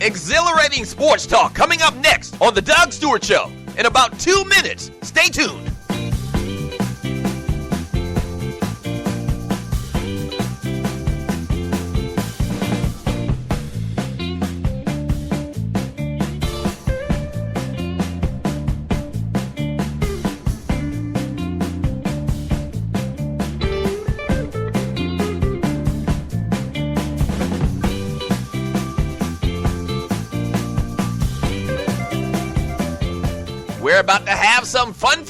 exhilarating sports talk coming up next on The Doug Stewart Show in about 2 minutes. Stay tuned. We're about to have some fun.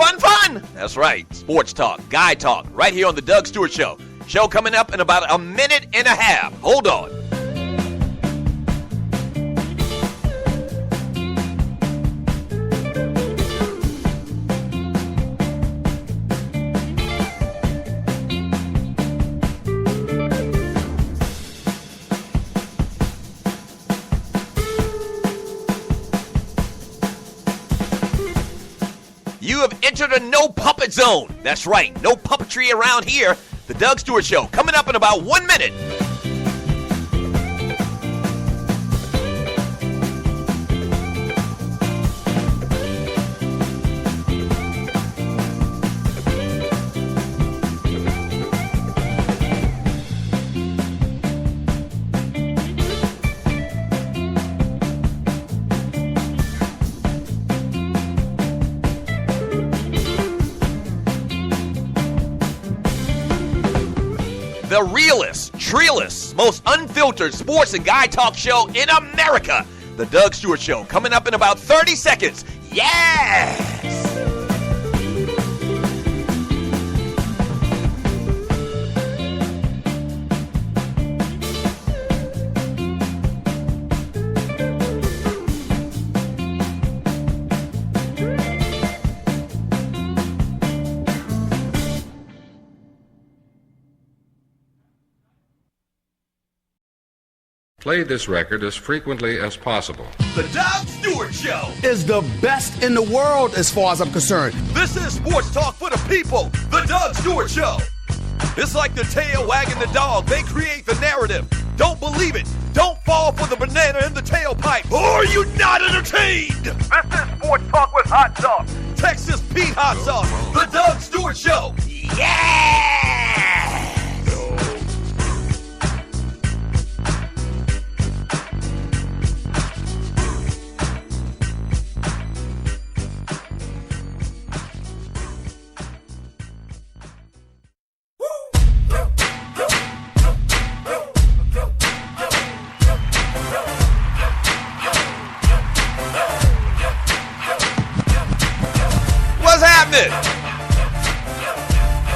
That's right, sports talk, guy talk, right here on The Doug Stewart Show. Show coming up in about a minute and a half. Hold on. You have entered a no puppet zone. That's right, no puppetry around here. The Doug Stewart Show coming up in about 1 minute. The realest, treeless, most unfiltered sports and guy talk show in America. The Doug Stewart Show coming up in about 30 seconds. Yes! Play this record as frequently as possible. The Doug Stewart Show is the best in the world as far as I'm concerned. This is sports talk for the people. The Doug Stewart Show. It's like the tail wagging the dog. They create the narrative. Don't believe it. Don't fall for the banana in the tailpipe. Or you not entertained. This is sports talk with hot sauce. Texas Pete hot sauce. The Doug Stewart Show. Yeah!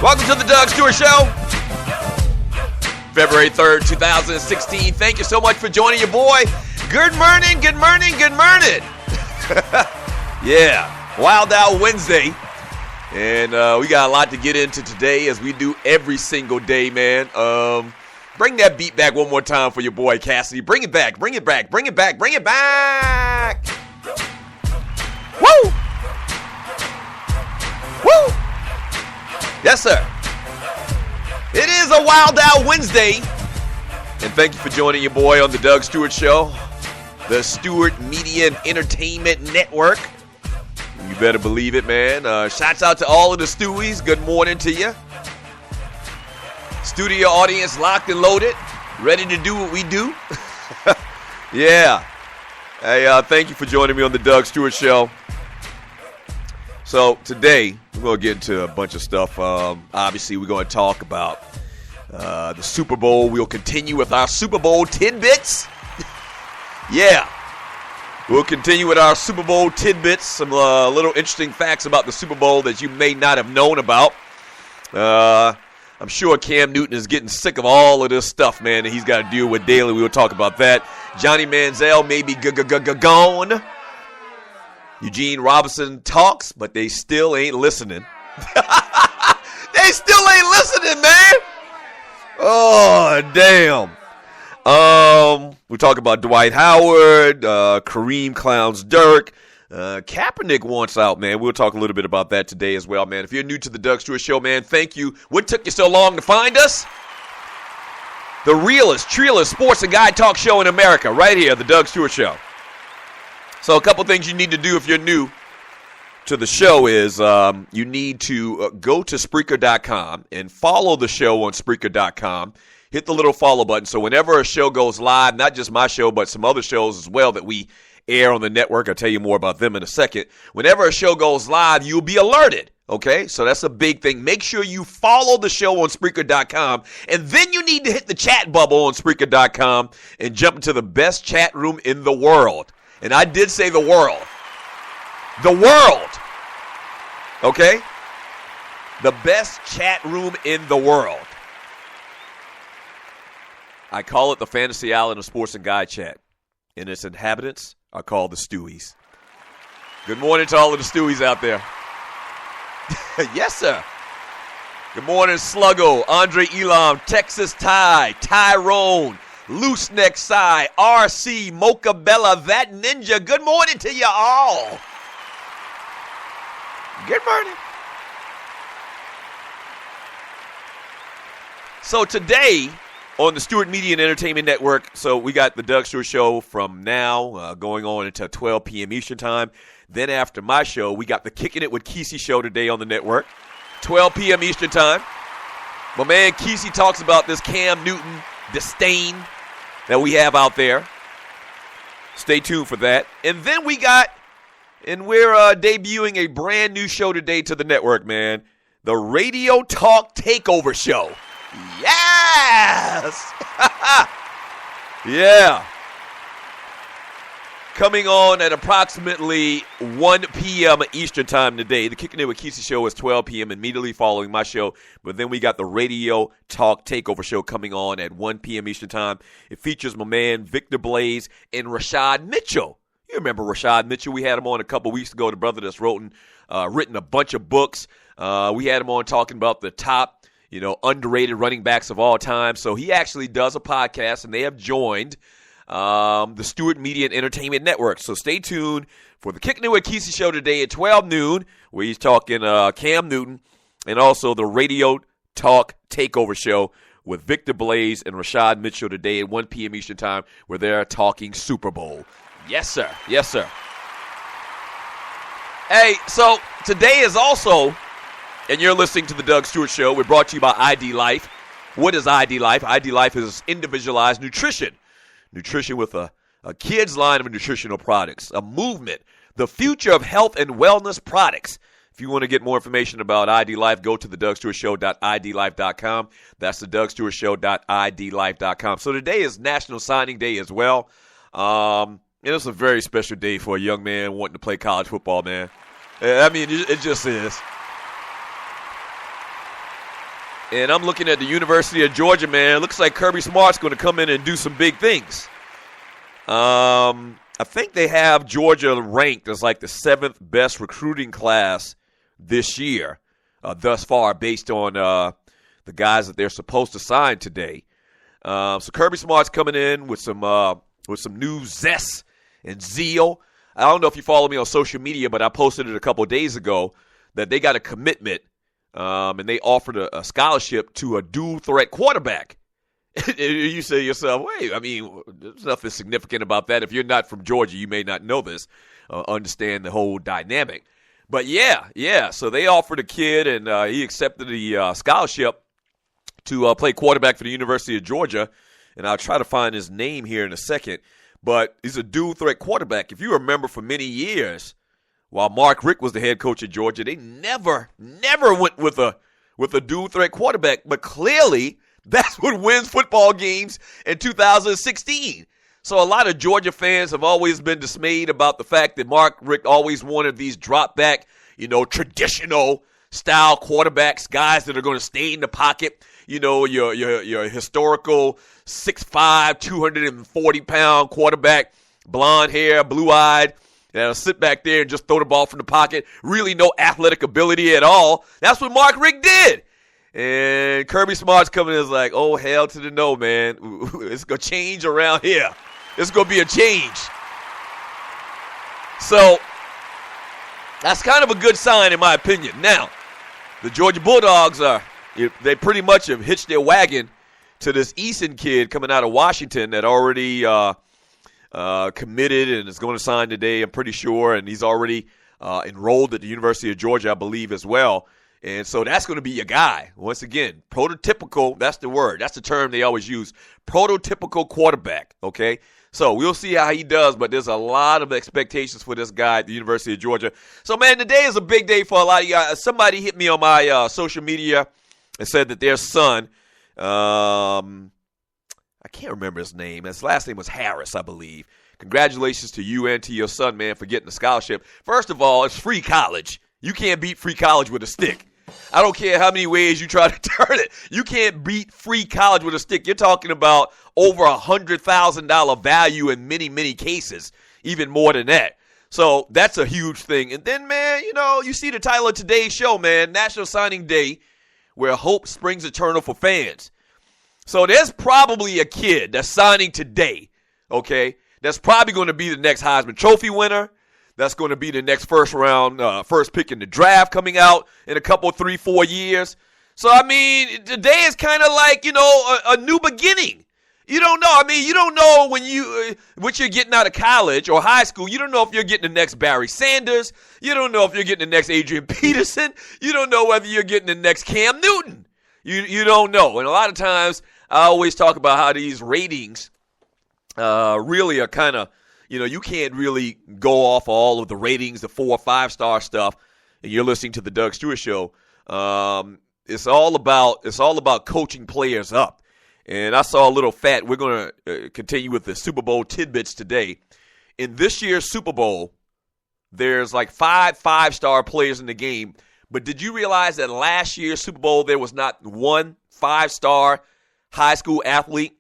Welcome to the Doug Stewart Show, February 3rd, 2016. Thank you so much for joining your boy. Good morning. Yeah, Wild Out Wednesday. And we got a lot to get into today, as we do every single day, man. Bring that beat back one more time for your boy, Kysii. Bring it back. Woo! Woo! Yes, sir. It is a Wild Out Wednesday. And thank you for joining your boy on the Doug Stewart Show, the Stewart Media and Entertainment Network. You better believe it, man. Shouts out to all of the Stewies. Good morning to you. Studio audience locked and loaded, ready to do what we do. Yeah. Hey, thank you for joining me on the Doug Stewart Show. So today, we're going to get into a bunch of stuff. Obviously, we're going to talk about the Super Bowl. We'll continue with our Super Bowl tidbits. Yeah. We'll continue with our Super Bowl tidbits. Some little interesting facts about the Super Bowl that you may not have known about. I'm sure Cam Newton is getting sick of all of this stuff, man, that he's got to deal with daily. We'll talk about that. Johnny Manziel may be gone. Eugene Robinson talks, but they still ain't listening. They still ain't listening, man. Oh, damn. We'll talk about Dwight Howard, Kareem clowns Dirk. Kaepernick wants out, man. We'll talk a little bit about that today as well, man. If you're new to the Doug Stewart Show, man, thank you. What took you so long to find us? The realest, treeless sports and guy talk show in America, right here, the Doug Stewart Show. So a couple things you need to do if you're new to the show is you need to go to Spreaker.com and follow the show on Spreaker.com. Hit the little follow button so whenever a show goes live, not just my show, but some other shows as well that we air on the network, I'll tell you more about them in a second. Whenever a show goes live, you'll be alerted, okay? So that's a big thing. Make sure you follow the show on Spreaker.com, and then you need to hit the chat bubble on Spreaker.com and jump into the best chat room in the world. And I did say the world. The world, okay? The best chat room in the world. I call it the Fantasy Island of Sports and Guy Chat, and its inhabitants are called the Stewies. Good morning to all of the Stewies out there. Yes, sir. Good morning, Sluggo, Andre Elam, Texas Ty, Tyrone, Loose Neck Cy, RC, Mocha Bella, That Ninja. Good morning to you all. Good morning. So today on the Stewart Media and Entertainment Network, so we got the Doug Stewart Show from now going on until 12 p.m. Eastern Time. Then after my show, we got the Kicking It with Kysii show today on the network, 12 p.m. Eastern Time. My man Kysii talks about this Cam Newton disdain that we have out there. Stay tuned for that. And then we're debuting a brand new show today to the network, man. The Radio Talk Takeover Show. Yes! Yeah. Coming on at approximately 1 p.m. Eastern Time today. The Kicking It with Kysii show is 12 p.m. immediately following my show. But then we got the Radio Talk Takeover Show coming on at 1 p.m. Eastern Time. It features my man Victor Blaze and Rashad Mitchell. You remember Rashad Mitchell? We had him on a couple weeks ago, the brother that's written a bunch of books. We had him on talking about the top underrated running backs of all time. So he actually does a podcast, and they have joined the Stewart Media and Entertainment Network. So stay tuned for the Kicking It with Kysii show today at 12 noon, where he's talking Cam Newton, and also the Radio Talk Takeover Show with Victor Blaze and Rashad Mitchell today at 1 p.m. Eastern Time, where they're talking Super Bowl. Yes, sir. Yes, sir. Hey, so today is also... And you're listening to the Doug Stewart Show. We're brought to you by ID Life. What is ID Life? ID Life is individualized nutrition. Nutrition with a kid's line of nutritional products. A movement. The future of health and wellness products. If you want to get more information about ID Life, go to the DougStewartShow.idlife.com. That's the DougStewartShow.idlife.com. So today is National Signing Day as well. And it's a very special day for a young man wanting to play college football, man. I mean, it just is. And I'm looking at the University of Georgia, man. It looks like Kirby Smart's going to come in and do some big things. I think they have Georgia ranked as like the 7th best recruiting class this year, thus far, based on the guys that they're supposed to sign today. So Kirby Smart's coming in with some new zest and zeal. I don't know if you follow me on social media, but I posted it a couple of days ago that they got a commitment. And they offered a scholarship to a dual-threat quarterback. You say to yourself, wait, I mean, there's nothing significant about that. If you're not from Georgia, you may not know this, understand the whole dynamic. But, yeah, so they offered a kid, and he accepted the scholarship to play quarterback for the University of Georgia. And I'll try to find his name here in a second. But he's a dual-threat quarterback. If you remember for many years, while Mark Richt was the head coach at Georgia, they never went with a dual threat quarterback. But clearly, that's what wins football games in 2016. So a lot of Georgia fans have always been dismayed about the fact that Mark Richt always wanted these drop back, traditional style quarterbacks, guys that are going to stay in the pocket. Your historical 6'5", 240-pound quarterback, blonde hair, blue-eyed. Sit back there and just throw the ball from the pocket. Really no athletic ability at all. That's what Mark Richt did. And Kirby Smart's coming in is like, oh, hell to the no, man. It's going to change around here. It's going to be a change. So that's kind of a good sign in my opinion. Now, the Georgia Bulldogs they pretty much have hitched their wagon to this Eason kid coming out of Washington that already committed and is going to sign today, I'm pretty sure, and he's already enrolled at the University of Georgia, I believe, as well. And so that's going to be your guy. Once again, prototypical, that's the word. That's the term they always use. Prototypical quarterback, okay? So we'll see how he does, but there's a lot of expectations for this guy at the University of Georgia. So, man, today is a big day for a lot of you guys. Somebody hit me on my social media and said that their son, I can't remember his name. His last name was Harris, I believe. Congratulations to you and to your son, man, for getting the scholarship. First of all, it's free college. You can't beat free college with a stick. I don't care how many ways you try to turn it. You can't beat free college with a stick. You're talking about over $100,000 value in many, many cases, even more than that. So that's a huge thing. And then, man, you see the title of today's show, man, National Signing Day, where hope springs eternal for fans. So there's probably a kid that's signing today, okay, that's probably going to be the next Heisman Trophy winner. That's going to be the next first pick in the draft coming out in a couple, 3-4 years. So, I mean, today is kind of like, a new beginning. You don't know. I mean, you don't know what you're getting out of college or high school. You don't know if you're getting the next Barry Sanders. You don't know if you're getting the next Adrian Peterson. You don't know whether you're getting the next Cam Newton. You don't know. And a lot of times I always talk about how these ratings really are kind of, you can't really go off all of the ratings, the 4- or 5-star stuff, and you're listening to the Doug Stewart Show. It's all about coaching players up. And I saw a little fat. We're going to continue with the Super Bowl tidbits today. In this year's Super Bowl, there's like 5 5-star players in the game. But did you realize that last year's Super Bowl there was not one 5-star high school athlete,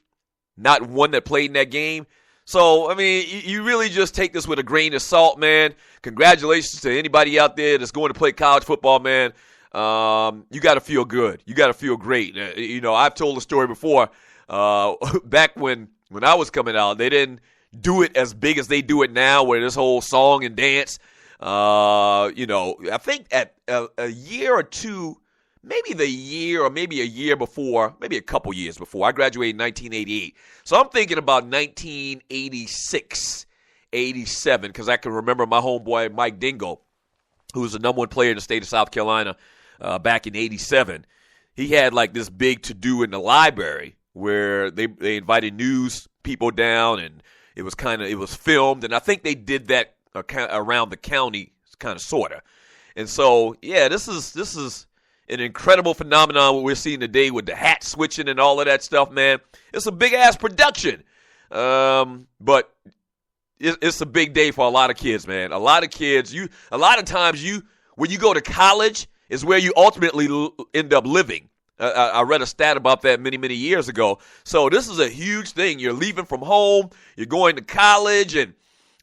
not one that played in that game? So, I mean, you really just take this with a grain of salt, man. Congratulations to anybody out there that's going to play college football, man. You got to feel good. You got to feel great. I've told the story before. Back when I was coming out, they didn't do it as big as they do it now, where this whole song and dance. I think at a year or two, maybe the year or maybe a year before, maybe a couple years before. I graduated in 1988. So I'm thinking about 1986, 87, because I can remember my homeboy Mike Dingle, who was the number 1 player in the state of South Carolina back in 87. He had like this big to-do in the library where they invited news people down, and it was filmed. And I think they did that around the county, kind of, sort of. And so, yeah, this is an incredible phenomenon what we're seeing today with the hat switching and all of that stuff, man. It's a big-ass production. But it's a big day for a lot of kids, man. A lot of kids, a lot of times when you go to college is where you ultimately end up living. I read a stat about that many, many years ago. So this is a huge thing. You're leaving from home. You're going to college and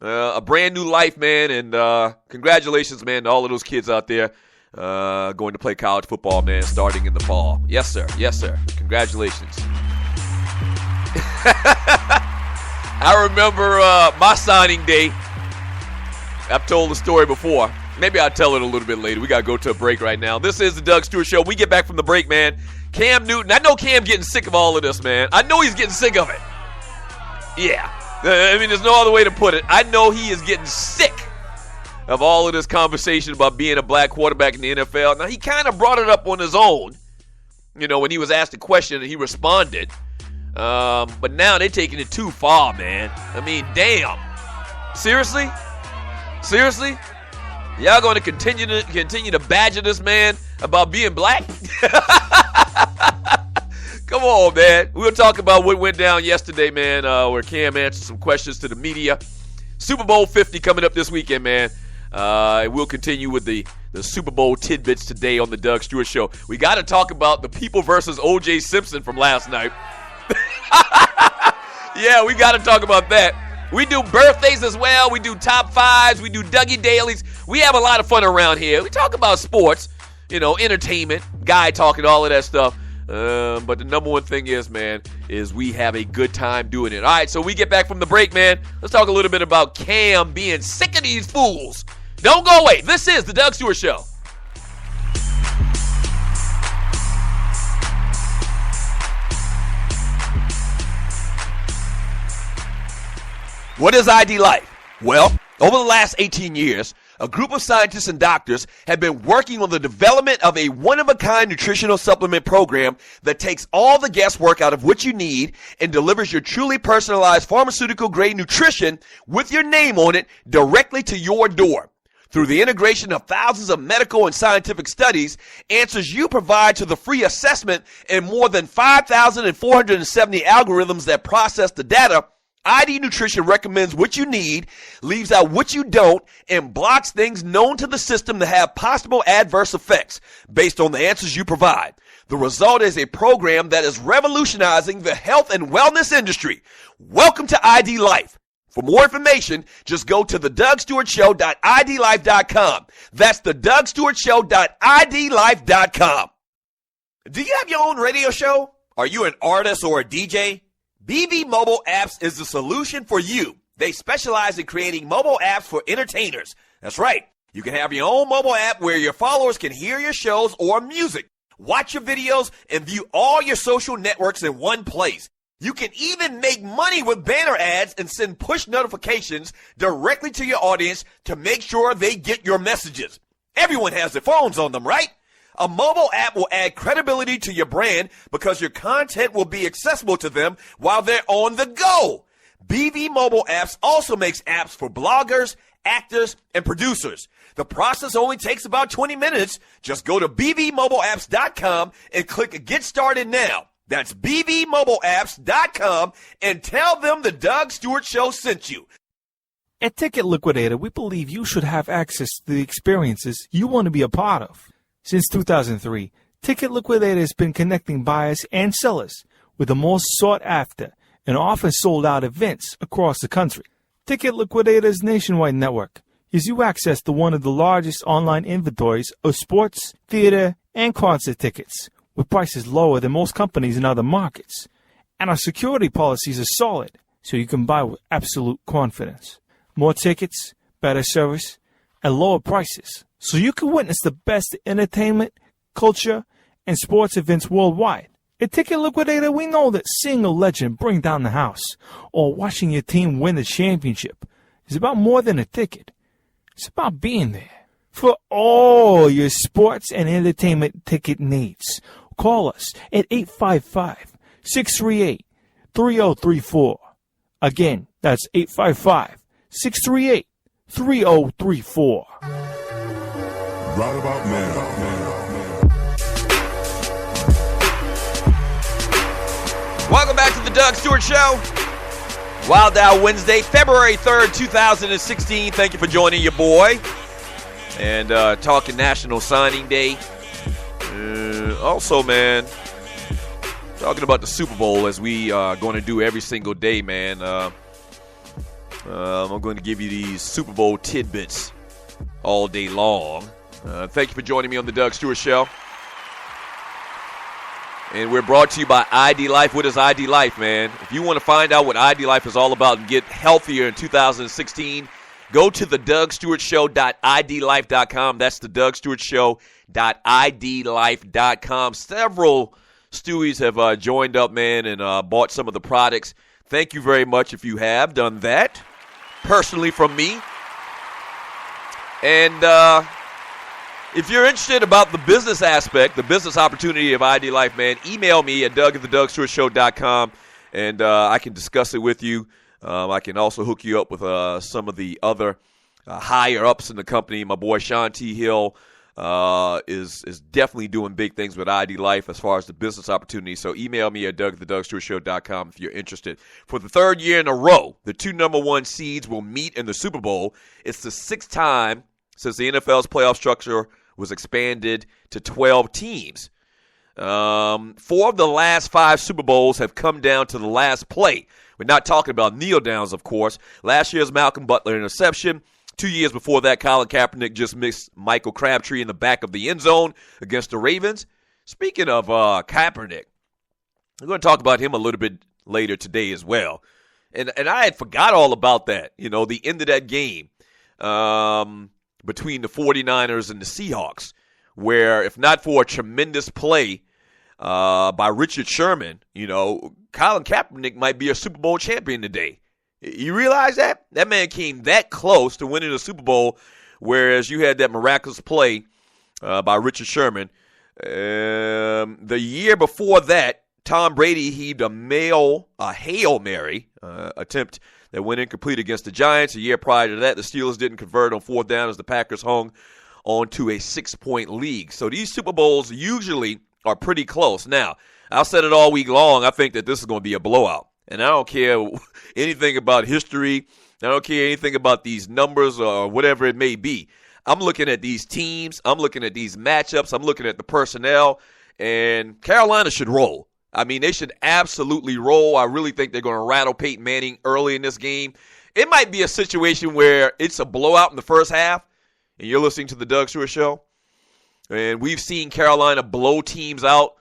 a brand new life, man. And congratulations, man, to all of those kids out there going to play college football, man, starting in the fall. Yes, sir. Yes, sir. Congratulations. I remember my signing day. I've told the story before. Maybe I'll tell it a little bit later. We got to go to a break right now. This is the Doug Stewart Show. We get back from the break, man. Cam Newton. I know Cam getting sick of all of this, man. I know he's getting sick of it. Yeah. I mean, there's no other way to put it. I know he is getting sick of all of this conversation about being a black quarterback in the NFL. Now, he kind of brought it up on his own, when he was asked a question and he responded. But now they're taking it too far, man. I mean, damn. Seriously? Seriously? Y'all going to continue to badger this man about being black? Come on, man. We'll talk about what went down yesterday, man, where Cam answered some questions to the media. Super Bowl 50 coming up this weekend, man. We'll continue with the Super Bowl tidbits today on the Doug Stewart Show. We got to talk about the People versus O.J. Simpson from last night. Yeah, we got to talk about that. We do birthdays as well. We do top fives. We do Dougie Dailies. We have a lot of fun around here. We talk about sports, entertainment, guy talking, all of that stuff. But the number one thing is, man, is we have a good time doing it. All right, so we get back from the break, man. Let's talk a little bit about Cam being sick of these fools. Don't go away. This is the Doug Stewart Show. What is ID Life? Well, over the last 18 years, a group of scientists and doctors have been working on the development of a one-of-a-kind nutritional supplement program that takes all the guesswork out of what you need and delivers your truly personalized pharmaceutical-grade nutrition with your name on it directly to your door. Through the integration of thousands of medical and scientific studies, answers you provide to the free assessment, and more than 5,470 algorithms that process the data, ID Nutrition recommends what you need, leaves out what you don't, and blocks things known to the system to have possible adverse effects based on the answers you provide. The result is a program that is revolutionizing the health and wellness industry. Welcome to ID Life. For more information, just go to thedougstewartshow.idlife.com. That's thedougstewartshow.idlife.com. Do you have your own radio show? Are you an artist or a DJ? BB Mobile Apps is the solution for you. They specialize in creating mobile apps for entertainers. That's right. You can have your own mobile app where your followers can hear your shows or music, watch your videos, and view all your social networks in one place. You can even make money with banner ads and send push notifications directly to your audience to make sure they get your messages. Everyone has their phones on them, right? A mobile app will add credibility to your brand because your content will be accessible to them while they're on the go. BV Mobile Apps also makes apps for bloggers, actors, and producers. The process only takes about 20 minutes. Just go to bvmobileapps.com and click Get Started Now. That's bvmobileapps.com and tell them the Doug Stewart Show sent you. At Ticket Liquidator, we believe you should have access to the experiences you want to be a part of. Since 2003, Ticket Liquidator has been connecting buyers and sellers with the most sought-after and often sold-out events across the country. Ticket Liquidator's nationwide network gives you access to one of the largest online inventories of sports, theater, and concert tickets, with prices lower than most companies in other markets. And our security policies are solid, so you can buy with absolute confidence. More tickets, better service, and lower prices, so you can witness the best entertainment, culture, and sports events worldwide. At Ticket Liquidator, we know that seeing a legend bring down the house or watching your team win the championship is about more than a ticket. It's about being there. For all your sports and entertainment ticket needs, call us at 855-638-3034. Again, that's 855-638-3034. Right about now. Welcome back to the Doug Stewart Show. Wild Out Wednesday, February 3rd, 2016. Thank you for joining your boy. And talking National Signing Day. Also, man, talking about the Super Bowl as we are going to do every single day, man. I'm going to give you these Super Bowl tidbits all day long. Thank you for joining me on the Doug Stewart Show. And we're brought to you by ID Life. What is ID Life, man? If you want to find out what ID Life is all about and get healthier in 2016, go to thedougstewartshow.idlife.com. That's thedougstewartshow.idlife.com. Several Stewies have joined up, man, and bought some of the products. Thank you very much if you have done that, personally from me. And if you're interested about the business aspect, the business opportunity of ID Life, man, email me at doug@thedougstewartshow.com, and I can discuss it with you. I can also hook you up with some of the other higher-ups in the company. My boy Sean T. Hill is definitely doing big things with ID Life as far as the business opportunity. So email me at doug@thedougstewartshow.com if you're interested. For the third year in a row, the two number one seeds will meet in the Super Bowl. It's the sixth time since the NFL's playoff structure was expanded to 12 teams. 4 of the last 5 Super Bowls have come down to the last play. We're not talking about kneel downs, of course. Last year's Malcolm Butler interception. 2 years before that, Colin Kaepernick just missed Michael Crabtree in the back of the end zone against the Ravens. Speaking of Kaepernick, we're going to talk about him a little bit later today as well. And I had forgot all about that, the end of that game. Between the 49ers and the Seahawks, where if not for a tremendous play by Richard Sherman, Colin Kaepernick might be a Super Bowl champion today. You realize that? That man came that close to winning the Super Bowl, whereas you had that miraculous play by Richard Sherman. The year before that, Tom Brady heaved a Hail Mary attempt that went incomplete against the Giants. A year prior to that, the Steelers didn't convert on fourth down as the Packers hung onto a 6-point lead. So these Super Bowls usually are pretty close. Now, I've said it all week long. I think that this is going to be a blowout. And I don't care anything about history. I don't care anything about these numbers or whatever it may be. I'm looking at these teams. I'm looking at these matchups. I'm looking at the personnel. And Carolina should roll. I mean, they should absolutely roll. I really think they're going to rattle Peyton Manning early in this game. It might be a situation where it's a blowout in the first half, and you're listening to the Doug Stewart Show. And we've seen Carolina blow teams out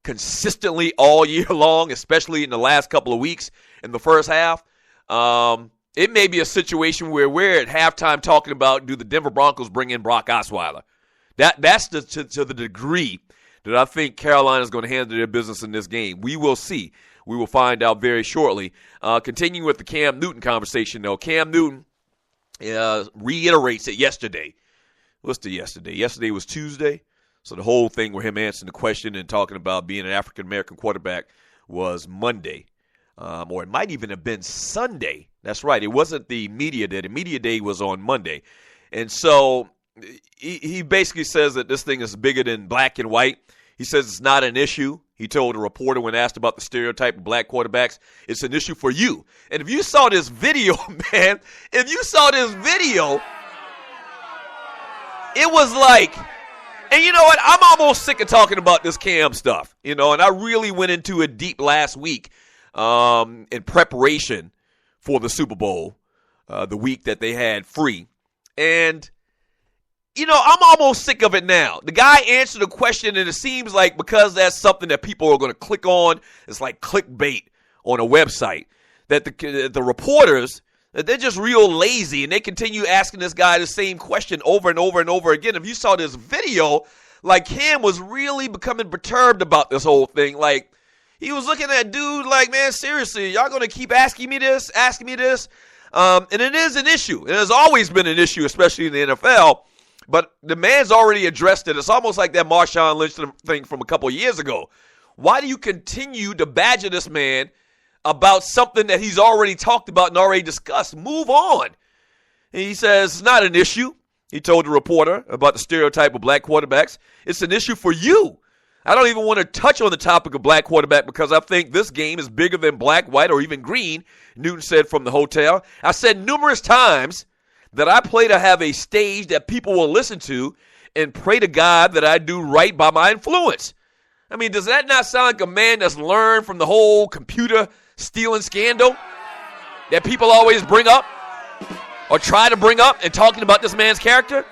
consistently all year long, especially in the last couple of weeks in the first half. It may be a situation where we're at halftime talking about, do the Denver Broncos bring in Brock Osweiler? That's to the degree that I think Carolina is going to handle their business in this game. We will see. We will find out very shortly. Continuing with the Cam Newton conversation, though, Cam Newton reiterates it yesterday. What's the yesterday? Yesterday was Tuesday. So the whole thing with him answering the question and talking about being an African-American quarterback was Monday. Or it might even have been Sunday. That's right. It wasn't the media day. The media day was on Monday. And so he basically says that this thing is bigger than black and white. He says it's not an issue. He told a reporter when asked about the stereotype of black quarterbacks, it's an issue for you. And if you saw this video, man, it was like, and you know what? I'm almost sick of talking about this Cam stuff, and I really went into it deep last week in preparation for the Super Bowl, the week that they had free. And I'm almost sick of it now. The guy answered a question, and it seems like because that's something that people are going to click on, it's like clickbait on a website, that the reporters, that they're just real lazy, and they continue asking this guy the same question over and over and over again. If you saw this video, like Cam was really becoming perturbed about this whole thing. Like, he was looking at dude like, man, seriously, y'all going to keep asking me this? And it is an issue. It has always been an issue, especially in the NFL. But the man's already addressed it. It's almost like that Marshawn Lynch thing from a couple of years ago. Why do you continue to badger this man about something that he's already talked about and already discussed? Move on. And he says, it's not an issue. He told the reporter about the stereotype of black quarterbacks. It's an issue for you. I don't even want to touch on the topic of black quarterback because I think this game is bigger than black, white, or even green, Newton said from the hotel. I said numerous times that I play to have a stage that people will listen to and pray to God that I do right by my influence. I mean, does that not sound like a man that's learned from the whole computer stealing scandal that people always bring up or try to bring up and talking about this man's character?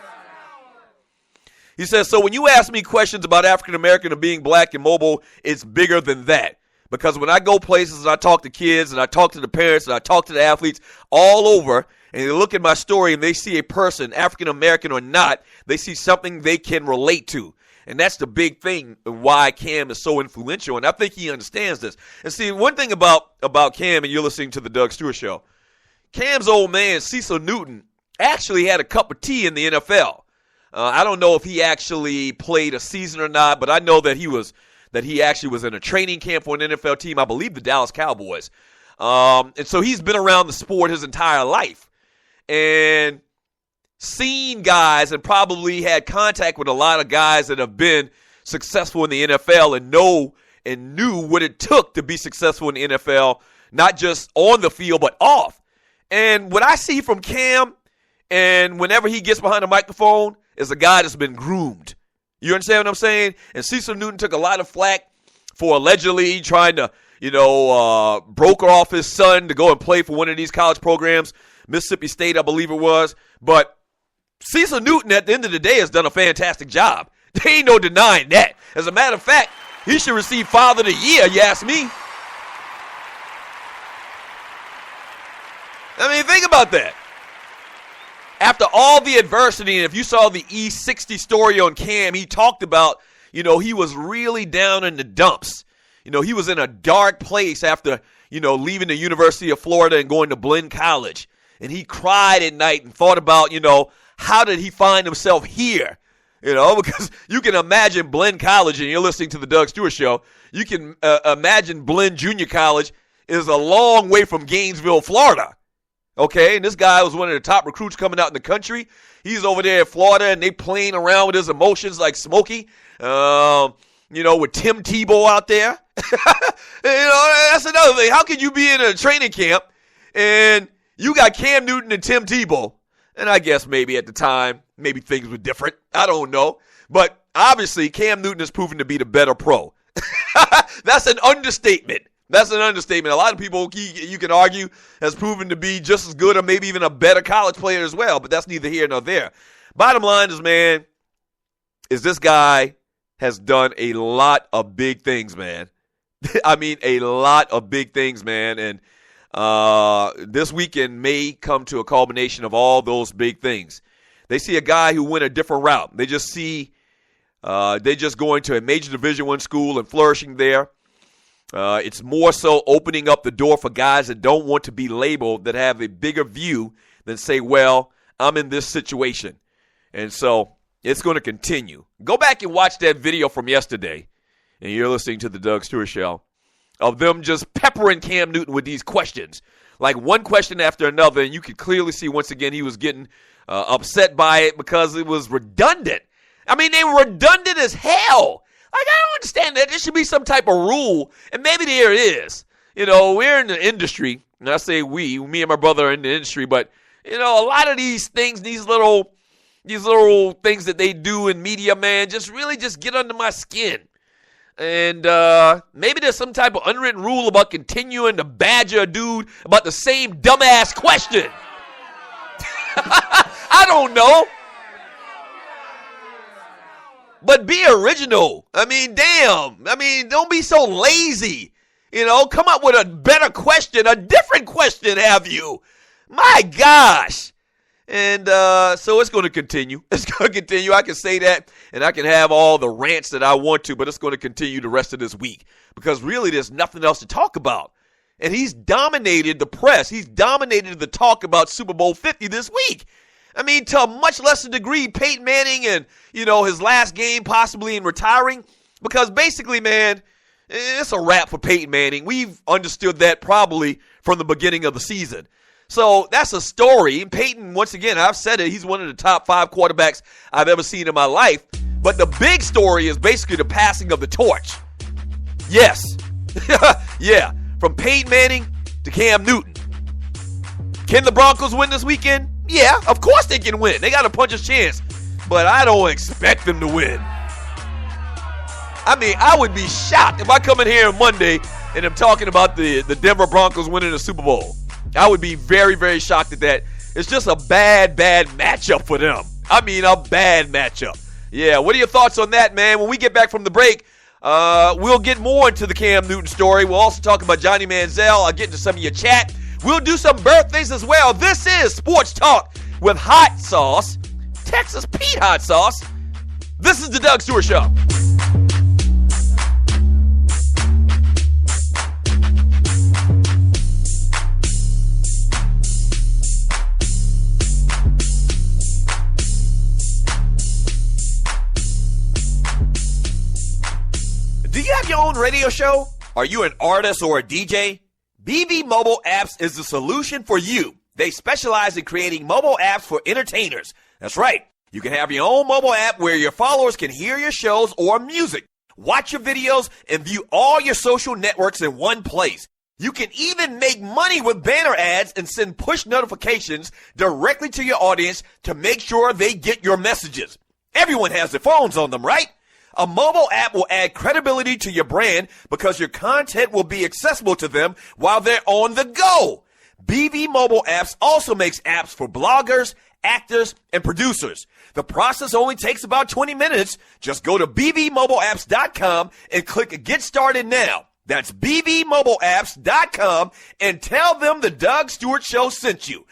He says, so when you ask me questions about African American or being black and mobile, it's bigger than that. Because when I go places and I talk to kids and I talk to the parents and I talk to the athletes all over, and they look at my story and they see a person, African American or not, they see something they can relate to. And that's the big thing why Cam is so influential. And I think he understands this. And see, one thing about Cam, and you're listening to the Doug Stewart Show, Cam's old man, Cecil Newton, actually had a cup of tea in the NFL. I don't know if he actually played a season or not, but I know that he actually was in a training camp for an NFL team, I believe the Dallas Cowboys. And so he's been around the sport his entire life and seen guys and probably had contact with a lot of guys that have been successful in the NFL and knew what it took to be successful in the NFL, not just on the field, but off. And what I see from Cam, and whenever he gets behind the microphone, is a guy that's been groomed. You understand what I'm saying? And Cecil Newton took a lot of flack for allegedly trying to, broker off his son to go and play for one of these college programs, Mississippi State, I believe it was. But Cecil Newton, at the end of the day, has done a fantastic job. There ain't no denying that. As a matter of fact, he should receive Father of the Year, you ask me. I mean, think about that. After all the adversity, and if you saw the E60 story on Cam, he talked about, he was really down in the dumps. he was in a dark place after, leaving the University of Florida and going to Blinn College. And he cried at night and thought about, how did he find himself here? Because you can imagine Blinn College, and you're listening to the Doug Stewart Show, you can imagine Blinn Junior College is a long way from Gainesville, Florida. Okay, and this guy was one of the top recruits coming out in the country. He's over there in Florida, and they playing around with his emotions like Smokey, with Tim Tebow out there. That's another thing. How could you be in a training camp and you got Cam Newton and Tim Tebow? And I guess maybe at the time, maybe things were different. I don't know. But obviously, Cam Newton has proven to be the better pro. That's an understatement. That's an understatement. A lot of people, you can argue, has proven to be just as good or maybe even a better college player as well. But that's neither here nor there. Bottom line is, man, is this guy has done a lot of big things, man. I mean, a lot of big things, man. And this weekend may come to a culmination of all those big things. They see a guy who went a different route. They just see they just going to a major Division I school and flourishing there. It's more so opening up the door for guys that don't want to be labeled, that have a bigger view than say, well, I'm in this situation. And so it's going to continue. Go back and watch that video from yesterday, and you're listening to the Doug Stewart Show, of them just peppering Cam Newton with these questions, like one question after another, and you could clearly see once again he was getting upset by it because it was redundant. I mean, they were redundant as hell. Like, I don't understand that. There should be some type of rule, and maybe there is. We're in the industry, and I say me and my brother are in the industry, but, a lot of these things, these little things that they do in media, man, just really just get under my skin. And maybe there's some type of unwritten rule about continuing to badger a dude about the same dumbass question. I don't know. But be original. I mean, damn. I mean, don't be so lazy. Come up with a better question, a different question, have you? My gosh. And so it's going to continue. It's going to continue. I can say that, and I can have all the rants that I want to, but it's going to continue the rest of this week because really there's nothing else to talk about. And he's dominated the press. He's dominated the talk about Super Bowl 50 this week. I mean, to a much lesser degree, Peyton Manning and, his last game possibly in retiring. Because basically, man, it's a wrap for Peyton Manning. We've understood that probably from the beginning of the season. So that's a story. And Peyton, once again, I've said it, he's one of the top 5 quarterbacks I've ever seen in my life. But the big story is basically the passing of the torch. Yes. Yeah. From Peyton Manning to Cam Newton. Can the Broncos win this weekend? Yeah, of course they can win. They got a puncher's chance. But I don't expect them to win. I mean, I would be shocked if I come in here on Monday and I'm talking about the Denver Broncos winning the Super Bowl. I would be very, very shocked at that. It's just a bad matchup for them. I mean, a bad matchup. Yeah, what are your thoughts on that, man? When we get back from the break, we'll get more into the Cam Newton story. We'll also talk about Johnny Manziel. I'll get into some of your chat. We'll do some birthdays as well. This is Sports Talk with Hot Sauce, Texas Pete Hot Sauce. This is the Doug Stewart Show. Do you have your own radio show? Are you an artist or a DJ? BB Mobile Apps is the solution for you. They specialize in creating mobile apps for entertainers. That's right. You can have your own mobile app where your followers can hear your shows or music, watch your videos, and view all your social networks in one place. You can even make money with banner ads and send push notifications directly to your audience to make sure they get your messages. Everyone has their phones on them, right? A mobile app will add credibility to your brand because your content will be accessible to them while they're on the go. BB Mobile Apps also makes apps for bloggers, actors, and producers. The process only takes about 20 minutes. Just go to bbmobileapps.com and click Get Started Now. That's bbmobileapps.com and tell them the Doug Stewart Show sent you.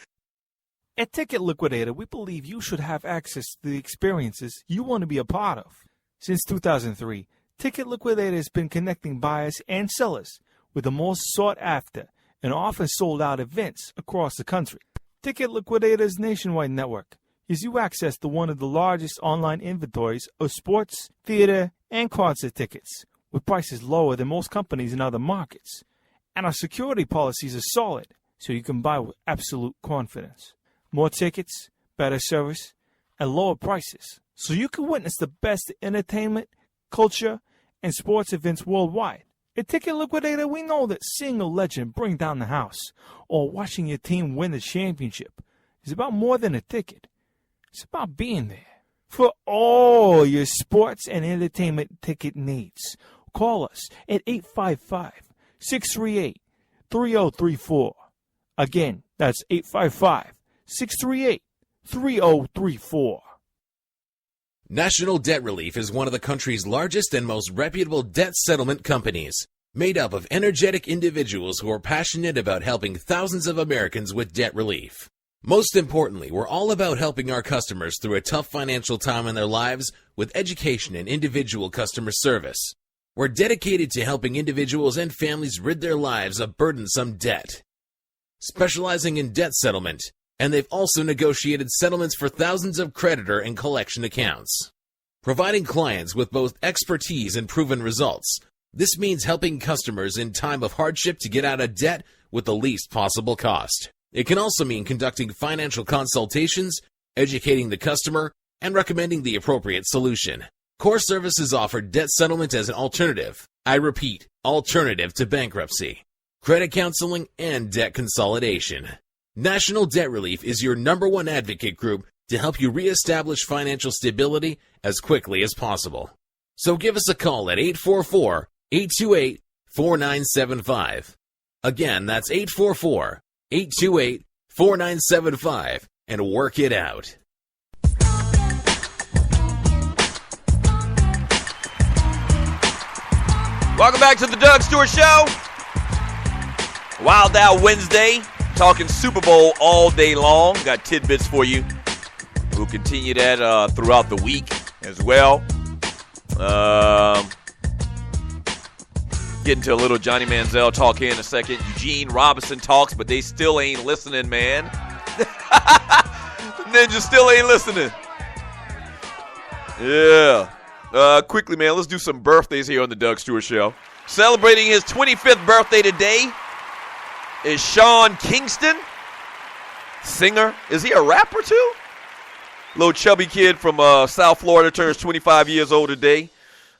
At Ticket Liquidator, we believe you should have access to the experiences you want to be a part of. Since 2003, Ticket Liquidator has been connecting buyers and sellers with the most sought-after and often sold-out events across the country. Ticket Liquidator's nationwide network gives you access to one of the largest online inventories of sports, theater, and concert tickets, with prices lower than most companies in other markets. And our security policies are solid, so you can buy with absolute confidence. More tickets, better service, and lower prices, so you can witness the best entertainment, culture, and sports events worldwide. At Ticket Liquidator, we know that seeing a legend bring down the house or watching your team win the championship is about more than a ticket. It's about being there. For all your sports and entertainment ticket needs, call us at 855-638-3034. Again, that's 855-638-3034. National Debt Relief is one of the country's largest and most reputable debt settlement companies, made up of energetic individuals who are passionate about helping thousands of Americans with debt relief. Most importantly, we're all about helping our customers through a tough financial time in their lives with education and individual customer service. We're dedicated to helping individuals and families rid their lives of burdensome debt. Specializing in debt settlement, and they've also negotiated settlements for thousands of creditor and collection accounts. Providing clients with both expertise and proven results, this means helping customers in time of hardship to get out of debt with the least possible cost. It can also mean conducting financial consultations, educating the customer, and recommending the appropriate solution. Core Services offer debt settlement as an alternative. I repeat, alternative to bankruptcy, credit counseling, and debt consolidation. National Debt Relief is your #1 advocate group to help you reestablish financial stability as quickly as possible. So give us a call at 844-828-4975. Again, that's 844-828-4975, and work it out. Welcome back to the Doug Stewart Show. Wild Out Wednesday. Talking Super Bowl all day long. Got tidbits for you. We'll continue that throughout the week as well. Get into a little Johnny Manziel talk here in a second. Eugene Robinson talks, but they still ain't listening, man. Ninja still ain't listening. Yeah. Quickly, man, let's do some birthdays here on the Doug Stewart Show. Celebrating his 25th birthday today is Sean Kingston, singer. Is he a rapper too? Little chubby kid from South Florida turns 25 years old today.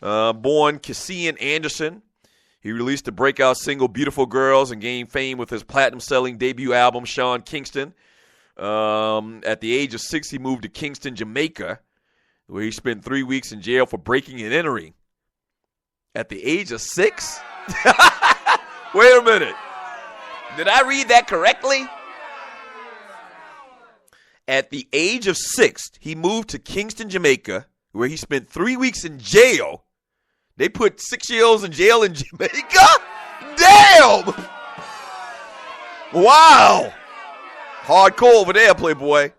Born Kysii Anderson. He released the breakout single Beautiful Girls and gained fame with his platinum-selling debut album, Sean Kingston. At the age of 6, he moved to Kingston, Jamaica, where he spent 3 weeks in jail for breaking and entering. At the age of 6? Wait a minute. Did I read that correctly? At the age of 6, he moved to Kingston, Jamaica, where he spent 3 weeks in jail. They put 6-year-olds in jail in Jamaica? Damn! Wow. Hardcore over there, Playboy.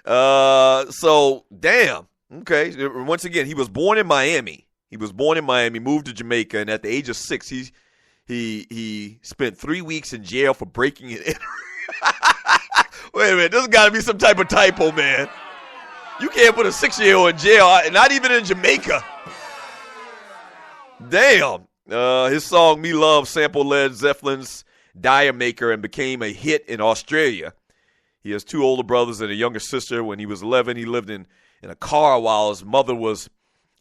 So, damn. Okay. Once again, he was born in Miami. Moved to Jamaica, and at the age of 6, he spent 3 weeks in jail for breaking and entering. Wait a minute, this has got to be some type of typo, man. You can't put a 6-year-old in jail, not even in Jamaica. Damn. His song Me Love sampled Led Zeppelin's Dire Maker and became a hit in Australia. He has 2 older brothers and a younger sister. When he was 11, he lived in a car while his mother was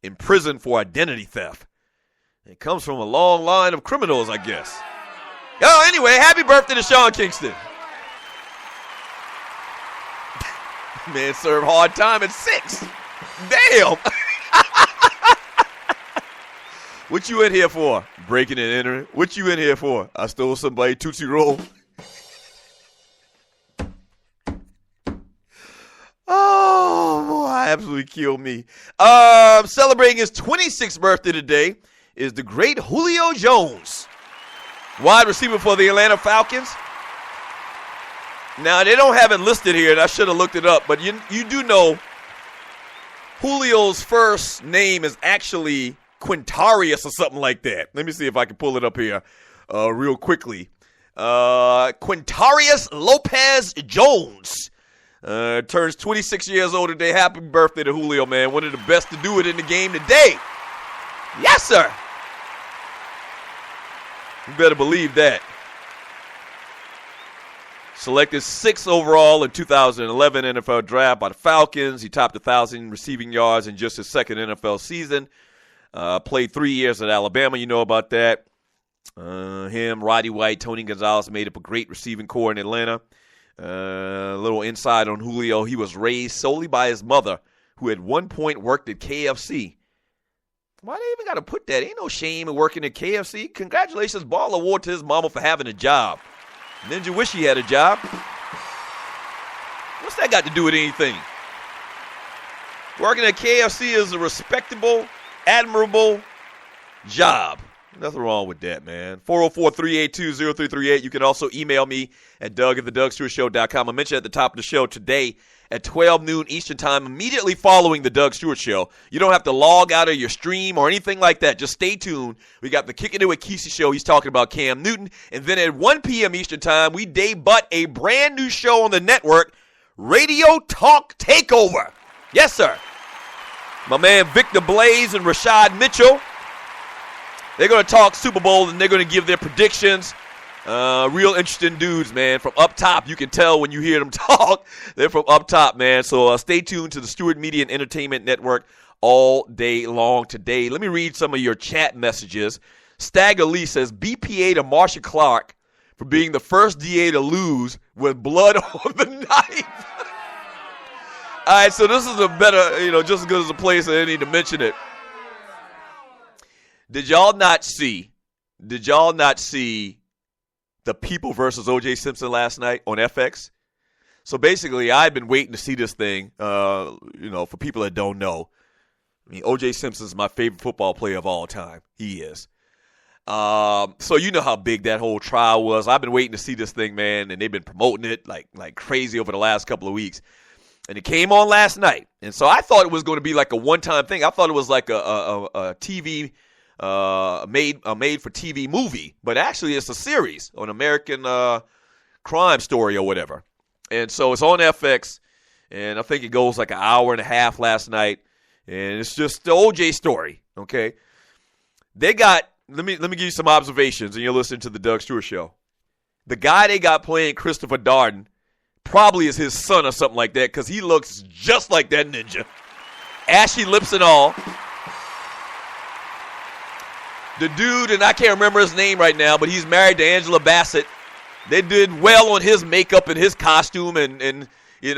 in prison for identity theft. It comes from a long line of criminals, I guess. Oh, anyway, happy birthday to Sean Kingston. Man served hard time at 6. Damn. What you in here for? Breaking and entering. What you in here for? I stole somebody Tootsie Roll. Oh, boy, absolutely killed me. Celebrating his 26th birthday today is the great Julio Jones, wide receiver for the Atlanta Falcons. Now, they don't have it listed here, and I should have looked it up, but you do know Julio's first name is actually Quintarius or something like that. Let me see if I can pull it up here real quickly. Quintarius Lopez Jones turns 26 years old today. Happy birthday to Julio, man. One of the best to do it in the game today. Yes, sir. You better believe that. Selected 6th overall in 2011 NFL draft by the Falcons. He topped 1,000 receiving yards in just his second NFL season. Played 3 years at Alabama. You know about that. Him, Roddy White, Tony Gonzalez made up a great receiving core in Atlanta. A little insight on Julio. He was raised solely by his mother, who at one point worked at KFC. Why they even got to put that? Ain't no shame in working at KFC. Congratulations, ball award to his mama for having a job. Ninja wish he had a job. What's that got to do with anything? Working at KFC is a respectable, admirable job. Nothing wrong with that, man. 404-382-0338. You can also email me at Doug@theDougStewartShow.com. I mentioned at the top of the show today at 12 noon Eastern time, immediately following the Doug Stewart Show. You don't have to log out of your stream or anything like that. Just stay tuned. We got the Kickin' It with Kysii show. He's talking about Cam Newton. And then at 1 p.m. Eastern time, we debut a brand new show on the network, Radio Talk Takeover. Yes, sir. My man Victor Blaze and Rashad Mitchell. They're going to talk Super Bowl, and they're going to give their predictions. Real interesting dudes, man. From up top, you can tell when you hear them talk. They're from up top, man. So stay tuned to the Stewart Media and Entertainment Network all day long today. Let me read some of your chat messages. Stagger Lee says, BPA to Marsha Clark for being the first DA to lose with blood on the knife. All right, so this is a better, just as good as a place. I didn't need to mention it. Did y'all not see the People versus O.J. Simpson last night on FX? So basically, I've been waiting to see this thing, for people that don't know. I mean, O.J. Simpson's my favorite football player of all time. He is. So you know how big that whole trial was. I've been waiting to see this thing, man, and they've been promoting it like crazy over the last couple of weeks. And it came on last night. And so I thought it was going to be like a one-time thing. I thought it was like a TV made for TV movie, but actually it's a series on American Crime Story or whatever. And so it's on FX, and I think it goes like an hour and a half last night, and it's just the OJ story. Okay, they got let me give you some observations, and you're listening to the Doug Stewart Show. The guy they got playing Christopher Darden probably is his son or something like that, because he looks just like that ninja, ashy lips and all. The dude, and I can't remember his name right now, but he's married to Angela Bassett. They did well on his makeup and his costume and his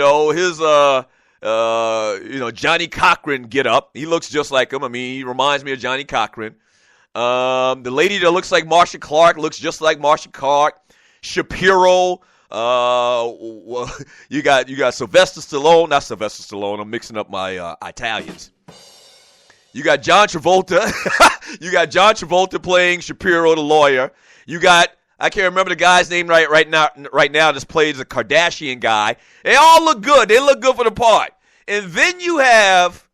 Johnny Cochran get up. He looks just like him. I mean, he reminds me of Johnny Cochran. The lady that looks like Marsha Clark looks just like Marsha Clark. Shapiro. You got Sylvester Stallone. Not Sylvester Stallone. I'm mixing up my Italians. You got John Travolta. You got John Travolta playing Shapiro, the lawyer. You got, I can't remember the guy's name right now. This plays a Kardashian guy. They all look good. They look good for the part. And then you have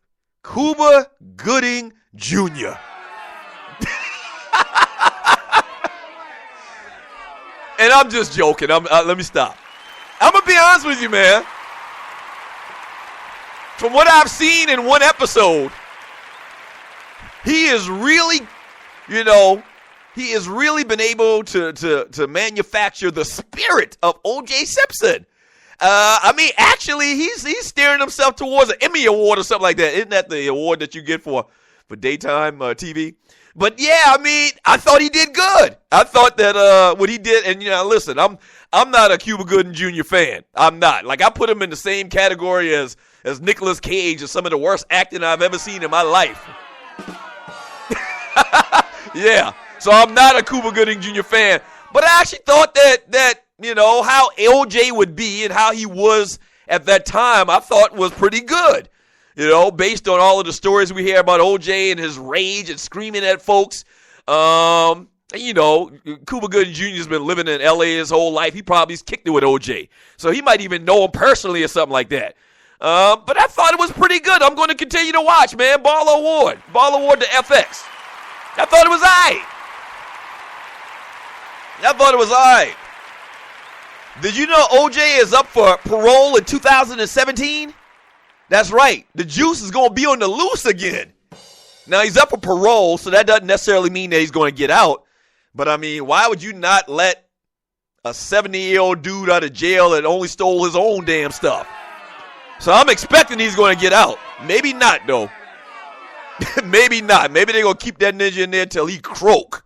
Cuba Gooding Jr. And I'm just joking. Let me stop. I'm going to be honest with you, man. From what I've seen in one episode, he is really, he has really been able to manufacture the spirit of O.J. Simpson. Actually, he's steering himself towards an Emmy Award or something like that. Isn't that the award that you get for daytime TV? But yeah, I thought he did good. I thought that what he did, and listen, I'm not a Cuba Gooding Jr. fan. I'm not. Like, I put him in the same category as Nicolas Cage as some of the worst acting I've ever seen in my life. Yeah, so I'm not a Cuba Gooding Jr. fan, but I actually thought that how LJ would be and how he was at that time, I thought was pretty good. Based on all of the stories we hear about OJ and his rage and screaming at folks. Cuba Gooding Jr. has been living in L.A. his whole life. He probably's kicked it with OJ, so he might even know him personally or something like that. But I thought it was pretty good. I'm going to continue to watch, man. Ball award to FX. I thought it was all right. Did you know OJ is up for parole in 2017? That's right. The juice is going to be on the loose again. Now, he's up for parole, so that doesn't necessarily mean that he's going to get out. But, I mean, why would you not let a 70-year-old dude out of jail that only stole his own damn stuff? So I'm expecting he's going to get out. Maybe not, though. Maybe not. Maybe they're going to keep that ninja in there till he croak.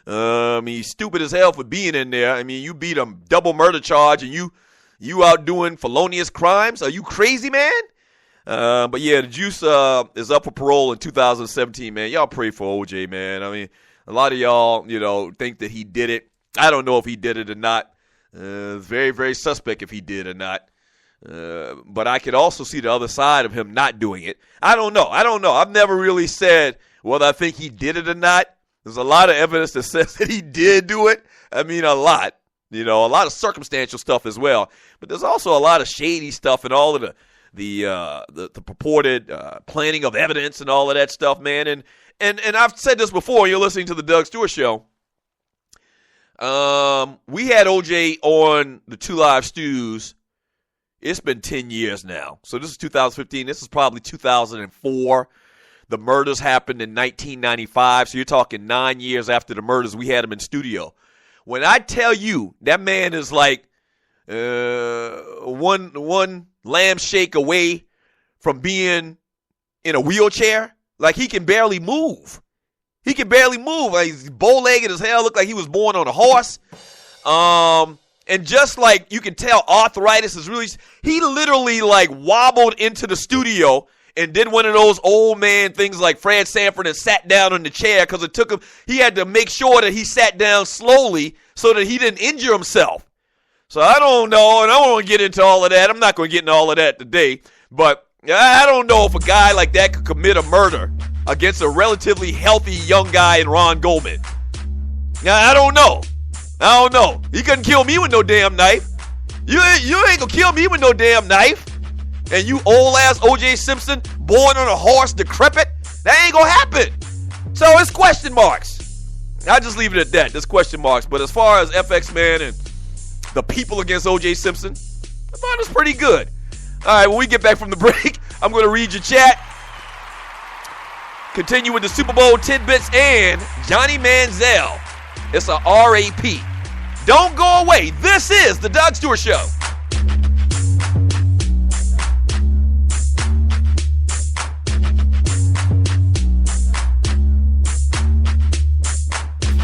He's stupid as hell for being in there. I mean, you beat a double murder charge and you out doing felonious crimes? Are you crazy, man? But yeah, the juice is up for parole in 2017, man. Y'all pray for OJ, man. I mean, a lot of y'all, think that he did it. I don't know if he did it or not. It's very, very suspect if he did or not. But I could also see the other side of him not doing it. I don't know. I've never really said whether I think he did it or not. There's a lot of evidence that says that he did do it. I mean, a lot. A lot of circumstantial stuff as well. But there's also a lot of shady stuff and all of the purported planning of evidence and all of that stuff, man. And I've said this before. You're listening to the Doug Stewart Show. We had OJ on the Two Live Stews. It's been 10 years now. So this is 2015. This is probably 2004. The murders happened in 1995. So you're talking 9 years after the murders. We had him in studio. When I tell you that man is like one lamb shake away from being in a wheelchair, like he can barely move. Like he's bow-legged as hell, looked like he was born on a horse. And just like you can tell arthritis is really, he literally like wobbled into the studio and did one of those old man things like Fred Sanford and sat down in the chair because it took him, he had to make sure that he sat down slowly so that he didn't injure himself. So I don't know, and I don't want to get into all of that. I'm not going to get into all of that today, but I don't know if a guy like that could commit a murder against a relatively healthy young guy in Ron Goldman. Now, I don't know. He couldn't kill me with no damn knife. You ain't going to kill me with no damn knife. And you old-ass O.J. Simpson, born on a horse, decrepit, that ain't going to happen. So it's question marks. I'll just leave it at that. There's question marks. But as far as FX Man and the people against O.J. Simpson, I thought it was pretty good. All right, when we get back from the break, I'm going to read your chat. Continue with the Super Bowl tidbits and Johnny Manziel. It's a RAP. Don't go away. This is the Doug Stewart Show.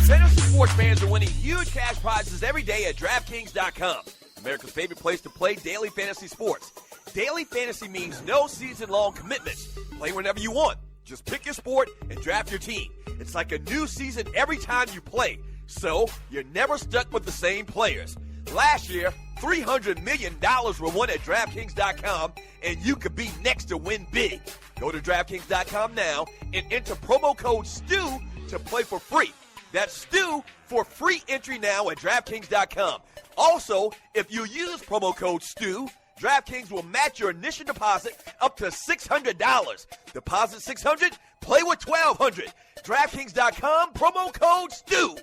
Fantasy sports fans are winning huge cash prizes every day at DraftKings.com. America's favorite place to play daily fantasy sports. Daily fantasy means no season-long commitments. Play whenever you want. Just pick your sport and draft your team. It's like a new season every time you play. So, you're never stuck with the same players. Last year, $300 million were won at DraftKings.com, and you could be next to win big. Go to DraftKings.com now and enter promo code STU to play for free. That's STU for free entry now at DraftKings.com. Also, if you use promo code STU, DraftKings will match your initial deposit up to $600. Deposit $600, play with $1,200. DraftKings.com, promo code STU.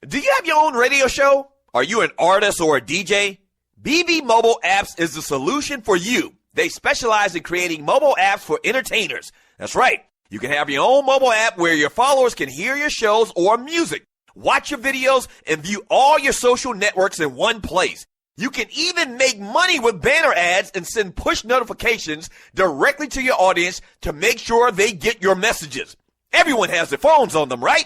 Do you have your own radio show? Are you an artist or a DJ? BB Mobile Apps is the solution for you. They specialize in creating mobile apps for entertainers. That's right. You can have your own mobile app where your followers can hear your shows or music, watch your videos, and view all your social networks in one place. You can even make money with banner ads and send push notifications directly to your audience to make sure they get your messages. Everyone has their phones on them, right?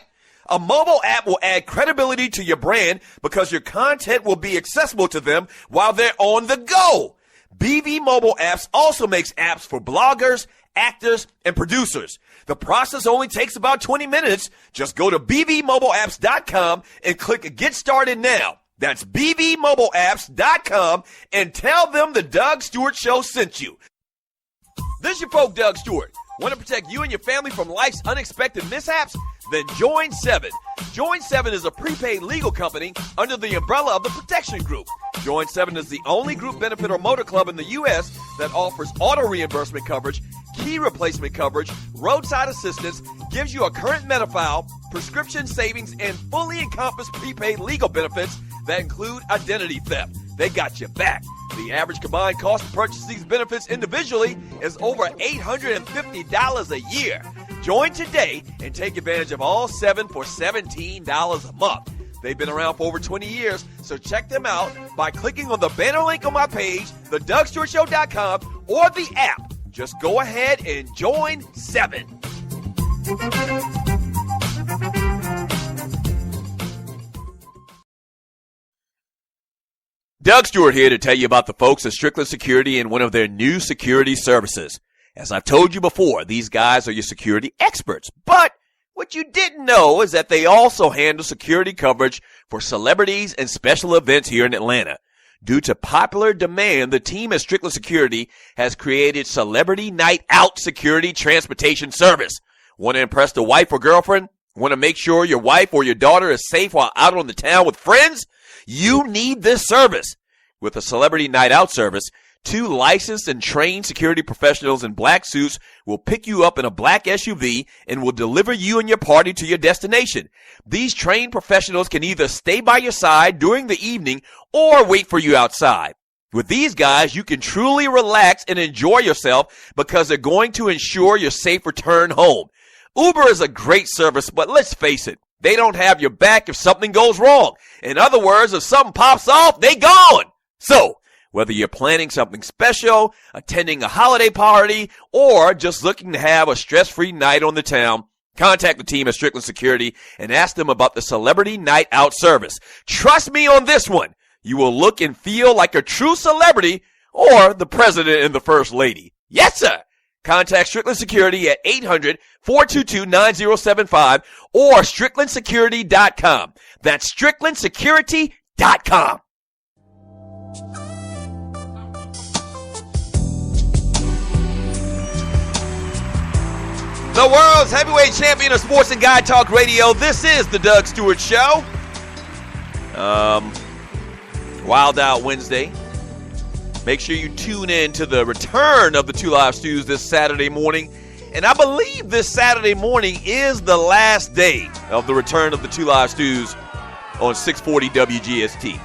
A mobile app will add credibility to your brand because your content will be accessible to them while they're on the go. BB Mobile Apps also makes apps for bloggers, actors, and producers. The process only takes about 20 minutes. Just go to bbmobileapps.com and click Get Started Now. That's bbmobileapps.com and tell them the Doug Stewart Show sent you. This is your folk, Doug Stewart. Want to protect you and your family from life's unexpected mishaps? Then join 7. Join 7 is a prepaid legal company under the umbrella of the Protection Group. Join 7 is the only group benefit or motor club in the U.S. that offers auto reimbursement coverage, key replacement coverage, roadside assistance, gives you a current Medi-File, prescription savings, and fully encompassed prepaid legal benefits that include identity theft. They got you back. The average combined cost to purchase these benefits individually is over $850 a year. Join today and take advantage of all 7 for $17 a month. They've been around for over 20 years, so check them out by clicking on the banner link on my page, thedougstewartshow.com, or the app. Just go ahead and join 7. Doug Stewart here to tell you about the folks at Strickland Security and one of their new security services. As I've told you before, these guys are your security experts. But what you didn't know is that they also handle security coverage for celebrities and special events here in Atlanta. Due to popular demand, the team at Strickland Security has created Celebrity Night Out Security Transportation Service. Want to impress the wife or girlfriend? Want to make sure your wife or your daughter is safe while out on the town with friends? You need this service. With a Celebrity Night Out service, 2 licensed and trained security professionals in black suits will pick you up in a black SUV and will deliver you and your party to your destination. These trained professionals can either stay by your side during the evening or wait for you outside. With these guys, you can truly relax and enjoy yourself because they're going to ensure your safe return home. Uber is a great service, but let's face it, they don't have your back if something goes wrong. In other words, if something pops off, they gone. So, whether you're planning something special, attending a holiday party, or just looking to have a stress-free night on the town, contact the team at Strickland Security and ask them about the Celebrity Night Out service. Trust me on this one. You will look and feel like a true celebrity or the president and the first lady. Yes, sir. Contact Strickland Security at 800-422-9075 or StricklandSecurity.com. That's StricklandSecurity.com. The world's heavyweight champion of sports and guy talk radio. This is the Doug Stewart Show. Wild Out Wednesday. Make sure you tune in to the return of the Two Live Stews this Saturday morning. And I believe this Saturday morning is the last day of the return of the Two Live Stews on 640 WGST.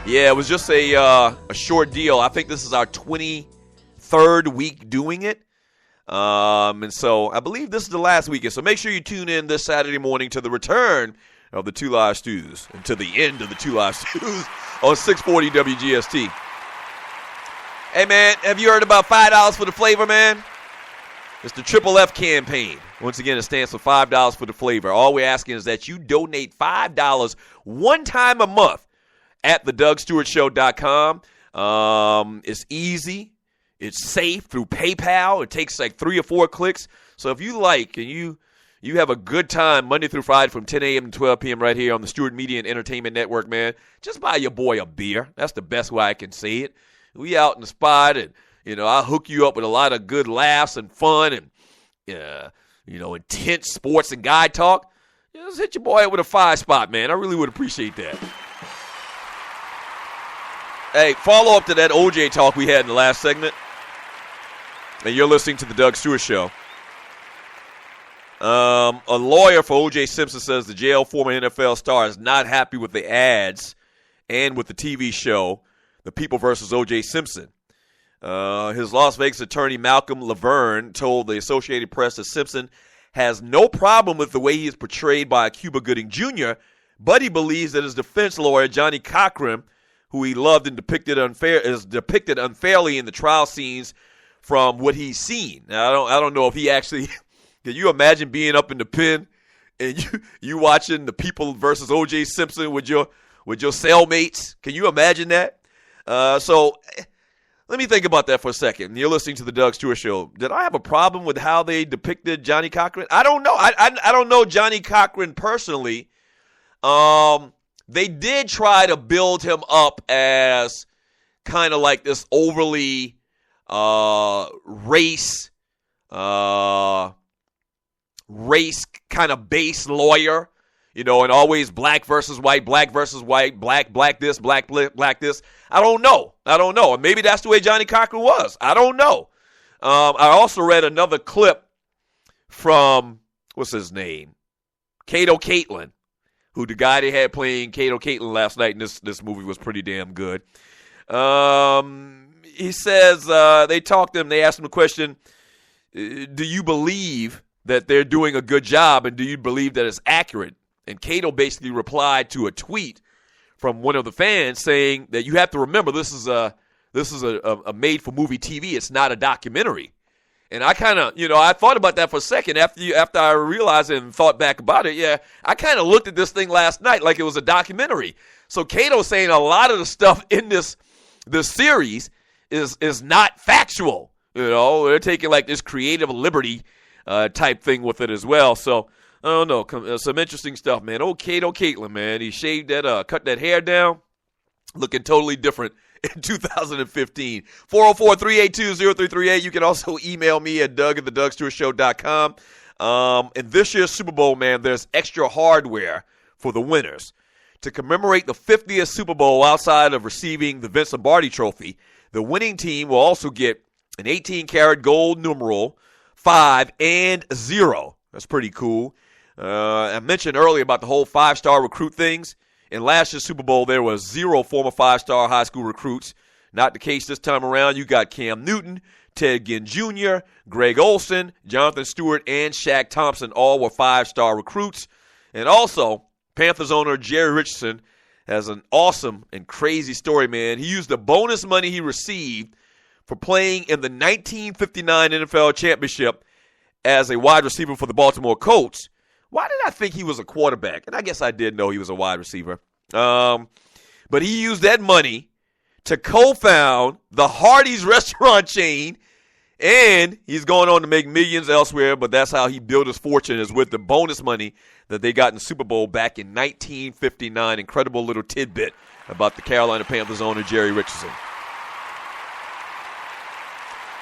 Yeah, it was just a short deal. I think this is our 23rd week doing it. And so I believe this is the last weekend. So make sure you tune in this Saturday morning to the return of the Two Live Stews and to the end of the Two Live Stews on 640 WGST. Hey, man, have you heard about $5 for the flavor, man? It's the Triple F campaign. Once again, it stands for $5 for the flavor. All we're asking is that you donate $5 one time a month at thedougstewartshow.com. It's easy. It's safe through PayPal. It takes like 3 or 4 clicks. So if you like and you have a good time Monday through Friday from 10 a.m. to 12 p.m. right here on the Stewart Media and Entertainment Network, man, just buy your boy a beer. That's the best way I can say it. We out in the spot, and, I'll hook you up with a lot of good laughs and fun and, intense sports and guy talk. Just hit your boy up with a 5 spot, man. I really would appreciate that. Hey, follow up to that OJ talk we had in the last segment. And you're listening to the Doug Stewart Show. A lawyer for O.J. Simpson says the jailed former NFL star is not happy with the ads and with the TV show, The People vs. O.J. Simpson. His Las Vegas attorney, Malcolm Laverne, told the Associated Press that Simpson has no problem with the way he is portrayed by Cuba Gooding Jr., but he believes that his defense lawyer, Johnny Cochran, who he loved and is depicted unfairly in the trial scenes from what he's seen. Now, I don't know if he actually – can you imagine being up in the pen and you watching The People versus O.J. Simpson with your cellmates? Can you imagine that? So let me think about that for a second. You're listening to the Doug Stewart Show. Did I have a problem with how they depicted Johnny Cochran? I don't know. I don't know Johnny Cochran personally. They did try to build him up as kind of like this overly race kind of base lawyer, and always black versus white, black this, black this. I don't know. And maybe that's the way Johnny Cochran was. I don't know. I also read another clip from, what's his name? Kato Caitlin, who the guy they had playing Kato Caitlin last night in this movie was pretty damn good. He says, they talked to him, they asked him a question, do you believe that they're doing a good job and do you believe that it's accurate? And Kato basically replied to a tweet from one of the fans saying that you have to remember this is a made-for-movie TV. It's not a documentary. And I kind of, I thought about that for a second after I realized it and thought back about it. Yeah, I kind of looked at this thing last night like it was a documentary. So Kato's saying a lot of the stuff in this series is not factual. They're taking like this creative liberty type thing with it as well. So I don't know, some interesting stuff, man. Oh, Kato Caitlin, man, he shaved that, cut that hair down, looking totally different in 2015. 404-382-0338. You can also email me at doug@thedugstewartshow.com. In this year's Super Bowl, man, there's extra hardware for the winners. To commemorate the 50th Super Bowl outside of receiving the Vince Lombardi trophy, the winning team will also get an 18-karat gold numeral 5 and 0. That's pretty cool. I mentioned earlier about the whole 5-star recruit things. In last year's Super Bowl, there was 0 former 5-star high school recruits. Not the case this time around. You got Cam Newton, Ted Ginn Jr., Greg Olsen, Jonathan Stewart, and Shaq Thompson. All were 5-star recruits. And also, Panthers owner Jerry Richardson has an awesome and crazy story, man. He used the bonus money he received for playing in the 1959 NFL Championship as a wide receiver for the Baltimore Colts. Why did I think he was a quarterback? And I guess I did know he was a wide receiver. But he used that money to co-found the Hardee's restaurant chain, and he's going on to make millions elsewhere, but that's how he built his fortune, is with the bonus money that they got in the Super Bowl back in 1959. Incredible little tidbit about the Carolina Panthers owner, Jerry Richardson.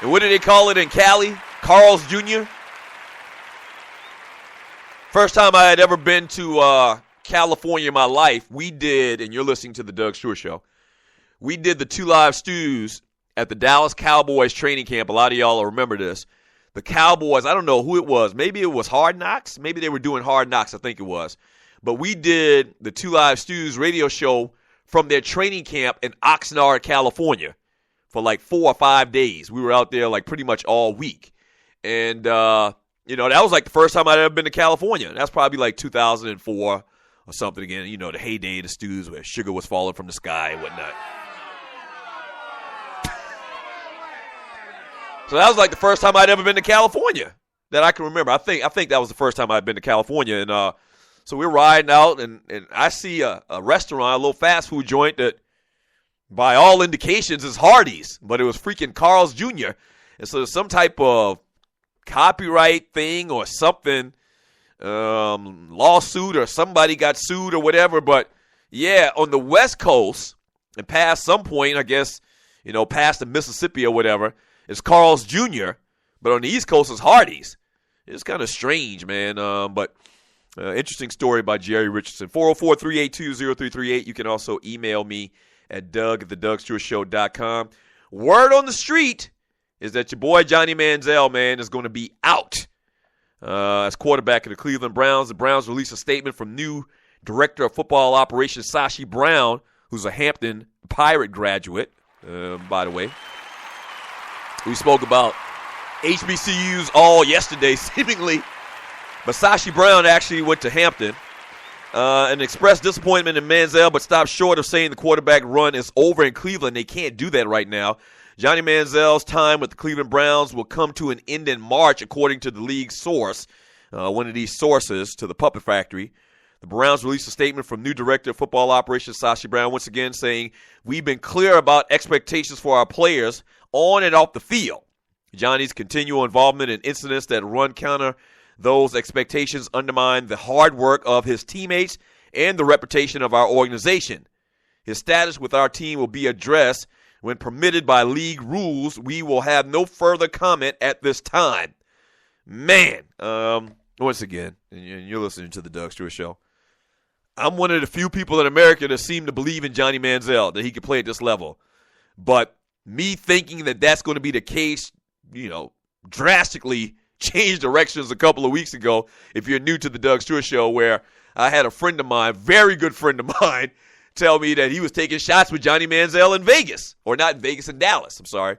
And what do they call it in Cali? Carl's Jr.? First time I had ever been to California in my life, we did, and you're listening to the Doug Stewart Show, we did the 2 Live Stews at the Dallas Cowboys training camp. A lot of y'all will remember this. The Cowboys, I don't know who it was. Maybe it was Hard Knocks. Maybe they were doing Hard Knocks, I think it was. But we did the 2 Live Stews radio show from their training camp in Oxnard, California for like 4 or 5 days. We were out there like pretty much all week. And, that was like the first time I'd ever been to California. That's probably like 2004 or something again. The heyday of the Stews where sugar was falling from the sky and whatnot. So that was like the first time I'd ever been to California that I can remember. I think that was the first time I'd been to California. And so we're riding out, and I see a restaurant, a little fast food joint that by all indications is Hardee's, but it was freaking Carl's Jr. And so there's some type of copyright thing or something, lawsuit, or somebody got sued or whatever. But, yeah, on the West Coast and past some point, I guess, past the Mississippi or whatever, it's Carl's Jr., but on the East Coast it's Hardee's. It's kind of strange, man, but interesting story by Jerry Richardson. 404-382-0338. You can also email me at doug@thedugstewartshow.com. Word on the street is that your boy Johnny Manziel, man, is going to be out as quarterback of the Cleveland Browns. The Browns released a statement from new Director of Football Operations Sashi Brown, who's a Hampton Pirate graduate, by the way. We spoke about HBCUs all yesterday, seemingly. But Sashi Brown actually went to Hampton and expressed disappointment in Manziel, but stopped short of saying the quarterback run is over in Cleveland. They can't do that right now. Johnny Manziel's time with the Cleveland Browns will come to an end in March, according to the league source, one of these sources to the Puppet Factory. The Browns released a statement from new Director of Football Operations Sashi Brown, once again saying, "We've been clear about expectations for our players on and off the field. Johnny's continual involvement in incidents that run counter those expectations undermine the hard work of his teammates and the reputation of our organization. His status with our team will be addressed when permitted by league rules. We will have no further comment at this time." Man, once again, and you're listening to the Doug Stewart Show, I'm one of the few people in America that seem to believe in Johnny Manziel, that he can play at this level. But me thinking that that's going to be the case drastically changed directions a couple of weeks ago, if you're new to the Doug Stewart Show, where I had a friend of mine, very good friend of mine, tell me that he was taking shots with Johnny Manziel in Vegas. Or not in Vegas, in Dallas, I'm sorry.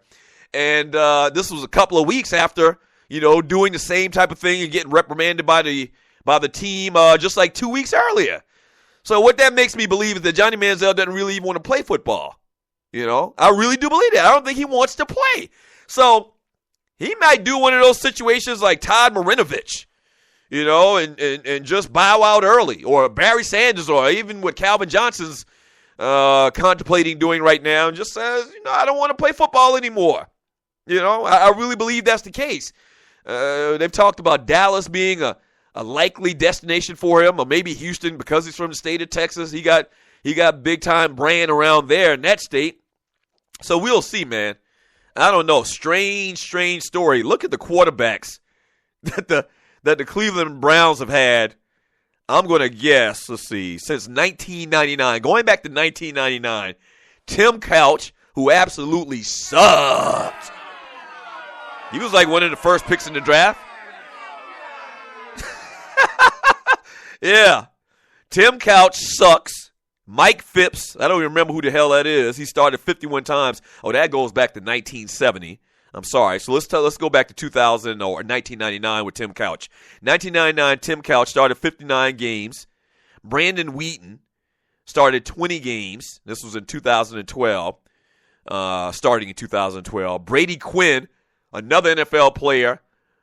And this was a couple of weeks after, doing the same type of thing and getting reprimanded by the team just like 2 weeks earlier. So what that makes me believe is that Johnny Manziel doesn't really even want to play football. I really do believe that. I don't think he wants to play. So he might do one of those situations like Todd Marinovich, and just bow out early, or Barry Sanders, or even what Calvin Johnson's contemplating doing right now, and just says, I don't want to play football anymore. I really believe that's the case. They've talked about Dallas being a likely destination for him, or maybe Houston because he's from the state of Texas. He got big time brand around there in that state. So we'll see, man. I don't know. Strange story. Look at the quarterbacks that the Cleveland Browns have had. I'm going to guess, let's see, since 1999, going back to 1999, Tim Couch, who absolutely sucked. He was like one of the first picks in the draft. Yeah. Tim Couch sucks. Mike Phipps, I don't even remember who the hell that is. He started 51 times. Oh, that goes back to 1970. I'm sorry. So let's go back to 2000 or 1999 with Tim Couch. 1999, Tim Couch started 59 games. Brandon Wheaton started 20 games. This was in 2012, starting in 2012. Brady Quinn, another NFL player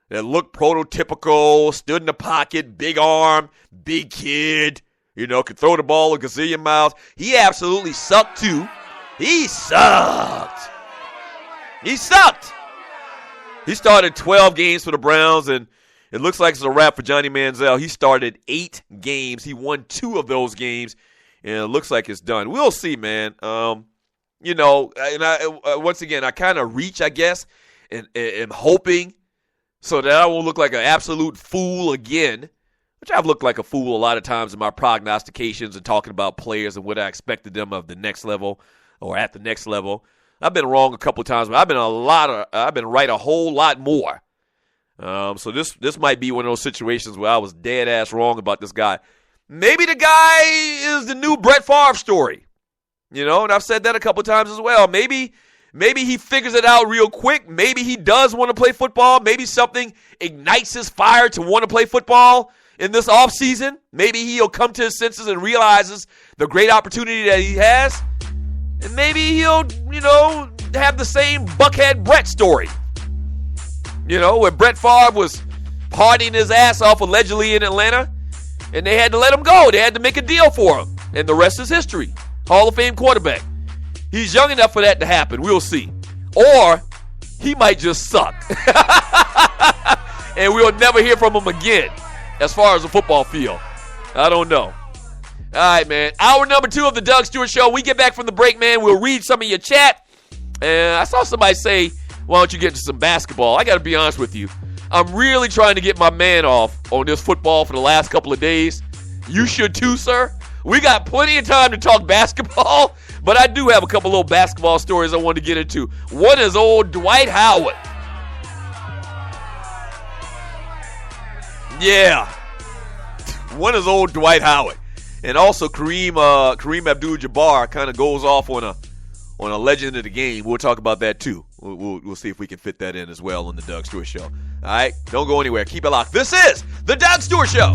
that looked prototypical, stood in the pocket, big arm, big kid, could throw the ball a gazillion miles. He absolutely sucked too. He sucked. He started 12 games for the Browns, and it looks like it's a wrap for Johnny Manziel. He started 8 games. He won 2 of those games, and it looks like it's done. We'll see, man. And once again, I kind of reach, I guess, and am hoping so that I won't look like an absolute fool again, which I've looked like a fool a lot of times in my prognostications and talking about players and what I expected them of the next level or at the next level. I've been wrong a couple of times, but I've been right a whole lot more. So this might be one of those situations where I was dead ass wrong about this guy. Maybe the guy is the new Brett Favre story, and I've said that a couple of times as well. Maybe he figures it out real quick. Maybe he does want to play football. Maybe something ignites his fire to want to play football in this offseason. Maybe he'll come to his senses and realizes the great opportunity that he has. And maybe he'll, have the same Buckhead Brett story. Where Brett Favre was partying his ass off allegedly in Atlanta, and they had to let him go. They had to make a deal for him. And the rest is history. Hall of Fame quarterback. He's young enough for that to happen. We'll see. Or he might just suck. And we'll never hear from him again as far as the football field. I don't know. All right, man. Hour number 2 of the Doug Stewart Show. We get back from the break, man. We'll read some of your chat. And I saw somebody say, why don't you get to some basketball? I got to be honest with you. I'm really trying to get my man off on this football for the last couple of days. You should too, sir. We got plenty of time to talk basketball, but I do have a couple little basketball stories I want to get into. One is old Dwight Howard. Yeah. One is old Dwight Howard. And also Kareem Abdul-Jabbar kind of goes off on a legend of the game. We'll talk about that too. We'll see if we can fit that in as well on the Doug Stewart Show. All right? Don't go anywhere. Keep it locked. This is the Doug Stewart Show.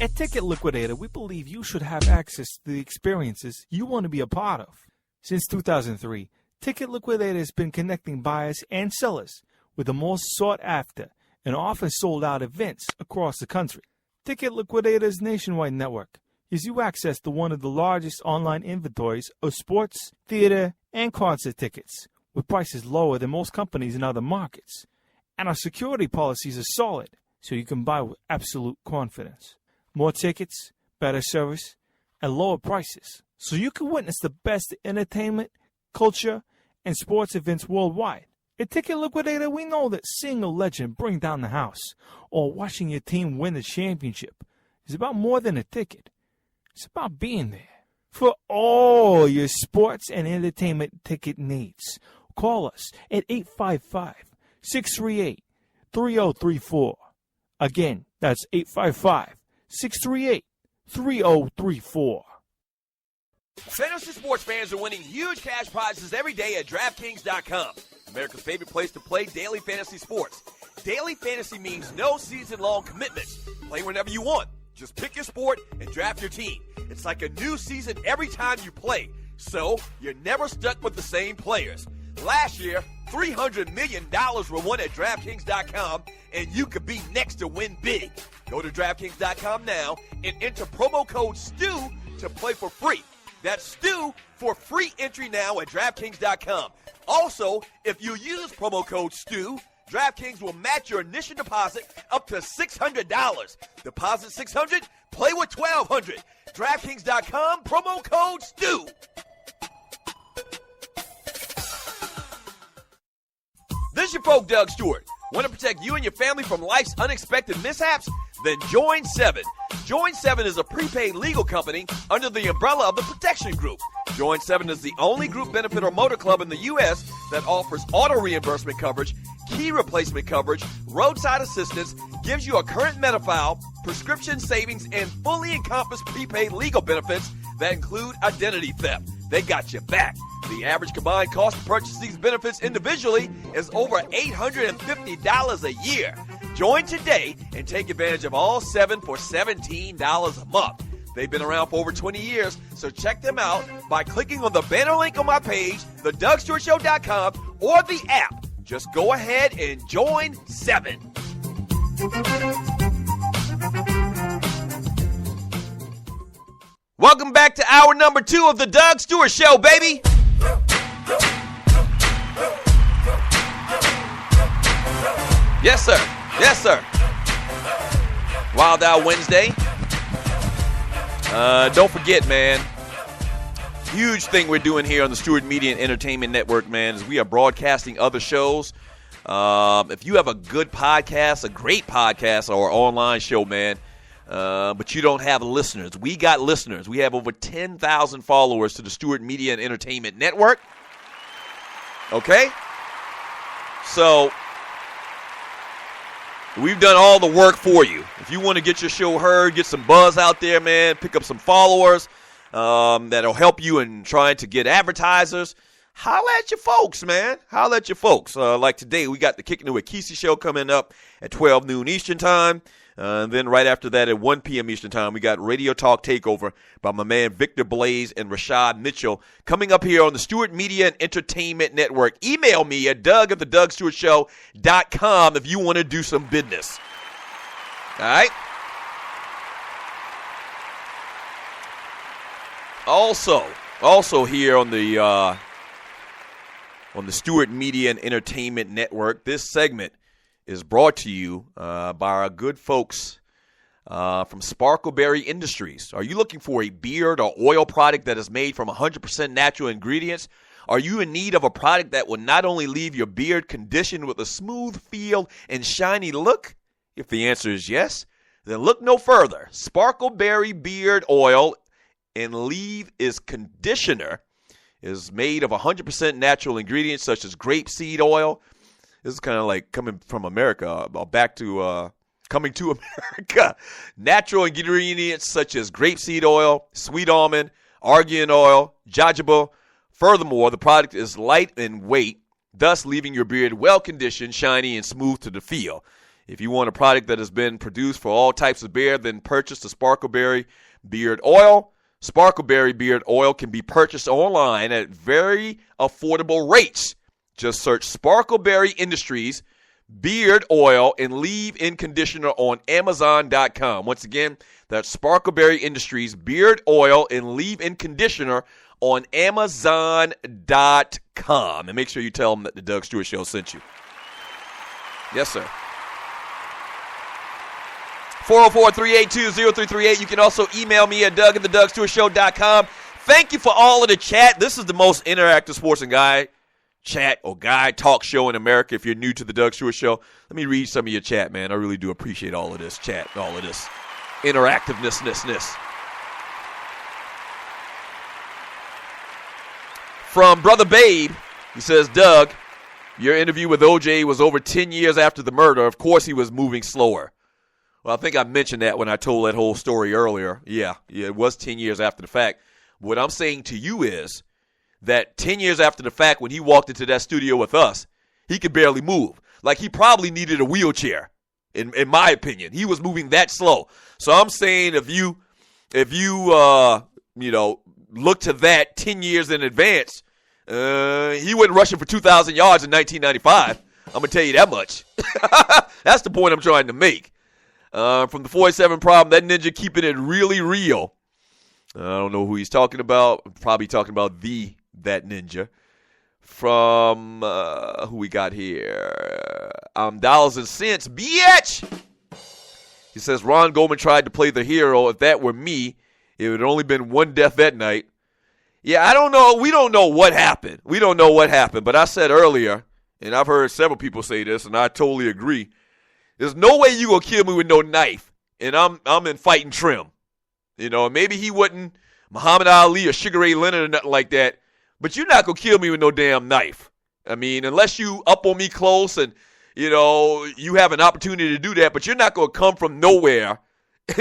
At Ticket Liquidator, we believe you should have access to the experiences you want to be a part of. Since 2003, Ticket Liquidator has been connecting buyers and sellers with the most sought-after and often sold-out events across the country. Ticket Liquidator's nationwide network gives you access to one of the largest online inventories of sports, theater, and concert tickets, with prices lower than most companies in other markets. And our security policies are solid, so you can buy with absolute confidence. More tickets, better service, and lower prices, so you can witness the best entertainment, culture, and sports events worldwide. At Ticket Liquidator, we know that seeing a legend bring down the house or watching your team win the championship is about more than a ticket. It's about being there. For all your sports and entertainment ticket needs, call us at 855-638-3034. Again, that's 855-638-3034. Fantasy sports fans are winning huge cash prizes every day at DraftKings.com. America's favorite place to play daily fantasy sports. Daily fantasy means no season-long commitments. Play whenever you want. Just pick your sport and draft your team. It's like a new season every time you play, so you're never stuck with the same players. Last year, $300 million were won at DraftKings.com, and you could be next to win big. Go to DraftKings.com now and enter promo code STU to play for free. That's STU for free entry now at DraftKings.com. Also, if you use promo code STU, DraftKings will match your initial deposit up to $600. Deposit $600, play with $1,200. DraftKings.com, promo code STU. This is your folk, Doug Stewart. Want to protect you and your family from life's unexpected mishaps? Then join 7. Join 7 is a prepaid legal company under the umbrella of the Protection Group. Join 7 is the only group benefit or motor club in the U.S. that offers auto reimbursement coverage, key replacement coverage, roadside assistance, gives you a current Medi-File, prescription savings, and fully encompassed prepaid legal benefits that include identity theft. They got your back. The average combined cost to purchase these benefits individually is over $850 a year. Join today and take advantage of all 7 for $17 a month. They've been around for over 20 years, so check them out by clicking on the banner link on my page, thedougstewartshow.com, or the app. Just go ahead and join 7. Welcome back to hour number 2 of the Doug Stewart Show, baby. Yes, sir. Yes, sir. Wild Out Wednesday. Don't forget, man, huge thing we're doing here on the Stewart Media and Entertainment Network, man, is we are broadcasting other shows. If you have a good podcast, a great podcast, or online show, man, but you don't have listeners, we got listeners. We have over 10,000 followers to the Stewart Media and Entertainment Network. Okay? So we've done all the work for you. If you want to get your show heard, get some buzz out there, man, pick up some followers that'll help you in trying to get advertisers, holla at your folks, man. Holla at your folks. Like today, we got the Kickin' It with Kysii show coming up at 12 noon Eastern time. And then right after that at 1 p.m. Eastern time, we got Radio Talk Takeover by my man Victor Blaze and Rashad Mitchell coming up here on the Stewart Media and Entertainment Network. Email me at doug@thedougstewartshow.com if you want to do some business. All right? Also here on the Stewart Media and Entertainment Network, this segment is brought to you by our good folks from Sparkleberry Industries. Are you looking for a beard or oil product that is made from 100% natural ingredients? Are you in need of a product that will not only leave your beard conditioned with a smooth feel and shiny look? If the answer is yes, then look no further. Sparkleberry Beard Oil and Leave-In Conditioner is made of 100% natural ingredients such as grapeseed oil. This is kind of like coming from America, coming to America. Natural ingredients such as grapeseed oil, sweet almond, argan oil, jojoba. Furthermore, the product is light in weight, thus leaving your beard well-conditioned, shiny, and smooth to the feel. If you want a product that has been produced for all types of beard, then purchase the Sparkleberry Beard Oil. Sparkleberry Beard Oil can be purchased online at very affordable rates. Just search Sparkleberry Industries Beard Oil and Leave-In Conditioner on Amazon.com. Once again, that's Sparkleberry Industries Beard Oil and Leave-In Conditioner on Amazon.com. And make sure you tell them that the Doug Stewart Show sent you. Yes, sir. 404-382-0338. You can also email me at doug@thedugstewartshow.com. Thank you for all of the chat. This is the most interactive sports and guy chat or guy talk show in America. If you're new to the Doug Stewart Show, let me read some of your chat, man. I really do appreciate all of this chat, all of this interactiveness. From Brother Babe, he says, Doug, your interview with OJ was over 10 years after the murder. Of course he was moving slower. Well, I think I mentioned that when I told that whole story earlier. Yeah, it was 10 years after the fact. What I'm saying to you is that 10 years after the fact, when he walked into that studio with us, he could barely move. Like, he probably needed a wheelchair, in my opinion. He was moving that slow. So I'm saying if you look to that 10 years in advance, he wasn't rushing for 2,000 yards in 1995. I'm going to tell you that much. That's the point I'm trying to make. From the 47 problem, that ninja keeping it really real. I don't know who he's talking about. Probably talking about that ninja. From who we got here? Dollars and cents, bitch. He says Ron Goldman tried to play the hero. If that were me, it would only been one death that night. Yeah, I don't know. We don't know what happened. But I said earlier, and I've heard several people say this, and I totally agree. There's no way you gonna kill me with no knife, and I'm in fighting trim. You know, maybe he wasn't Muhammad Ali or Sugar Ray Leonard or nothing like that, but you're not gonna kill me with no damn knife. I mean, unless you up on me close and, you know, you have an opportunity to do that, but you're not gonna come from nowhere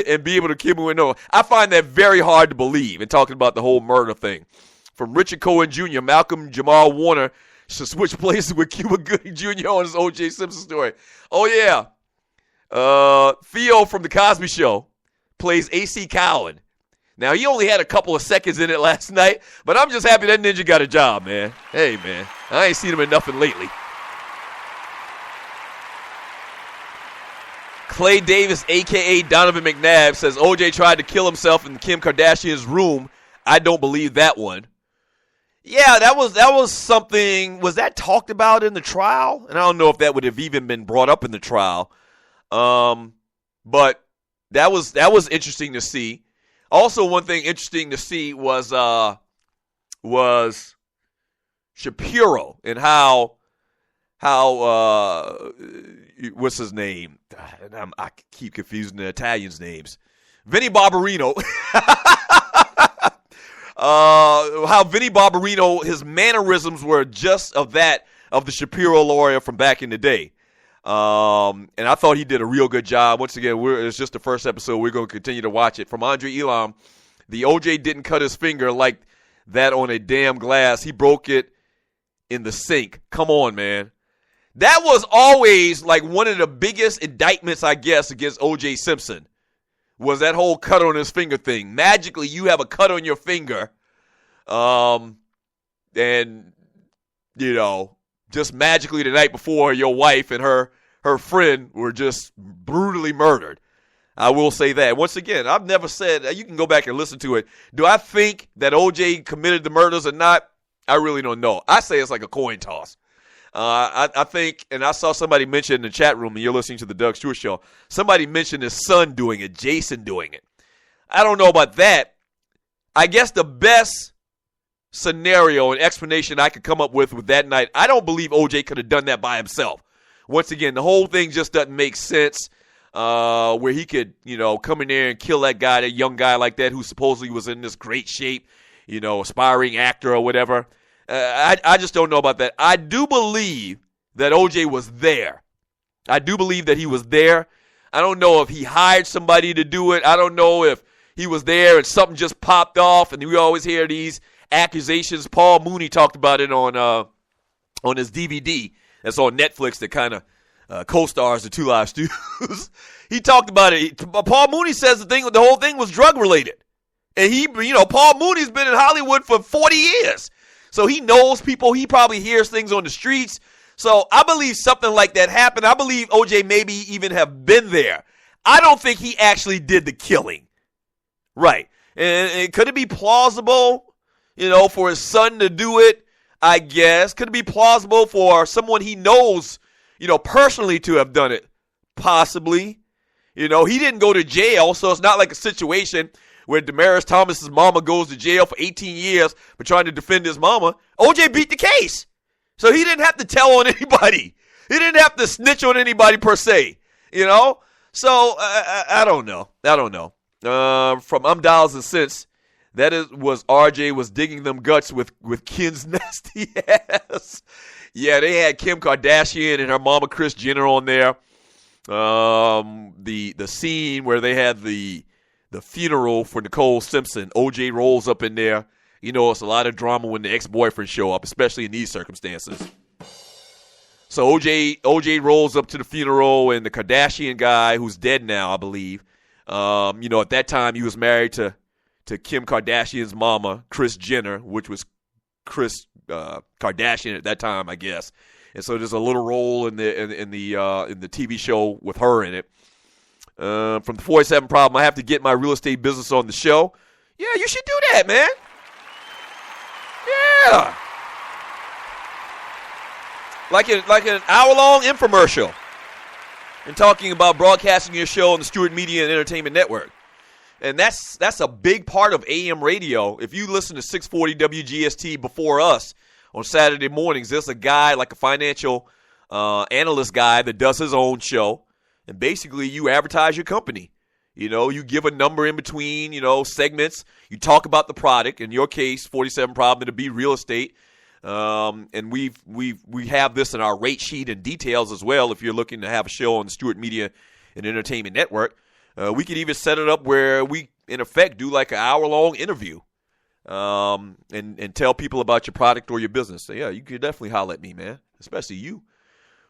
and be able to kill me with no. I find that very hard to believe in talking about the whole murder thing. From Richard Cohen Jr., Malcolm Jamal Warner should switch places with Cuba Gooding Jr. on his O.J. Simpson story. Oh, yeah. Theo from The Cosby Show plays A.C. Cowan. Now, he only had a couple of seconds in it last night, but I'm just happy that ninja got a job, man. Hey, man, I ain't seen him in nothing lately. Clay Davis, a.k.a. Donovan McNabb, says OJ tried to kill himself in Kim Kardashian's room. I don't believe that one. Yeah, that was something. Was that talked about in the trial? And I don't know if that would have even been brought up in the trial. But that was interesting to see. Also, one thing interesting to see was Shapiro and how what's his name? I keep confusing the Italians' names. Vinny Barbarino. How Vinny Barbarino, his mannerisms were just of the Shapiro lawyer from back in the day. And I thought he did a real good job. Once again, it's just the first episode. We're going to continue to watch it. From Andre Elam, the OJ didn't cut his finger like that on a damn glass. He broke it in the sink. Come on, man. That was always like one of the biggest indictments, I guess, against O.J. Simpson, was that whole cut on his finger thing. Magically, you have a cut on your finger, and, you know, just magically the night before, your wife and her friend were just brutally murdered. I will say that. Once again, I've never said, you can go back and listen to it. Do I think that O.J. committed the murders or not? I really don't know. I say it's like a coin toss. I think, and I saw somebody mention in the chat room, and you're listening to the Doug Stewart Show, somebody mentioned his son doing it, Jason doing it. I don't know about that. I guess the best scenario and explanation I could come up with that night, I don't believe OJ could have done that by himself. Once again, the whole thing just doesn't make sense, where he could, you know, come in there and kill that guy, that young guy like that who supposedly was in this great shape, you know, aspiring actor or whatever. I just don't know about that. I do believe that OJ was there. I do believe that he was there. I don't know if he hired somebody to do it. I don't know if he was there and something just popped off, and we always hear these accusations. Paul Mooney talked about it on his DVD that's on Netflix that kind of co-stars the Two Live Stews. He talked about it. Paul Mooney says the whole thing was drug related. And Paul Mooney's been in Hollywood for 40 years. So he knows people. He probably hears things on the streets. So I believe something like that happened. I believe OJ maybe even have been there. I don't think he actually did the killing. Right. And could it be plausible, for his son to do it? I guess. Could it be plausible for someone he knows, personally to have done it? Possibly. You know, he didn't go to jail, so it's not like a situation where Demaryius Thomas's mama goes to jail for 18 years for trying to defend his mama. OJ beat the case. So he didn't have to tell on anybody. He didn't have to snitch on anybody per se, you know? So I don't know. From Dollars and Cents, was RJ was digging them guts with Ken's nasty ass. Yeah, they had Kim Kardashian and her mama Kris Jenner on there. The scene where they had the funeral for Nicole Simpson, OJ rolls up in there. You know, it's a lot of drama when the ex-boyfriends show up, especially in these circumstances. So OJ rolls up to the funeral, and the Kardashian guy, who's dead now, I believe. You know, at that time he was married to Kim Kardashian's mama, Kris Jenner, which was Kris Kardashian at that time, I guess. And so there's a little role in the TV show with her in it. From the 47 Problem, I have to get my real estate business on the show. Yeah, you should do that, man. Yeah. Like an hour-long infomercial. And talking about broadcasting your show on the Stewart Media and Entertainment Network. And that's a big part of AM radio. If you listen to 640 WGST before us on Saturday mornings, there's a guy, like a financial analyst guy, that does his own show. And basically, you advertise your company. You know, you give a number in between, you know, segments. You talk about the product. In your case, 47 Problem, it'll be real estate. And we have this in our rate sheet and details as well. If you're looking to have a show on the Stewart Media and Entertainment Network, we could even set it up where we, in effect, do like an hour-long interview, and tell people about your product or your business. So yeah, you could definitely holler at me, man, especially you.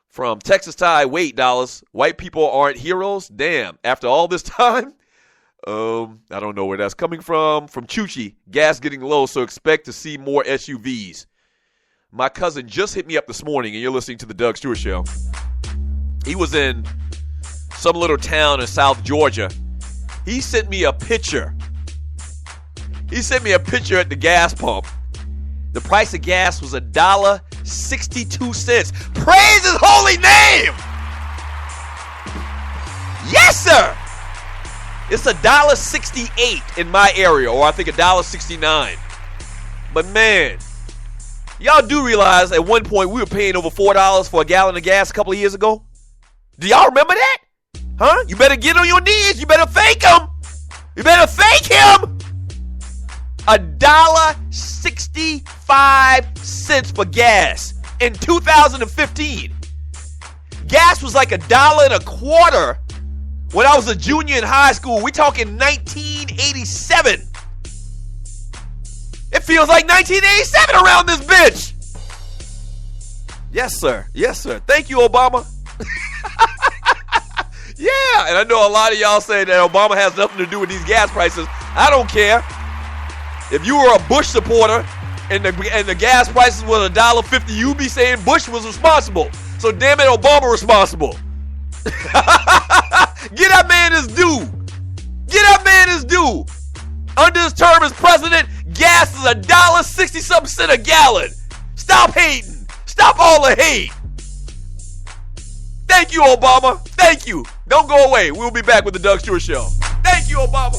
From Texas Tie, wait, Dollars, white people aren't heroes? Damn, after all this time? I don't know where that's coming from. From Chuchi, gas getting low, so expect to see more SUVs. My cousin just hit me up this morning, and you're listening to the Doug Stewart Show. He was in some little town in South Georgia. He sent me a picture. He sent me a picture at the gas pump. The price of gas was $1.62. Praise his holy name! Yes, sir! It's $1.68 in my area, or I think $1.69. But man, y'all do realize at one point we were paying over $4 for a gallon of gas a couple of years ago? Do y'all remember that? Huh? You better get on your knees. You better thank him. You better thank him. $1.65 for gas in 2015. Gas was like $1.25 when I was a junior in high school. We talking 1987. It feels like 1987 around this bitch. Yes, sir. Yes, sir. Thank you, Obama. Yeah, and I know a lot of y'all say that Obama has nothing to do with these gas prices. I don't care. If you were a Bush supporter and the gas prices was $1.50, you'd be saying Bush was responsible. So damn it, Obama responsible. Get that man his due. Get that man his due. Under his term as president, gas is $1.60-something a gallon. Stop hating. Stop all the hate. Thank you, Obama. Thank you. Don't go away. We'll be back with the Doug Stewart Show. Thank you, Obama.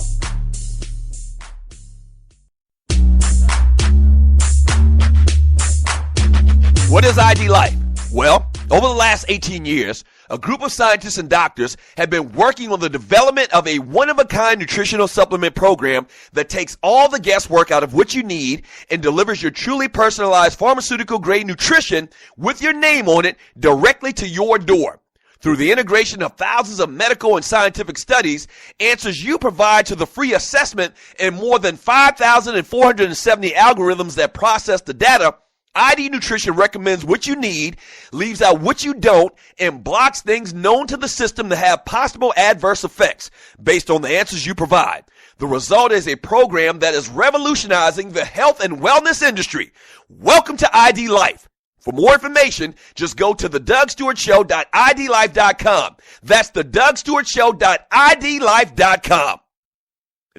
What is ID Life? Well, over the last 18 years, a group of scientists and doctors have been working on the development of a one-of-a-kind nutritional supplement program that takes all the guesswork out of what you need and delivers your truly personalized pharmaceutical-grade nutrition with your name on it directly to your door. Through the integration of thousands of medical and scientific studies, answers you provide to the free assessment, and more than 5,470 algorithms that process the data, ID Nutrition recommends what you need, leaves out what you don't, and blocks things known to the system to have possible adverse effects based on the answers you provide. The result is a program that is revolutionizing the health and wellness industry. Welcome to ID Life. For more information, just go to thedougstewartshow.idlife.com. That's thedougstewartshow.idlife.com.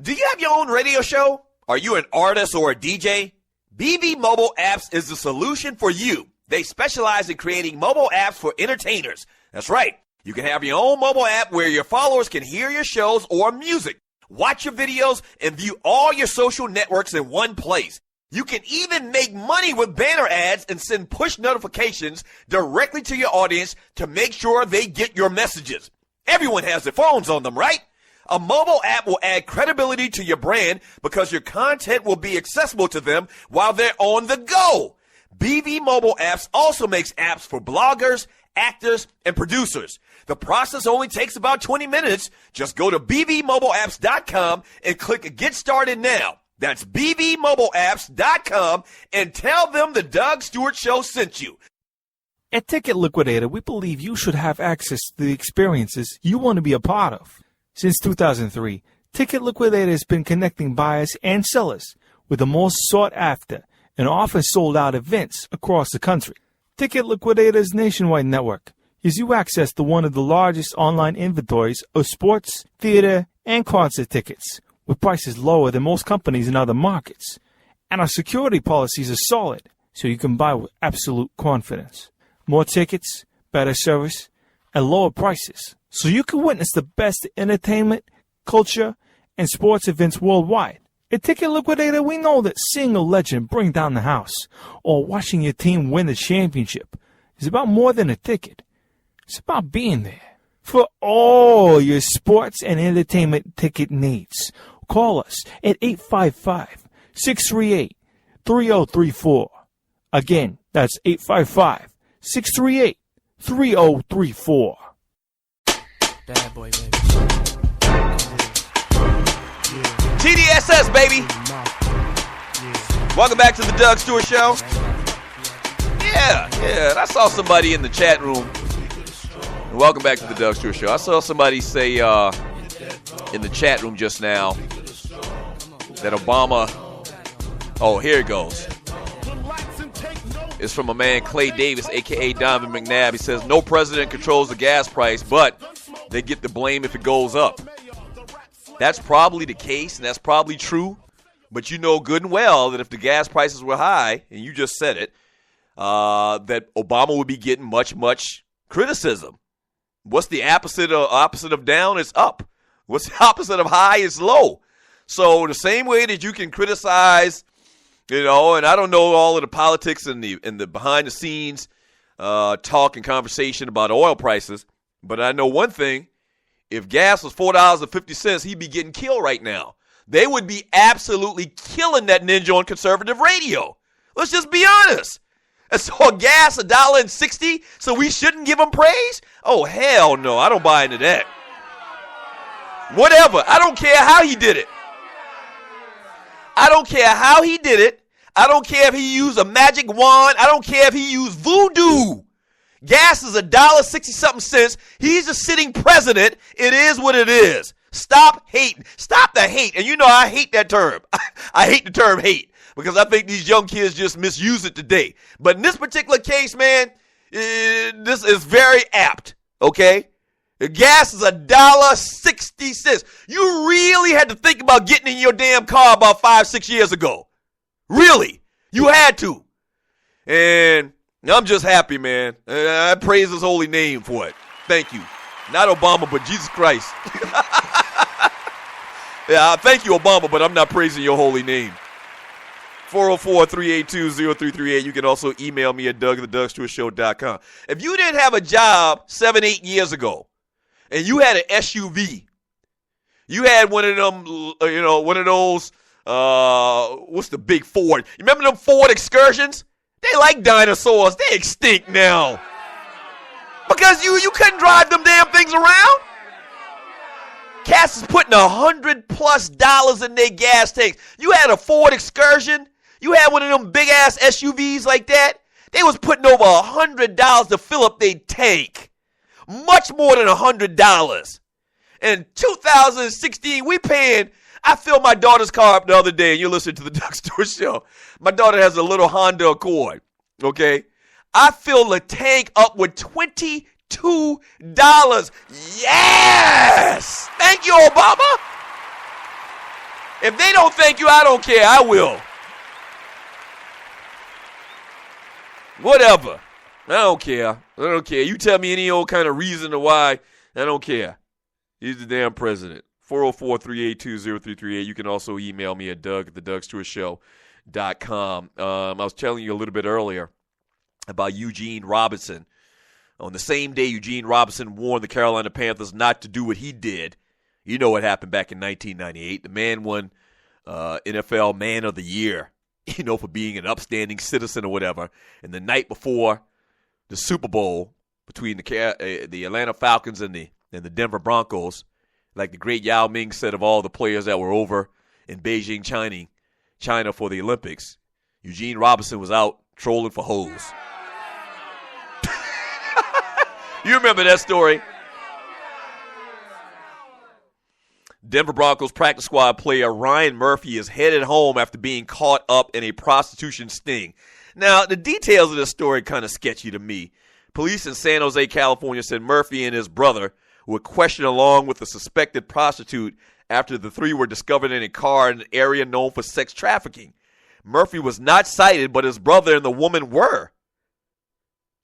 Do you have your own radio show? Are you an artist or a DJ? BB Mobile Apps is the solution for you. They specialize in creating mobile apps for entertainers. That's right. You can have your own mobile app where your followers can hear your shows or music, watch your videos, and view all your social networks in one place. You can even make money with banner ads and send push notifications directly to your audience to make sure they get your messages. Everyone has their phones on them, right? A mobile app will add credibility to your brand because your content will be accessible to them while they're on the go. BV Mobile Apps also makes apps for bloggers, actors, and producers. The process only takes about 20 minutes. Just go to bvmobileapps.com and click Get Started Now. That's bvmobileapps.com and tell them the Doug Stewart Show sent you. At Ticket Liquidator, we believe you should have access to the experiences you want to be a part of. Since 2003, Ticket Liquidator has been connecting buyers and sellers with the most sought-after and often sold-out events across the country. Ticket Liquidator's nationwide network gives you access to one of the largest online inventories of sports, theater, and concert tickets with prices lower than most companies in other markets. And our security policies are solid, so you can buy with absolute confidence. More tickets, better service, and lower prices, so you can witness the best entertainment, culture, and sports events worldwide. At Ticket Liquidator, we know that seeing a legend bring down the house or watching your team win the championship is about more than a ticket. It's about being there. For all your sports and entertainment ticket needs, call us at 855-638-3034. Again, that's 855-638-3034. Bad boy, baby. TDSS, baby. Welcome back to the Doug Stewart Show. Yeah. I saw somebody in the chat room. Welcome back to the Doug Stewart Show. I saw somebody say in the chat room just now that Obama. Oh, here it goes. It's from a man, Clay Davis, a.k.a. Donovan McNabb. He says, no president controls the gas price, but they get the blame if it goes up. That's probably the case, and that's probably true. But you know good and well that if the gas prices were high, and you just said it, that Obama would be getting much, much criticism. What's the opposite of down? It's up. What's the opposite of high? Is low. So the same way that you can criticize, and I don't know all of the politics and the behind the scenes talk and conversation about oil prices, but I know one thing. If gas was $4.50, he'd be getting killed right now. They would be absolutely killing that ninja on conservative radio. Let's just be honest. And so gas $1.60, so we shouldn't give him praise? Oh, hell no. I don't buy into that. Whatever. I don't care how he did it. I don't care how he did it. I don't care if he used a magic wand. I don't care if he used voodoo. Gas is $1.60-something. He's a sitting president. It is what it is. Stop hating. Stop the hate. And I hate that term. I hate the term hate because I think these young kids just misuse it today. But in this particular case, man, this is very apt, okay? The gas is $1.60. You really had to think about getting in your damn car about 5-6 years ago. Really. You had to. And I'm just happy, man. I praise his holy name for it. Thank you. Not Obama, but Jesus Christ. Yeah, thank you, Obama, but I'm not praising your holy name. 404-382-0338. You can also email me at doug@thedugstewartshow.com. If you didn't have a job 7-8 years ago, and you had an SUV, you had one of them, one of those, what's the big Ford? You remember them Ford Excursions? They like dinosaurs. They extinct now. Because you couldn't drive them damn things around. Cass is putting $100+ in their gas tanks. You had a Ford Excursion. You had one of them big-ass SUVs like that. They was putting over $100 to fill up their tank. Much more than $100. In 2016, we paying... I filled my daughter's car up the other day, and you're listening to the Doug Stewart Show. My daughter has a little Honda Accord, okay? I filled the tank up with $22. Yes! Thank you, Obama. If they don't thank you, I don't care. I will. Whatever. I don't care. You tell me any old kind of reason to why. I don't care. He's the damn president. 404-382-0338. You can also email me at Doug@thedougstewartshow.com. I was telling you a little bit earlier about Eugene Robinson. On the same day Eugene Robinson warned the Carolina Panthers not to do what he did, you know what happened back in 1998. The man won NFL Man of the Year, for being an upstanding citizen or whatever. And the night before the Super Bowl between the Atlanta Falcons and the Denver Broncos, like the great Yao Ming said of all the players that were over in Beijing, China for the Olympics, Eugene Robinson was out trolling for hoes. You remember that story? Denver Broncos practice squad player Ryan Murphy is headed home after being caught up in a prostitution sting. Now, the details of this story kind of sketchy to me. Police in San Jose, California said Murphy and his brother were questioned along with a suspected prostitute after the three were discovered in a car in an area known for sex trafficking. Murphy was not cited, but his brother and the woman were.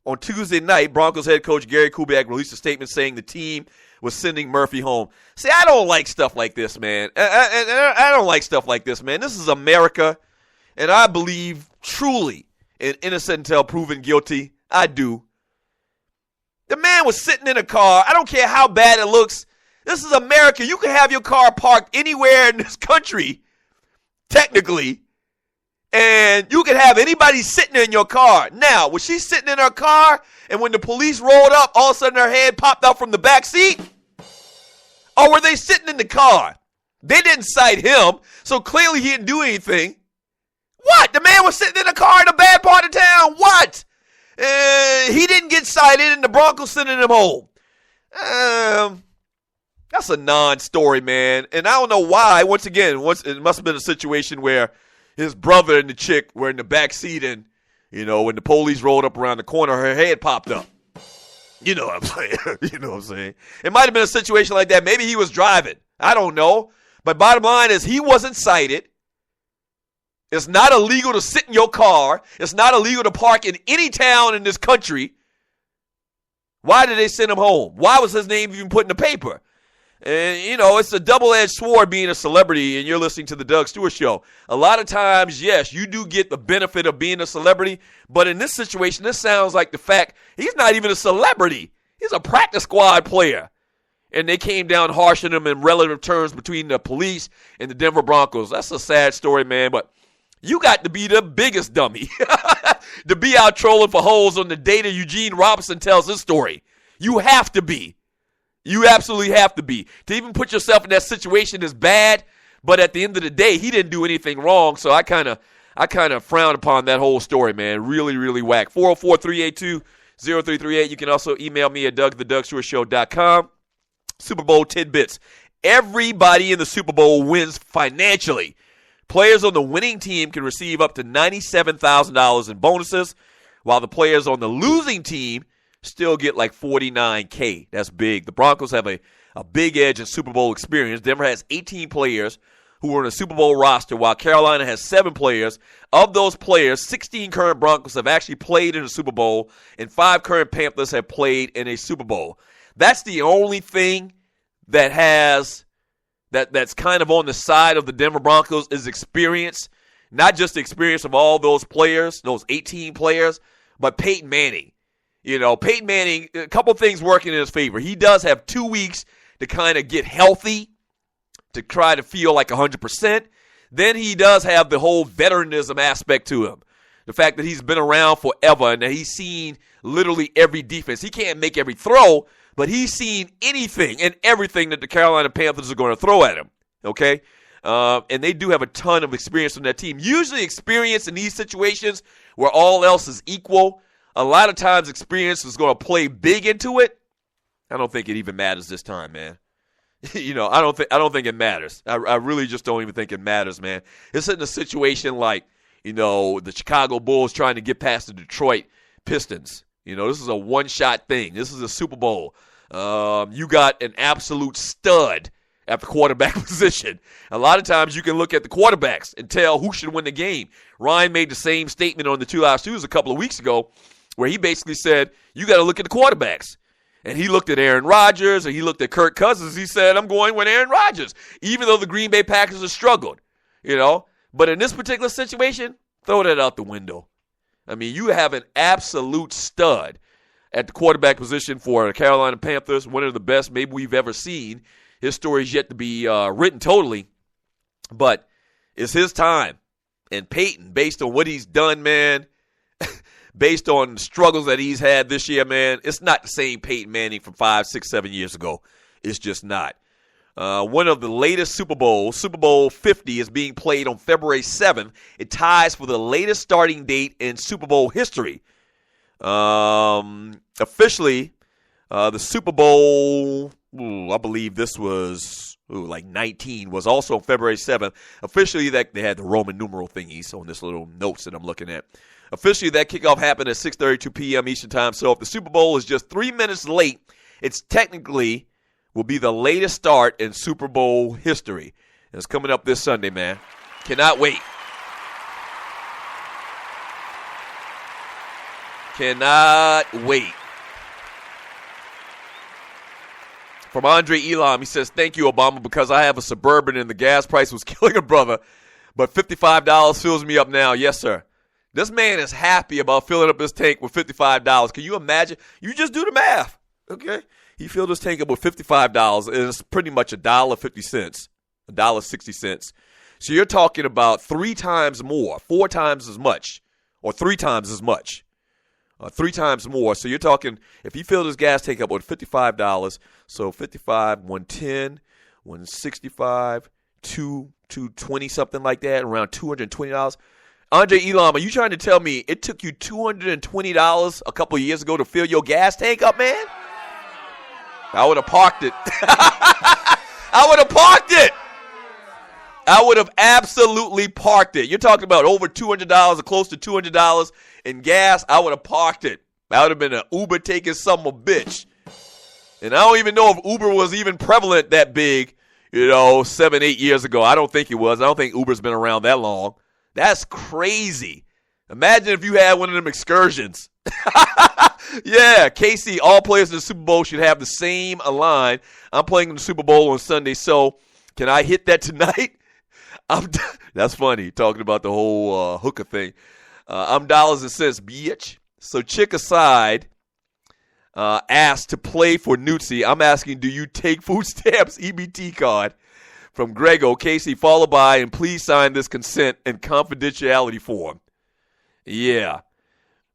On Tuesday night, Broncos head coach Gary Kubiak released a statement saying the team was sending Murphy home. See, I don't like stuff like this, man. I don't like stuff like this, man. This is America, and I believe truly in innocent until proven guilty. I do. The man was sitting in a car. I don't care how bad it looks. This is America. You can have your car parked anywhere in this country, technically, and you can have anybody sitting in your car. Now, was she sitting in her car, and when the police rolled up, all of a sudden her head popped out from the back seat? Or were they sitting in the car? They didn't cite him, so clearly he didn't do anything. What? The man was sitting in a car in a bad part of town. What? He didn't get cited, and the Broncos sending him home. That's a non-story, man. And I don't know why. Once again, it must have been a situation where his brother and the chick were in the back seat, and, when the police rolled up around the corner, her head popped up. You know what I'm saying? You know what I'm saying? It might have been a situation like that. Maybe he was driving. I don't know. But bottom line is he wasn't cited. It's not illegal to sit in your car. It's not illegal to park in any town in this country. Why did they send him home? Why was his name even put in the paper? And, it's a double-edged sword being a celebrity, and you're listening to the Doug Stewart Show. A lot of times, yes, you do get the benefit of being a celebrity, but in this situation, this sounds like the fact he's not even a celebrity. He's a practice squad player. And they came down harsh on him in relative terms between the police and the Denver Broncos. That's a sad story, man, but you got to be the biggest dummy to be out trolling for holes on the day that Eugene Robinson tells his story. You have to be. You absolutely have to be. To even put yourself in that situation is bad, but at the end of the day, he didn't do anything wrong, so I kind of frown upon that whole story, man. Really, really whack. 404-382-0338. You can also email me at Doug@thedougstewartshow.com. Super Bowl tidbits. Everybody in the Super Bowl wins financially. Players on the winning team can receive up to $97,000 in bonuses, while the players on the losing team still get like $49K. That's big. The Broncos have a big edge in Super Bowl experience. Denver has 18 players who are on a Super Bowl roster, while Carolina has 7 players. Of those players, 16 current Broncos have actually played in a Super Bowl, and 5 current Panthers have played in a Super Bowl. That's the only thing that's kind of on the side of the Denver Broncos is experience. Not just the experience of all those players, those 18 players, but Peyton Manning. Peyton Manning, a couple things working in his favor. He does have 2 weeks to kind of get healthy, to try to feel like 100%. Then he does have the whole veteranism aspect to him. The fact that he's been around forever and that he's seen literally every defense. He can't make every throw, but he's seen anything and everything that the Carolina Panthers are going to throw at him. Okay? And they do have a ton of experience on that team. Usually experience in these situations where all else is equal, a lot of times experience is going to play big into it. I don't think it even matters this time, man. I don't think it matters. I really just don't even think it matters, man. It's in a situation like, the Chicago Bulls trying to get past the Detroit Pistons. This is a one-shot thing. This is a Super Bowl. You got an absolute stud at the quarterback position. A lot of times you can look at the quarterbacks and tell who should win the game. Ryan made the same statement on the 2 Live Stews a couple of weeks ago where he basically said, you got to look at the quarterbacks. And he looked at Aaron Rodgers and he looked at Kirk Cousins. He said, I'm going with Aaron Rodgers, even though the Green Bay Packers have struggled, you know. But in this particular situation, throw that out the window. I mean, you have an absolute stud at the quarterback position for the Carolina Panthers, one of the best maybe we've ever seen. His story is yet to be written totally, but it's his time. And Peyton, based on what he's done, man, based on the struggles that he's had this year, man, it's not the same Peyton Manning from 5, 6, 7 years ago. It's just not. One of the latest Super Bowls, Super Bowl 50, is being played on February 7th. It ties for the latest starting date in Super Bowl history. Officially, the Super Bowl, I believe this was like 19, was also on February 7th. Officially, they had the Roman numeral thingies on this little notes that I'm looking at. Officially, that kickoff happened at 6:32 p.m. Eastern Time. So if the Super Bowl is just 3 minutes late, it's technically will be the latest start in Super Bowl history. And it's coming up this Sunday, man. Cannot wait. Cannot wait. From Andre Elam, he says, thank you, Obama, because I have a Suburban and the gas price was killing a brother, but $55 fills me up now. Yes, sir. This man is happy about filling up his tank with $55. Can you imagine? You just do the math, okay? He filled his tank up with $55, and it's pretty much $1.50, $1.60. So you're talking about 3 times more, 4 times as much, or 3 times as much. 3 times more. So you're talking, if he filled his gas tank up with $55, so 55, 110, 165, 220, something like that, around $220. Andre Elam, are you trying to tell me it took you $220 a couple of years ago to fill your gas tank up, man? I would have parked it. I would have parked it. I would have absolutely parked it. You're talking about over $200 or close to $200 in gas. I would have parked it. That would have been an Uber taking some bitch. And I don't even know if Uber was even prevalent that big, 7, 8 years ago. I don't think it was. I don't think Uber's been around that long. That's crazy. Imagine if you had one of them excursions. Yeah, Kysii, all players in the Super Bowl should have the same line. I'm playing in the Super Bowl on Sunday, so can I hit that tonight? That's funny, talking about the whole hooker thing. I'm dollars and cents, bitch. So chick aside, asked to play for Newtsy. I'm asking, do you take food stamps EBT card? From Grego, Kysii, followed by, and please sign this consent and confidentiality form. Yeah.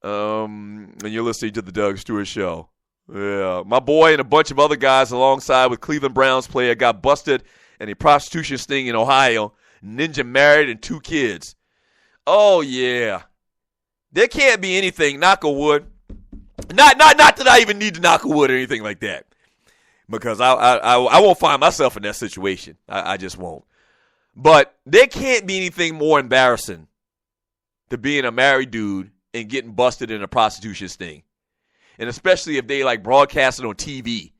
And you're listening to the Doug Stewart Show. Yeah. My boy and a bunch of other guys alongside with Cleveland Browns player got busted in a prostitution sting in Ohio. Ninja married and 2 kids. Oh, yeah. There can't be anything, knock on wood. Not that I even need to knock on wood or anything like that. Because I won't find myself in that situation. I just won't. But there can't be anything more embarrassing than being a married dude and getting busted in a prostitution sting. And especially if they like broadcast it on TV.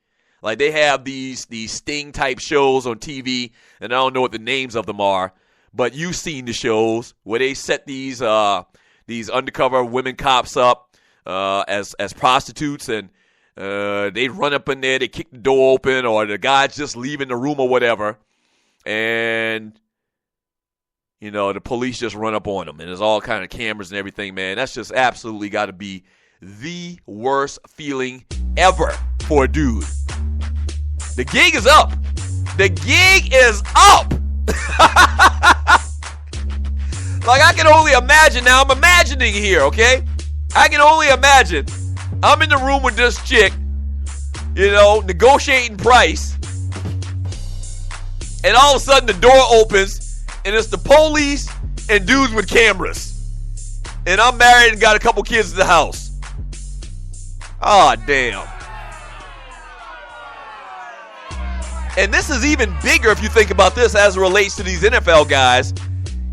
Like they have these sting type shows on TV, and I don't know what the names of them are, but you've seen the shows where they set these undercover women cops up as prostitutes, and they run up in there, they kick the door open, or the guy's just leaving the room or whatever, and the police just run up on them, and there's all kind of cameras and everything, man. That's just absolutely got to be the worst feeling ever for a dude. The gig is up. The gig is up. Like, I can only imagine now. I'm imagining here, okay? I can only imagine. I'm in the room with this chick, negotiating price. And all of a sudden the door opens, and it's the police and dudes with cameras. And I'm married and got a couple kids in the house. Ah, damn. And this is even bigger if you think about this as it relates to these NFL guys.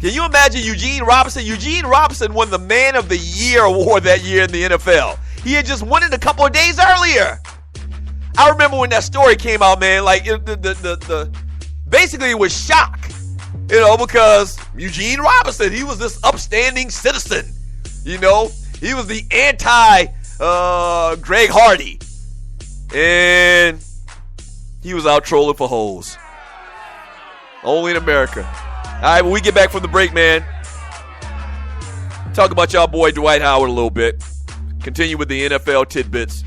Can you imagine Eugene Robinson? Eugene Robinson won the Man of the Year award that year in the NFL. He had just won it a couple of days earlier. I remember when that story came out, man. Like, basically it was shock, because Eugene Robinson, he was this upstanding citizen. He was the Greg Hardy. And he was out trolling for hoes. Only in America. All right, when we get back from the break, man, talk about y'all boy Dwight Howard a little bit. Continue with the NFL tidbits,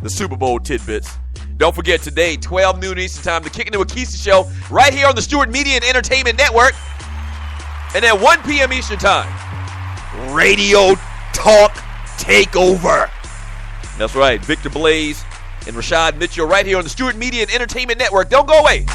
the Super Bowl tidbits. Don't forget today, 12 noon Eastern Time, the Kickin' It with Kysii show right here on the Stewart Media and Entertainment Network. And at 1 p.m. Eastern Time, Radio Talk Takeover. That's right, Victor Blaze and Rashad Mitchell right here on the Stewart Media and Entertainment Network. Don't go away.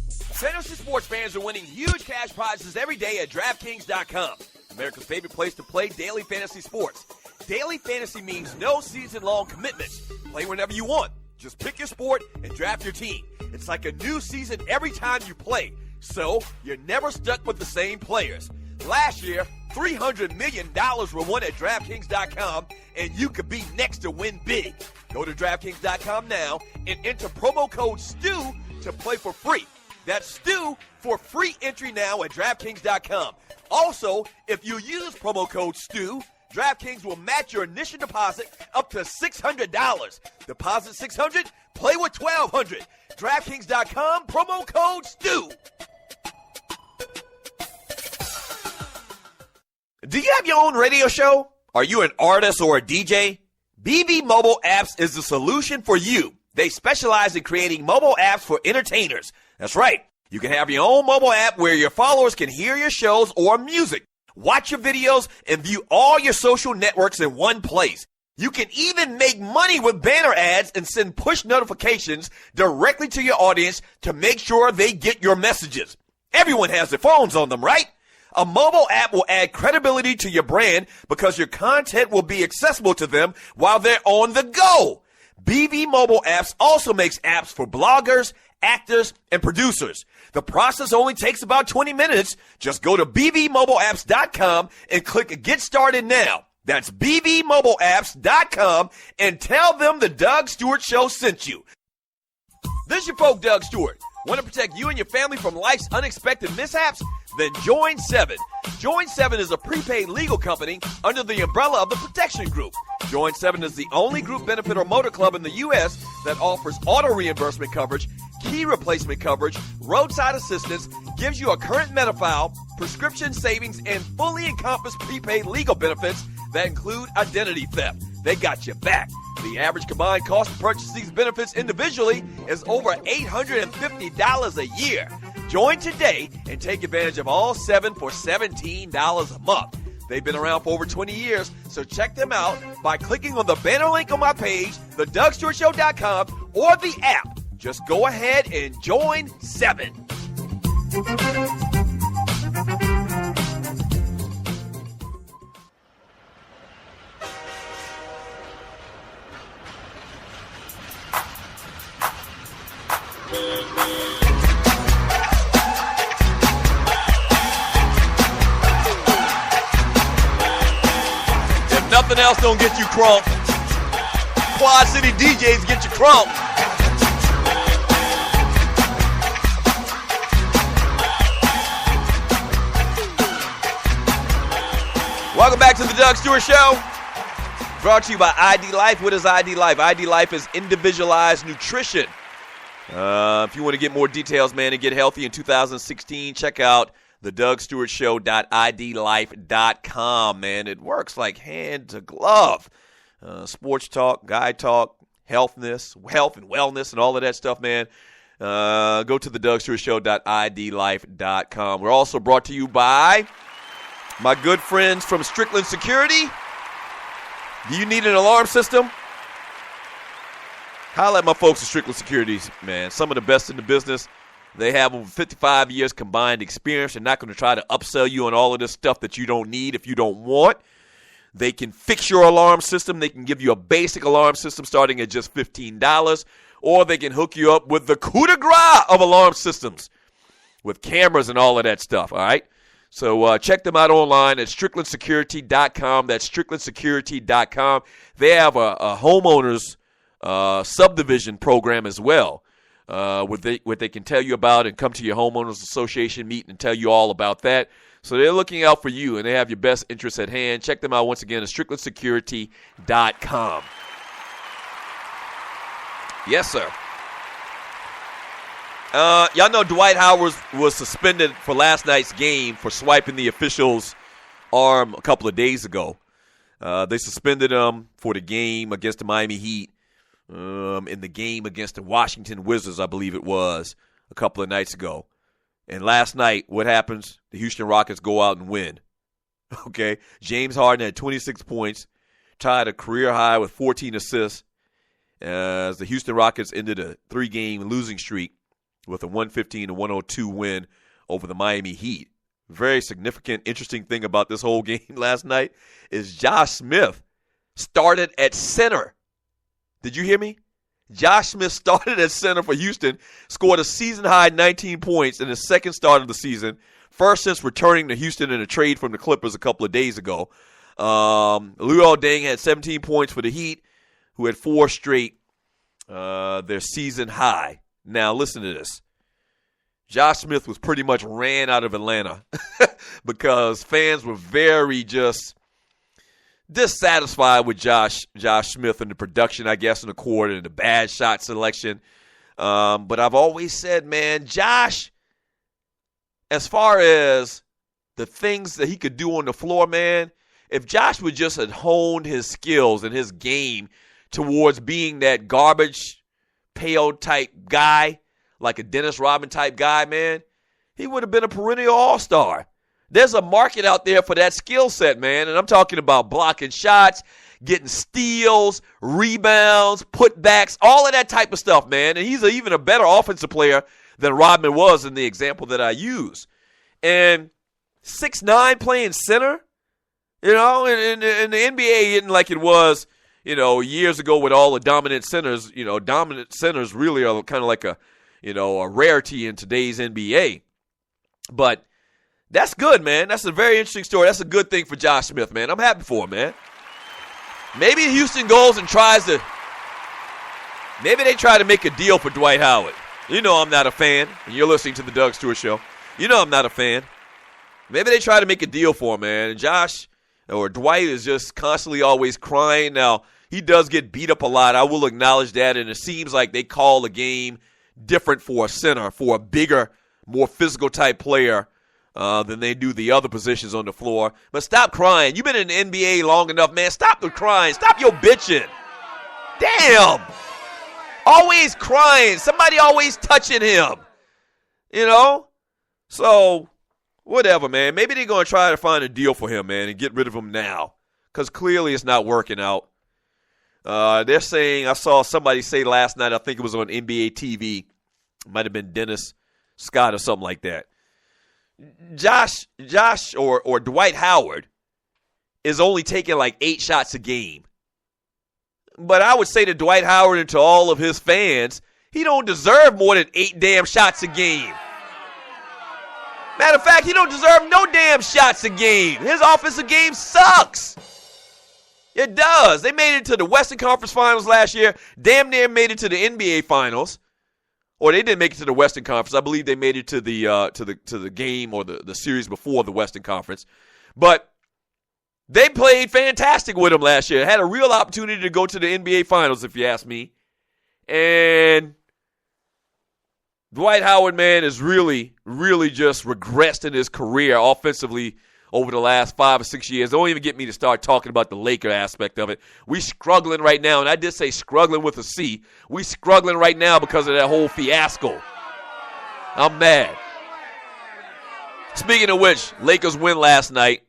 Fantasy sports fans are winning huge cash prizes every day at DraftKings.com. America's favorite place to play daily fantasy sports. Daily fantasy means no season-long commitments. Play whenever you want. Just pick your sport and draft your team. It's like a new season every time you play, so you're never stuck with the same players. Last year, $300 million were won at DraftKings.com, and you could be next to win big. Go to DraftKings.com now and enter promo code STU to play for free. That's STU for free entry now at DraftKings.com. Also, if you use promo code STU, DraftKings will match your initial deposit up to $600. Deposit $600, play with $1,200. DraftKings.com, promo code STU. Do you have your own radio show? Are you an artist or a DJ? BB Mobile Apps is the solution for you. They specialize in creating mobile apps for entertainers. That's right. You can have your own mobile app where your followers can hear your shows or music, watch your videos, and view all your social networks in one place. You can even make money with banner ads and send push notifications directly to your audience to make sure they get your messages. Everyone has their phones on them, right? A mobile app will add credibility to your brand because your content will be accessible to them while they're on the go. BB Mobile Apps also makes apps for bloggers, actors, and producers. The process only takes about 20 minutes. Just go to bbmobileapps.com and click Get Started Now. That's bbmobileapps.com and tell them the Doug Stewart Show sent you. This is your folk, Doug Stewart. Want to protect you and your family from life's unexpected mishaps? Then join 7. Join 7 is a prepaid legal company under the umbrella of the Protection Group. Join 7 is the only group benefit or motor club in the U.S. that offers auto reimbursement coverage, key replacement coverage, roadside assistance, gives you a current Medi-File, prescription savings, and fully encompassed prepaid legal benefits that include identity theft. They got your back. The average combined cost to purchase these benefits individually is over $850 a year. Join today and take advantage of all 7 for $17 a month. They've been around for over 20 years, so check them out by clicking on the banner link on my page, thedougstewartshow.com, or the app. Just go ahead and join 7. Nothing else don't get you crunk. Quad City DJs get you crunk. Welcome back to the Doug Stewart Show. Brought to you by ID Life. What is ID Life? ID Life is individualized nutrition. If you want to get more details, man, and get healthy in 2016, check out thedougstewartshow.idlife.com, man. It works like hand to glove. Sports talk, guy talk, health and wellness and all of that stuff, man. Go to thedougstewartshow.idlife.com. We're also brought to you by my good friends from Strickland Security. Do you need an alarm system? Holla at my folks at Strickland Securities, man. Some of the best in the business. They have over 55 years combined experience. They're not going to try to upsell you on all of this stuff that you don't need if you don't want. They can fix your alarm system. They can give you a basic alarm system starting at just $15. Or they can hook you up with the coup de grace of alarm systems with cameras and all of that stuff, all right? So check them out online at StricklandSecurity.com. That's StricklandSecurity.com. They have a homeowners subdivision program as well. What they can tell you about and come to your homeowners association meeting and tell you all about that. So they're looking out for you, and they have your best interests at hand. Check them out once again at stricklandsecurity.com. Yes, sir. Y'all know Dwight Howard was suspended for last night's game for swiping the official's arm a couple of days ago. They suspended him for the game against the Miami Heat, in the game against the Washington Wizards, I believe it was, a couple of nights ago. And last night, what happens? The Houston Rockets go out and win. Okay? James Harden had 26 points, tied a career high with 14 assists, as the Houston Rockets ended a 3-game losing streak with a 115-102 win over the Miami Heat. Very significant, interesting thing about this whole game last night is Josh Smith started at center. Did you hear me? Josh Smith started at center for Houston, scored a season-high 19 points in his second start of the season, first since returning to Houston in a trade from the Clippers a couple of days ago. Luol Deng had 17 points for the Heat, who had 4 straight, their season high. Now, listen to this. Josh Smith was pretty much ran out of Atlanta because fans were very just dissatisfied with Josh Smith and the production, I guess, in the court and the bad shot selection. But I've always said, man, Josh, as far as the things that he could do on the floor, man, if Josh would just have honed his skills and his game towards being that garbage pail type guy, like a Dennis Rodman type guy, man, he would have been a perennial all-star. There's a market out there for that skill set, man, and I'm talking about blocking shots, getting steals, rebounds, putbacks, all of that type of stuff, man. And he's even a better offensive player than Rodman was in the example that I use. And 6'9" playing center, you know, and the NBA isn't like it was, you know, years ago with all the dominant centers. You know, dominant centers really are kind of like a rarity in today's NBA. But that's good, man. That's a very interesting story. That's a good thing for Josh Smith, man. I'm happy for him, man. Maybe Houston goes and maybe they try to make a deal for Dwight Howard. You know I'm not a fan, and you're listening to the Doug Stewart Show. You know I'm not a fan. Maybe they try to make a deal for him, man. And Dwight is just constantly always crying. Now, he does get beat up a lot. I will acknowledge that, and it seems like they call the game different for a center, for a bigger, more physical type player than they do the other positions on the floor. But stop crying. You've been in the NBA long enough, man. Stop the crying. Stop your bitching. Damn. Always crying. Somebody always touching him. You know? So, whatever, man. Maybe they're going to try to find a deal for him, man, and get rid of him now. Because clearly it's not working out. They're saying, I saw somebody say last night, I think it was on NBA TV, it might have been Dennis Scott or something like that. Josh or Dwight Howard is only taking like 8 shots a game. But I would say to Dwight Howard and to all of his fans, he don't deserve more than 8 damn shots a game. Matter of fact, he don't deserve no damn shots a game. His offensive game sucks. It does. They made it to the Western Conference Finals last year. Damn near made it to the NBA Finals. Or they didn't make it to the Western Conference. I believe they made it to the game or the series before the Western Conference. But they played fantastic with him last year. Had a real opportunity to go to the NBA Finals, if you ask me. And Dwight Howard, man, is really, really just regressed in his career offensively over the last 5 or 6 years. Don't even get me to start talking about the Laker aspect of it. We struggling right now, and I did say struggling with a C. We struggling right now because of that whole fiasco. I'm mad. Speaking of which, Lakers win last night.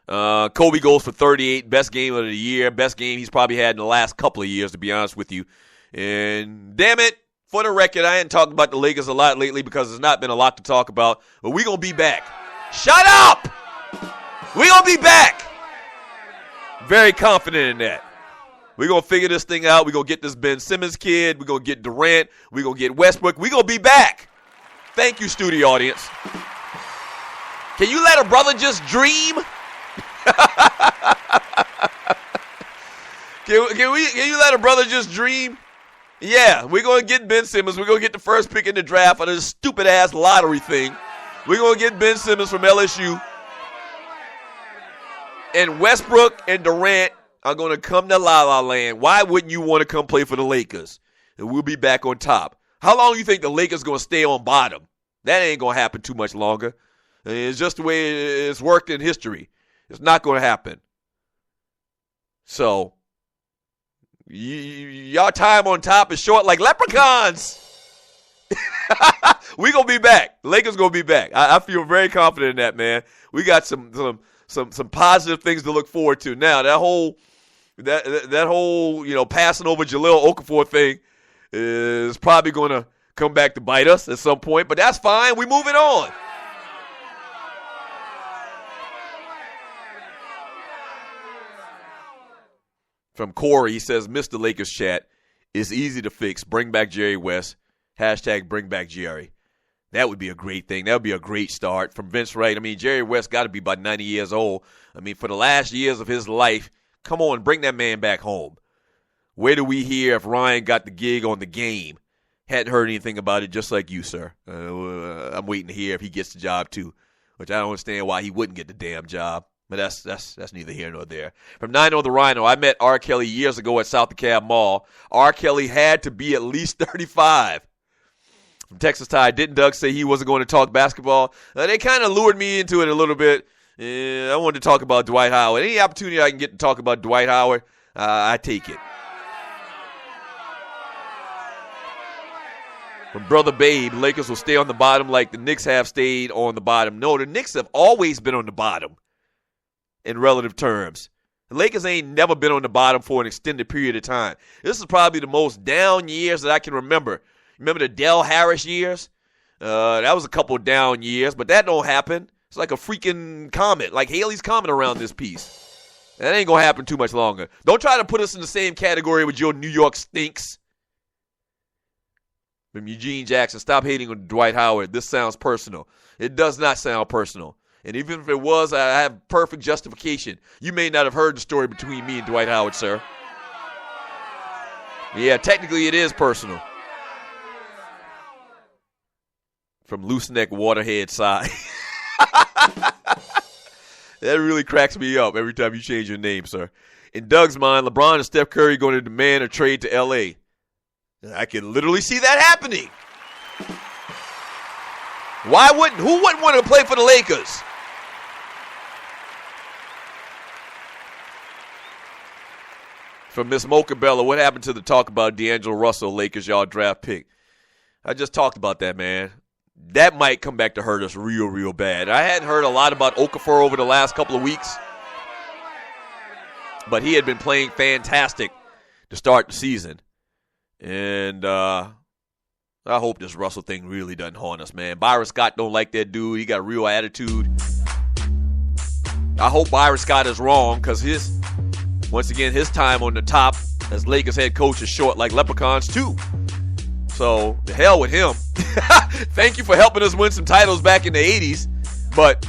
Kobe goes for 38, best game of the year, best game he's probably had in the last couple of years, to be honest with you. And damn it, for the record, I ain't talked about the Lakers a lot lately because there's not been a lot to talk about, but we're going to be back. Shut up! We're going to be back. Very confident in that. We're going to figure this thing out. We're going to get this Ben Simmons kid. We're going to get Durant. We're going to get Westbrook. We're going to be back. Thank you, studio audience. Can you let a brother just dream? Can you let a brother just dream? Yeah, we're going to get Ben Simmons. We're going to get the first pick in the draft of this stupid-ass lottery thing. We're going to get Ben Simmons from LSU. and Westbrook and Durant are going to come to La La Land, why wouldn't you want to come play for the Lakers? And we'll be back on top. How long do you think the Lakers going to stay on bottom? That ain't going to happen too much longer. It's just the way it's worked in history. It's not going to happen. So, y'all time on top is short like leprechauns. We going to be back. The Lakers going to be back. I feel very confident in that, man. We got some positive things to look forward to. Now, that whole passing over Jahlil Okafor thing is probably going to come back to bite us at some point, but that's fine. We moving on. From Corey, he says, Mr. Lakers chat is easy to fix. Bring back Jerry West. Hashtag bring back Jerry. That would be a great thing. That would be a great start. From Vince Wright, I mean, Jerry West got to be about 90 years old. I mean, for the last years of his life, come on, bring that man back home. Where do we hear if Ryan got the gig on The Game? Hadn't heard anything about it, just like you, sir. I'm waiting to hear if he gets the job, too, which I don't understand why he wouldn't get the damn job. But that's neither here nor there. From Nino the Rhino, I met R. Kelly years ago at South DeKalb Mall. R. Kelly had to be at least 35. From Texas Tide, didn't Doug say he wasn't going to talk basketball? They kind of lured me into it a little bit. I wanted to talk about Dwight Howard. Any opportunity I can get to talk about Dwight Howard, I take it. From Brother Babe, Lakers will stay on the bottom like the Knicks have stayed on the bottom. No, the Knicks have always been on the bottom in relative terms. The Lakers ain't never been on the bottom for an extended period of time. This is probably the most down years that I can remember. Remember the Del Harris years? That was a couple down years, but that don't happen. It's like a freaking comet, like Haley's Comet around this piece. That ain't going to happen too much longer. Don't try to put us in the same category with your New York stinks. From Eugene Jackson, stop hating on Dwight Howard. This sounds personal. It does not sound personal. And even if it was, I have perfect justification. You may not have heard the story between me and Dwight Howard, sir. Yeah, technically it is personal. From Loose Neck Waterhead side. That really cracks me up every time you change your name, sir. In Doug's mind, LeBron and Steph Curry going to demand a trade to L.A. I can literally see that happening. Who wouldn't want to play for the Lakers? From Miss Mocha Bella, what happened to the talk about D'Angelo Russell, Lakers, y'all draft pick? I just talked about that, man. That might come back to hurt us real, real bad. I hadn't heard a lot about Okafor over the last couple of weeks, but he had been playing fantastic to start the season. And I hope this Russell thing really doesn't haunt us, man. Byron Scott don't like that dude. He got a real attitude. I hope Byron Scott is wrong because once again, his time on the top as Lakers head coach is short like leprechauns too. So, the hell with him. Thank you for helping us win some titles back in the 80s, but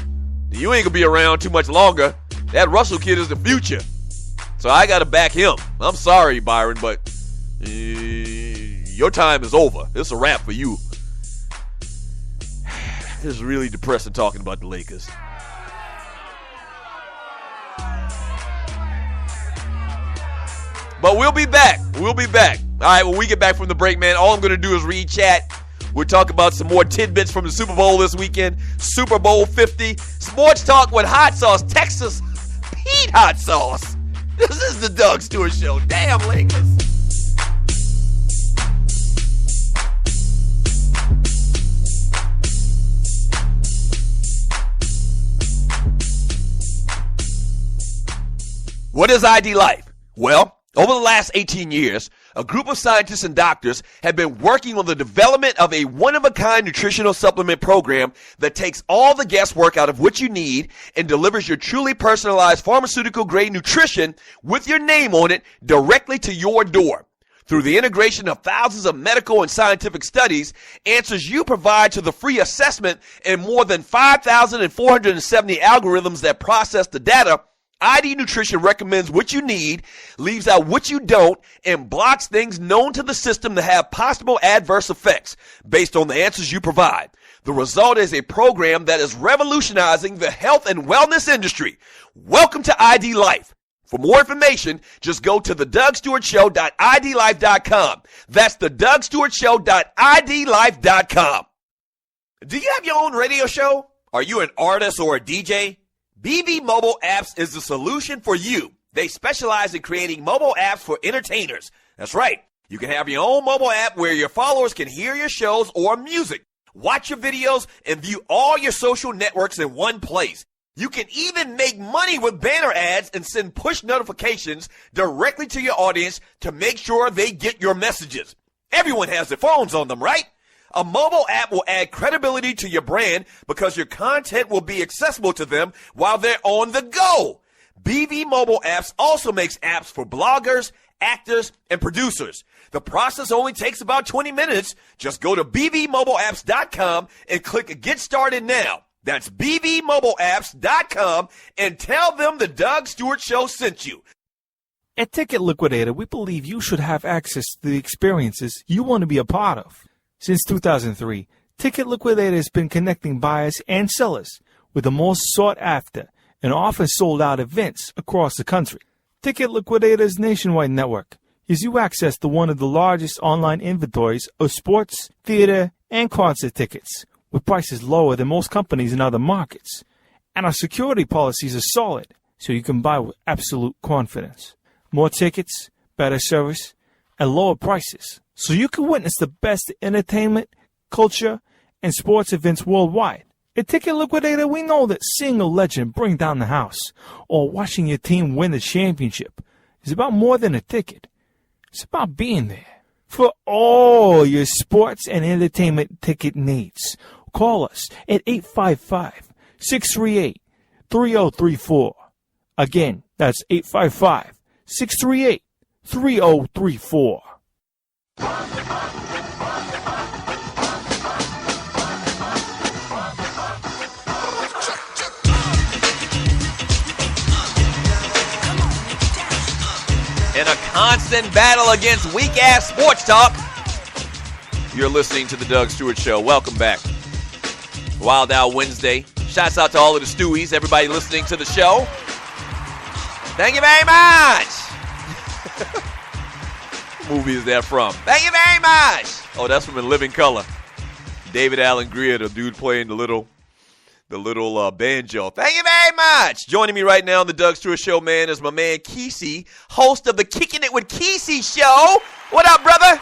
you ain't going to be around too much longer. That Russell kid is the future. So, I got to back him. I'm sorry, Byron, but your time is over. It's a wrap for you. It's really depressing talking about the Lakers. But we'll be back. We'll be back. All right, when we get back from the break, man, all I'm going to do is read chat. We'll talk about some more tidbits from the Super Bowl this weekend. Super Bowl 50. Sports talk with hot sauce. Texas Pete hot sauce. This is the Doug Stewart Show. Damn, Lakers. What is ID Life? Well, over the last 18 years, a group of scientists and doctors have been working on the development of a one-of-a-kind nutritional supplement program that takes all the guesswork out of what you need and delivers your truly personalized pharmaceutical-grade nutrition with your name on it directly to your door. Through the integration of thousands of medical and scientific studies, answers you provide to the free assessment, and more than 5,470 algorithms that process the data, ID Nutrition recommends what you need, leaves out what you don't, and blocks things known to the system to have possible adverse effects based on the answers you provide. The result is a program that is revolutionizing the health and wellness industry. Welcome to ID Life. For more information, just go to thedougstewartshow.idlife.com. That's thedougstewartshow.idlife.com. Do you have your own radio show? Are you an artist or a DJ? BB Mobile Apps is the solution for you. They specialize in creating mobile apps for entertainers. That's right. You can have your own mobile app where your followers can hear your shows or music, watch your videos, and view all your social networks in one place. You can even make money with banner ads and send push notifications directly to your audience to make sure they get your messages. Everyone has their phones on them, right? A mobile app will add credibility to your brand because your content will be accessible to them while they're on the go. BB Mobile Apps also makes apps for bloggers, actors, and producers. The process only takes about 20 minutes. Just go to bbmobileapps.com and click Get Started Now. That's bbmobileapps.com and tell them the Doug Stewart Show sent you. At Ticket Liquidator, we believe you should have access to the experiences you want to be a part of. Since 2003, Ticket Liquidator has been connecting buyers and sellers with the most sought-after and often sold-out events across the country. Ticket Liquidator's nationwide network gives you access to one of the largest online inventories of sports, theater, and concert tickets, with prices lower than most companies in other markets. And our security policies are solid, so you can buy with absolute confidence. More tickets, better service, and lower prices, so you can witness the best entertainment, culture, and sports events worldwide. At Ticket Liquidator, we know that seeing a legend bring down the house or watching your team win the championship is about more than a ticket. It's about being there. For all your sports and entertainment ticket needs, call us at 855-638-3034. Again, that's 855-638-3034. In a constant battle against weak-ass sports talk, you're listening to the Doug Stewart Show. Welcome back. Wild Out Wednesday. Shouts out to all of the Stewies, everybody listening to the show. Thank you very much. What movie is that from? Thank you very much. Oh, that's from In Living Color. David Allen Greer, the dude playing the little banjo. Thank you very much. Joining me right now on the Doug Stewart Show, man, is my man Kysii, host of the Kickin' It with Kysii show. What up, brother?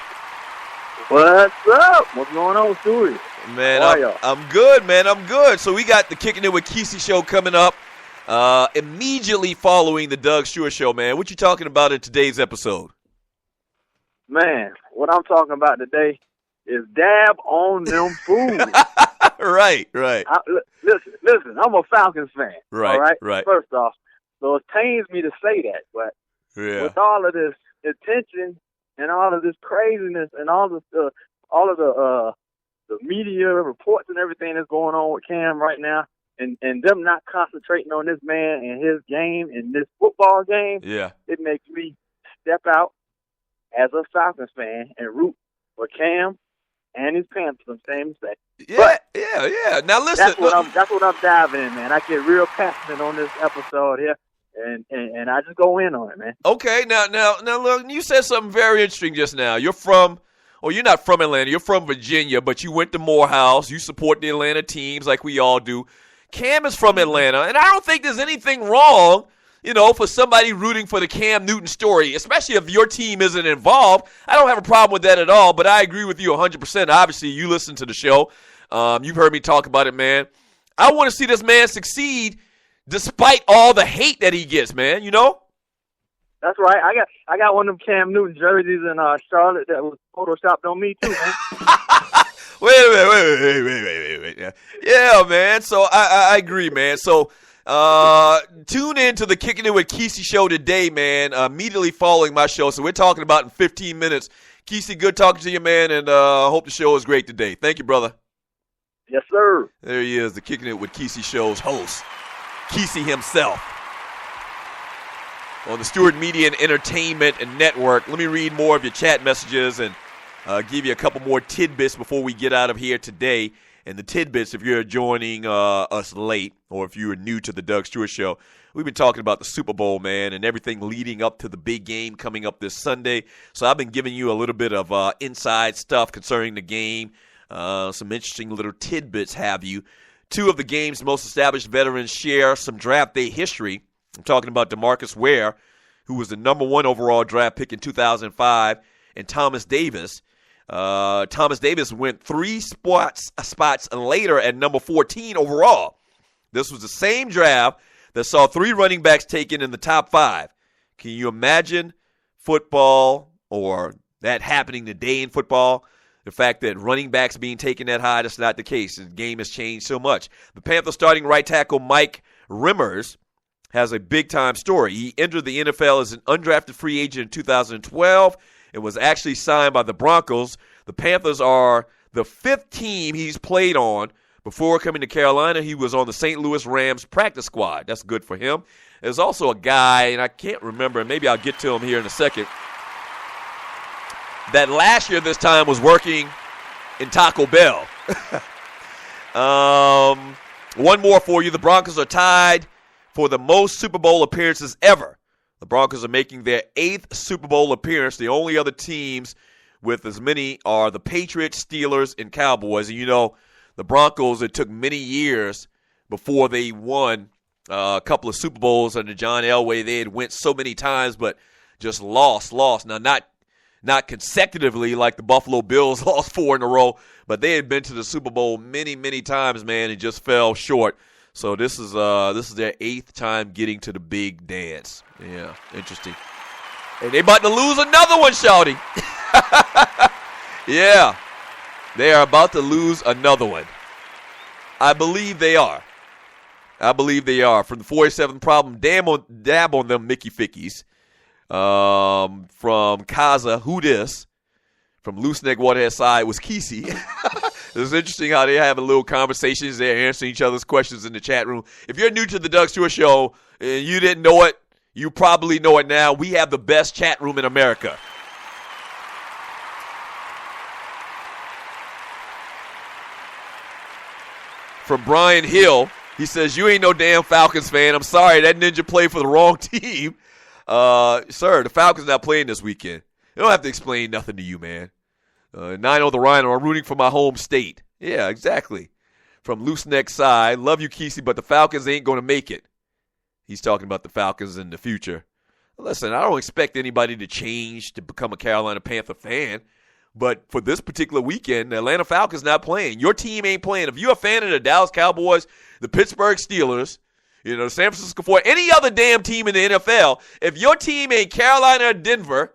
What's up? What's going on, Stewie? Man, How are y'all? I'm good, man. I'm good. So we got the Kickin' It with Kysii show coming up immediately following the Doug Stewart Show, man. What you talking about in today's episode? Man, what I'm talking about today is dab on them fools. Right. Listen, I'm a Falcons fan. Right, all right? right. First off, so it pains me to say that, but with all of this attention and all of this craziness and all of the media reports and everything that's going on with Cam right now, and them not concentrating on this man and his game and this football game, it makes me step out as a Falcons fan and root for Cam and his Panthers. I'm saying to say. Yeah. Now listen, that's what I'm diving in, man. I get real passionate on this episode here, and I just go in on it, man. Okay, now look, you said something very interesting just now. You're not from Atlanta. You're from Virginia, but you went to Morehouse. You support the Atlanta teams like we all do. Cam is from Atlanta, and I don't think there's anything wrong, for somebody rooting for the Cam Newton story, especially if your team isn't involved. I don't have a problem with that at all, but I agree with you 100%. Obviously, you listen to the show. You've heard me talk about it, man. I want to see this man succeed despite all the hate that he gets, man, That's right. I got one of them Cam Newton jerseys in Charlotte that was photoshopped on me, too, man. Wait a minute. Yeah, man. So I agree, man. So tune in to the Kickin' It with Kysii show today, man, immediately following my show. So we're talking about in 15 minutes. Kysii, good talking to you, man, and I hope the show is great today. Thank you, brother. Yes, sir. There he is, the Kickin' It with Kysii show's host, Kysii himself. On the Stewart Media and Entertainment and Network. Let me read more of your chat messages and give you a couple more tidbits before we get out of here today. And the tidbits, if you're joining us late or if you're new to the Doug Stewart Show, we've been talking about the Super Bowl, man, and everything leading up to the big game coming up this Sunday. So I've been giving you a little bit of inside stuff concerning the game, some interesting little tidbits have you. Two of the game's most established veterans share some draft day history. I'm talking about DeMarcus Ware, who was the number 1 overall draft pick in 2005, and Thomas Davis. Thomas Davis went 3 spots later at number 14 overall. This was the same draft that saw 3 running backs taken in the top 5. Can you imagine football or that happening today in football? The fact that running backs being taken that high, that's not the case. The game has changed so much. The Panthers starting right tackle Mike Rimmers has a big-time story. He entered the NFL as an undrafted free agent in 2012 and was actually signed by the Broncos. The Panthers are the 5th team he's played on. Before coming to Carolina, he was on the St. Louis Rams practice squad. That's good for him. There's also a guy, and I can't remember, and maybe I'll get to him here in a second, that last year this time was working in Taco Bell. One more for you. The Broncos are tied for the most Super Bowl appearances ever. The Broncos are making their 8th Super Bowl appearance. The only other teams with as many are the Patriots, Steelers, and Cowboys. And you know, the Broncos, it took many years before they won a couple of Super Bowls under John Elway. They had went so many times, but just lost. Now, not consecutively like the Buffalo Bills lost 4 in a row, but they had been to the Super Bowl many, many times, man, and just fell short. So this is their 8th time getting to the big dance. Yeah, interesting. And they about to lose another one, shawty. Yeah, they are about to lose another one. I believe they are. From the 47th problem, dab on them Mickey Fickies. From Kysii, who this? From Loose Neck Waterhead side was Kysii. It's interesting how they're having little conversations. They're answering each other's questions in the chat room. If you're new to the Doug Stewart Show and you didn't know it, you probably know it now. We have the best chat room in America. From Brian Hill, he says, you ain't no damn Falcons fan. I'm sorry, that ninja played for the wrong team. Sir, the Falcons not playing this weekend. You don't have to explain nothing to you, man. 9-0 the Rhino, I'm rooting for my home state. Yeah, exactly. From Loose Neck side, love you, Kysii, but the Falcons ain't going to make it. He's talking about the Falcons in the future. Listen, I don't expect anybody to change to become a Carolina Panther fan, but for this particular weekend, the Atlanta Falcons not playing. Your team ain't playing. If you're a fan of the Dallas Cowboys, the Pittsburgh Steelers, the San Francisco 49ers, any other damn team in the NFL, if your team ain't Carolina or Denver,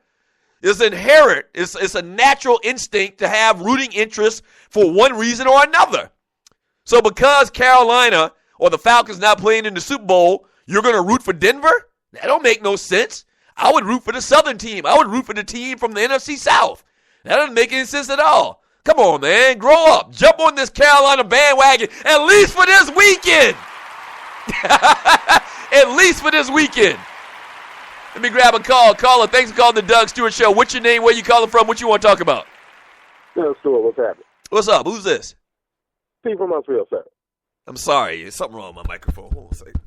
it's inherent. It's a natural instinct to have rooting interest for one reason or another. So because Carolina or the Falcons not playing in the Super Bowl, you're going to root for Denver? That don't make no sense. I would root for the Southern team. I would root for the team from the NFC South. That doesn't make any sense at all. Come on, man. Grow up. Jump on this Carolina bandwagon at least for this weekend. At least for this weekend. Let me grab a call. Caller, thanks for calling the Doug Stewart Show. What's your name? Where you calling from? What you want to talk about? Doug Stewart, what's happening? What's up? Who's this? Steve from Montreal, sir. I'm sorry. There's something wrong with my microphone. Hold on a second.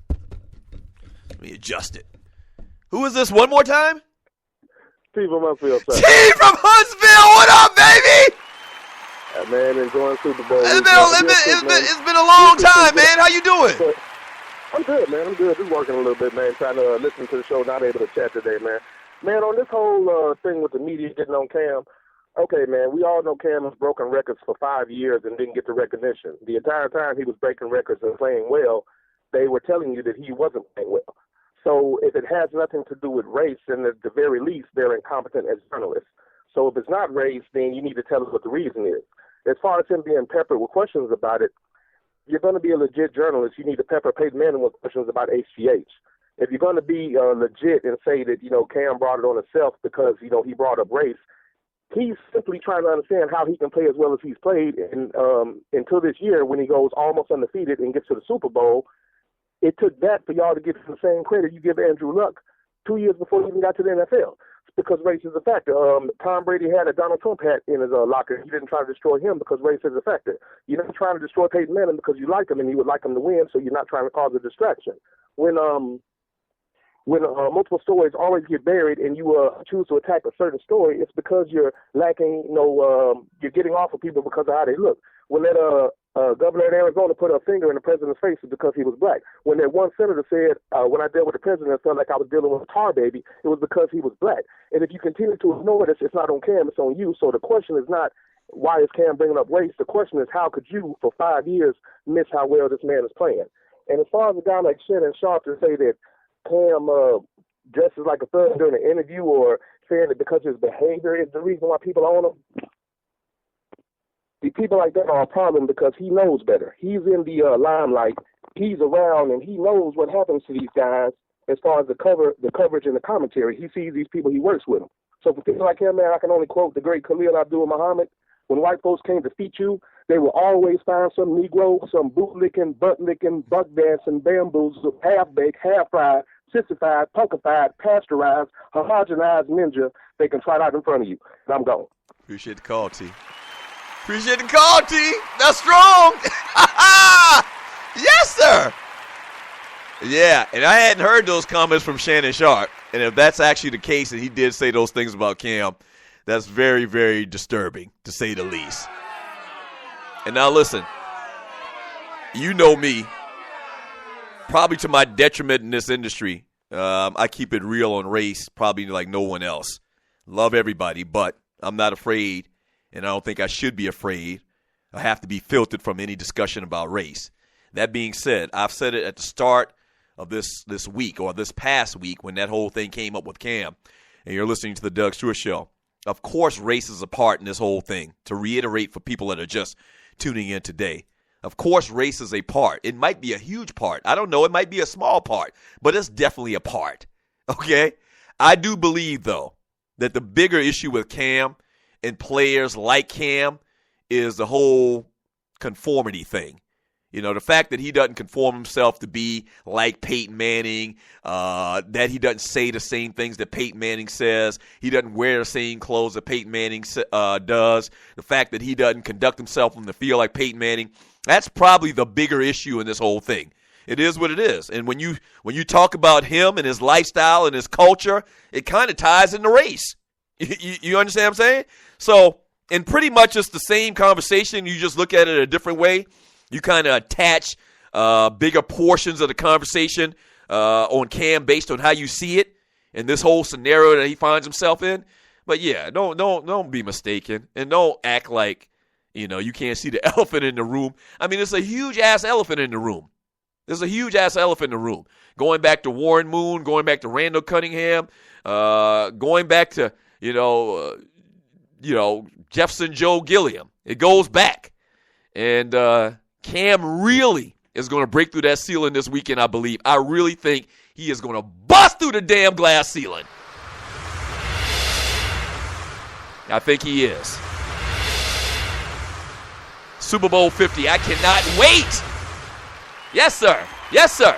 Let me adjust it. Who is this one more time? Steve from Montreal, sir. Steve from Huntsville. What up, baby? Man, enjoying Super Bowl. It's been a long time, man. How you doing? I'm good, man. I'm good. Just working a little bit, man. Trying to listen to the show. Not able to chat today, man. Man, on this whole thing with the media getting on Cam, okay, man, we all know Cam has broken records for 5 years and didn't get the recognition. The entire time he was breaking records and playing well, they were telling you that he wasn't playing well. So if it has nothing to do with race, then at the very least, they're incompetent as journalists. So if it's not race, then you need to tell us what the reason is. As far as him being peppered with questions about it, you're going to be a legit journalist. You need to pepper Peyton Manning with questions about HGH. If you're going to be legit and say that, Cam brought it on himself because, he brought up race, he's simply trying to understand how he can play as well as he's played. And until this year, when he goes almost undefeated and gets to the Super Bowl, it took that for y'all to get the same credit you give Andrew Luck 2 years before he even got to the NFL. because race is a factor. Tom Brady had a Donald Trump hat in his locker. He didn't try to destroy him because race is a factor. You're not trying to destroy Peyton Manning because you like him and you would like him to win, so you're not trying to cause a distraction. When multiple stories always get buried and you choose to attack a certain story, it's because you're lacking, you're getting off of people because of how they look. When that governor of Arizona put a finger in the president's face, it's because he was black. When that one senator said, when I dealt with the president, it felt like I was dealing with a tar baby, it was because he was black. And if you continue to ignore this, it's not on Cam, it's on you. So the question is not, why is Cam bringing up race? The question is, how could you, for 5 years, miss how well this man is playing? And as far as a guy like Shannon Sharp to say that Cam dresses like a thug during an interview or saying that because his behavior is the reason why people own him, the people like that are a problem because he knows better. He's in the limelight. He's around, and he knows what happens to these guys as far as the coverage and the commentary. He sees these people. He works with them. So for people like him, man, I can only quote the great Khalil Abdul Muhammad. When white folks came to defeat you, they will always find some Negro, some bootlicking, butt-licking, buck-dancing, bamboozled, half-baked, half-fried, sissified, punkified, pasteurized, homogenized ninja they can trot out in front of you. And I'm gone. Appreciate the call, T. Appreciate the call, T. That's strong. Yes, sir. Yeah, and I hadn't heard those comments from Shannon Sharp. And if that's actually the case and he did say those things about Cam, that's very, very disturbing, to say the least. And now listen, you know me, probably to my detriment in this industry, I keep it real on race, probably like no one else. Love everybody, but I'm not afraid, and I don't think I should be afraid. I have to be filtered from any discussion about race. That being said, I've said it at the start of this week or this past week when that whole thing came up with Cam, and you're listening to the Doug Stewart Show. Of course, race is a part in this whole thing. To reiterate for people that are just tuning in today, of course, race is a part. It might be a huge part. I don't know. It might be a small part, but it's definitely a part. Okay? I do believe, though, that the bigger issue with Cam and players like Cam is the whole conformity thing. You know, the fact that he doesn't conform himself to be like Peyton Manning, that he doesn't say the same things that Peyton Manning says, he doesn't wear the same clothes that Peyton Manning does, the fact that he doesn't conduct himself on the field like Peyton Manning, that's probably the bigger issue in this whole thing. It is what it is. And when you talk about him and his lifestyle and his culture, it kind of ties into race. You understand what I'm saying? So, and pretty much it's the same conversation. You just look at it a different way. You kind of attach bigger portions of the conversation on Cam based on how you see it in this whole scenario that he finds himself in. But yeah, don't be mistaken and don't act like, you can't see the elephant in the room. I mean, it's a huge ass elephant in the room. There's a huge ass elephant in the room. Going back to Warren Moon, going back to Randall Cunningham, going back to Jefferson Joe Gilliam. It goes back, and Cam really is going to break through that ceiling this weekend, I believe. I really think he is going to bust through the damn glass ceiling. I think he is. Super Bowl 50. I cannot wait. Yes, sir. Yes, sir.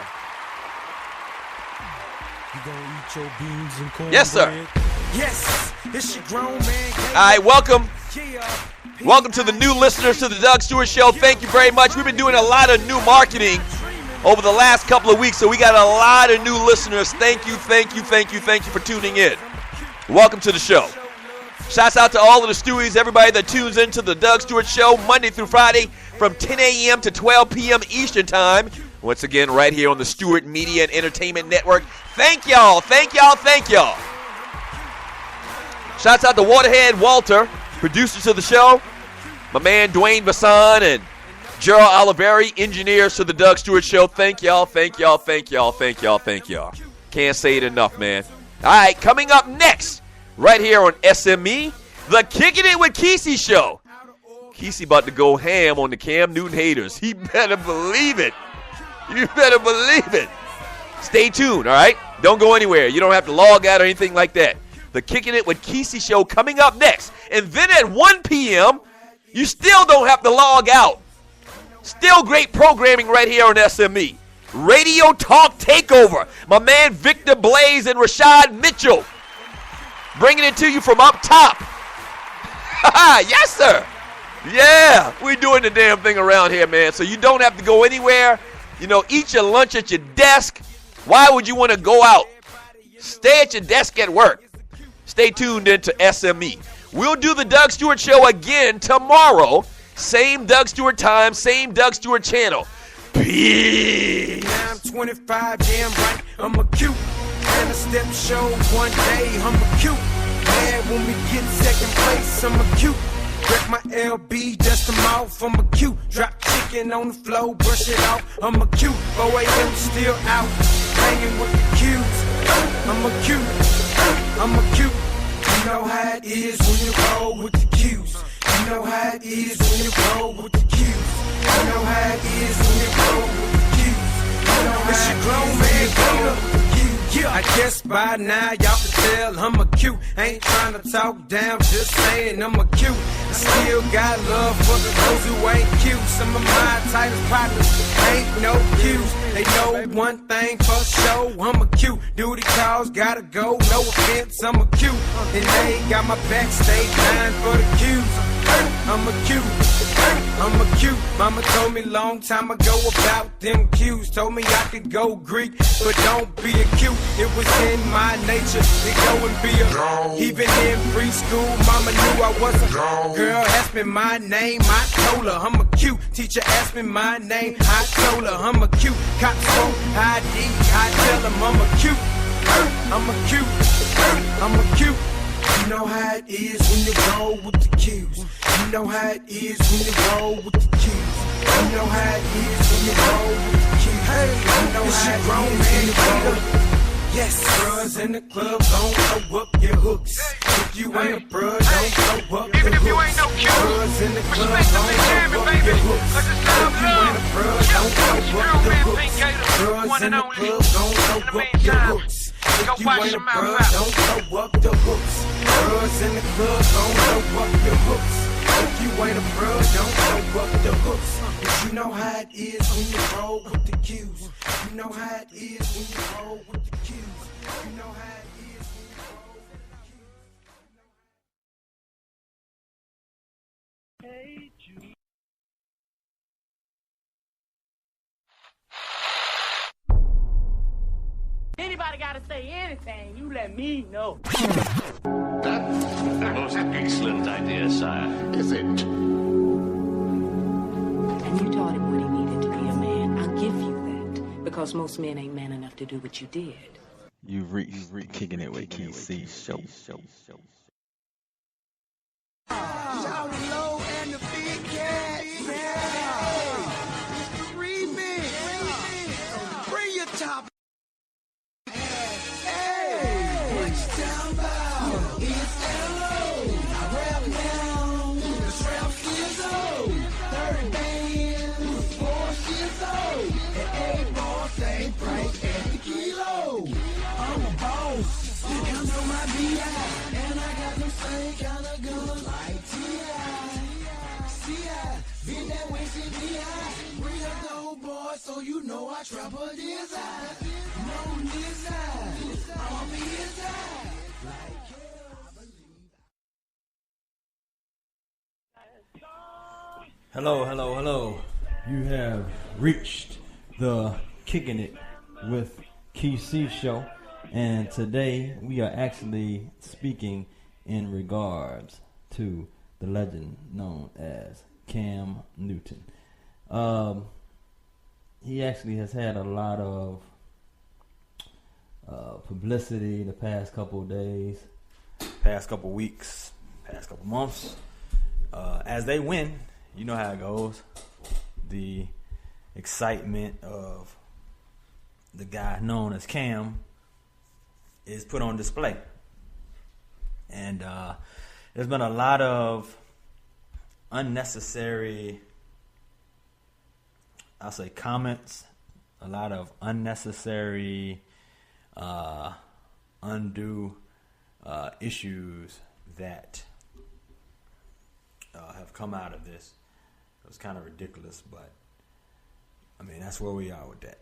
You gonna eat your beans and cornbread? Yes, sir. Yes, it's your grown man. All right, welcome. Welcome to the new listeners to the Doug Stewart Show. Thank you very much. We've been doing a lot of new marketing over the last couple of weeks, so we got a lot of new listeners. Thank you for tuning in. Welcome to the show. Shouts out to all of the Stewies, everybody that tunes into the Doug Stewart Show Monday through Friday from 10 a.m. to 12 p.m. Eastern Time. Once again, right here on the Stewart Media and Entertainment Network. Thank y'all. Shouts out to Waterhead Walter, producers of the show. My man Dwayne Bassan and Gerald Oliveri, engineers to the Doug Stewart Show. Thank y'all. Can't say it enough, man. All right, coming up next, right here on SME, the Kicking It with Kysii show. Kysii about to go ham on the Cam Newton haters. He better believe it. You better believe it. Stay tuned, all right? Don't go anywhere. You don't have to log out or anything like that. The Kicking It with Kysii show coming up next. And then at 1 p.m., you still don't have to log out. Still great programming right here on SME. Radio Talk Takeover. My man Victor Blaze and Rashad Mitchell. bringing it to you from up top. Yes, sir. Yeah, we're doing the damn thing around here, man. So you don't have to go anywhere. You know, eat your lunch at your desk. Why would you want to go out? Stay at your desk at work. Stay tuned into SME. We'll do the Doug Stewart Show again tomorrow. Same Doug Stewart time, same Doug Stewart channel. Peace. Now I'm 25, damn right, I'm a cute. And a step show one day, I'm a cute. Man, when we get second place, I'm a cute. Wreck my LB, dust them off, I'm a cute. Drop chicken on the floor, brush it off, I'm a cute. 4 a.m. still out, hanging with the Q's. I'm a cute, I'm a cute. You know how it is when you roll with the Q's. You know how it is when you roll with the Q's. You know how it is when you roll with the Q's. You know how it grown man roll with the Q's. I guess by now y'all can tell I'm a cute. Ain't trying to talk down, just saying I'm a cute. I still got love for the those who ain't cute. Some of my tightest partners ain't no cues. They know one thing for sure, I'm a cute. Duty calls, gotta go, no offense, I'm a cute. And they got my backstage line for the cues. I'm a cute, I'm a cute. Mama told me long time ago about them cues. Told me I could go Greek, but don't be a cute. It was in my nature to go and be a. Even in preschool, mama knew I was a girl. Asked me my name, I told her I'm a cute. Teacher asked me my name, I told her I'm a cute. Cops won't ID, I tell them I'm a cute. I'm a cute, I'm a cute. You know how it is when you roll with the Q's. You know how it is when you roll with the Q's. You know how it is when you roll with the Q's. Hey, you know how it is when you roll. Yes, bruhs in the club, don't throw up your hooks. If you ain't a bruh, don't throw up your hooks. Bruhs in the club, don't throw up your hooks. If you ain't a bruh, don't throw up your hooks. Bruhs in the club, don't throw up your hooks. If you ain't a bruh, don't throw up the hooks. Bruhs in the club, don't throw up your hooks. If you ain't a bruh, don't throw up the hooks. But you know how it is when you roll with the Q's. You know how it is when you roll with the Q's. You know how it is when you roll with the Q's. Hey, Judy. Anybody gotta say anything, you let me know. That's a most excellent idea, sire. Is it? And you taught him what he needed to be a man. I'll give you that. Because most men ain't man enough to do what you did. You reached Kicking It with Kysii show. Shout low and the big cat. It's the remix. Bring your top. So you know I trouble this eye. No this eye. I'm his eye. Like Hello. You have reached the Kicking It with Kysii show. And today we are actually speaking in regards to the legend known as Cam Newton. He actually has had a lot of publicity the past couple of days, past couple weeks, past couple months. As they win, you know how it goes. The excitement of the guy known as Cam is put on display. And there's been a lot of unnecessary, I'll say, comments, a lot of unnecessary, undue issues that have come out of this. It was kind of ridiculous, but I mean, that's where we are with that.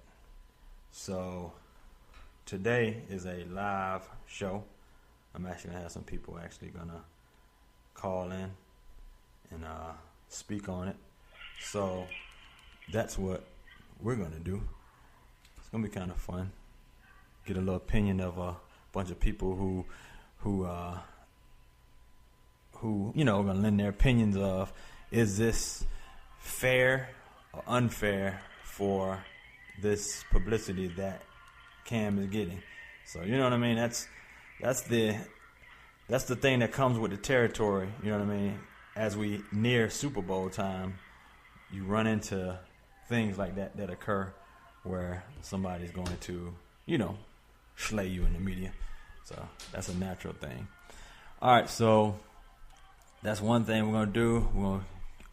So today is a live show. I'm actually going to have some people actually going to call in and speak on it. So that's what we're going to do. It's going to be kind of fun. Get a little opinion of a bunch of people who you know, are going to lend their opinions of, is this fair or unfair for this publicity that Cam is getting? So, you know what I mean? That's the thing that comes with the territory, you know what I mean? As we near Super Bowl time, you run into things like that occur where somebody's going to, you know, slay you in the media. So that's a natural thing. All right, so that's one thing we're going to do. We're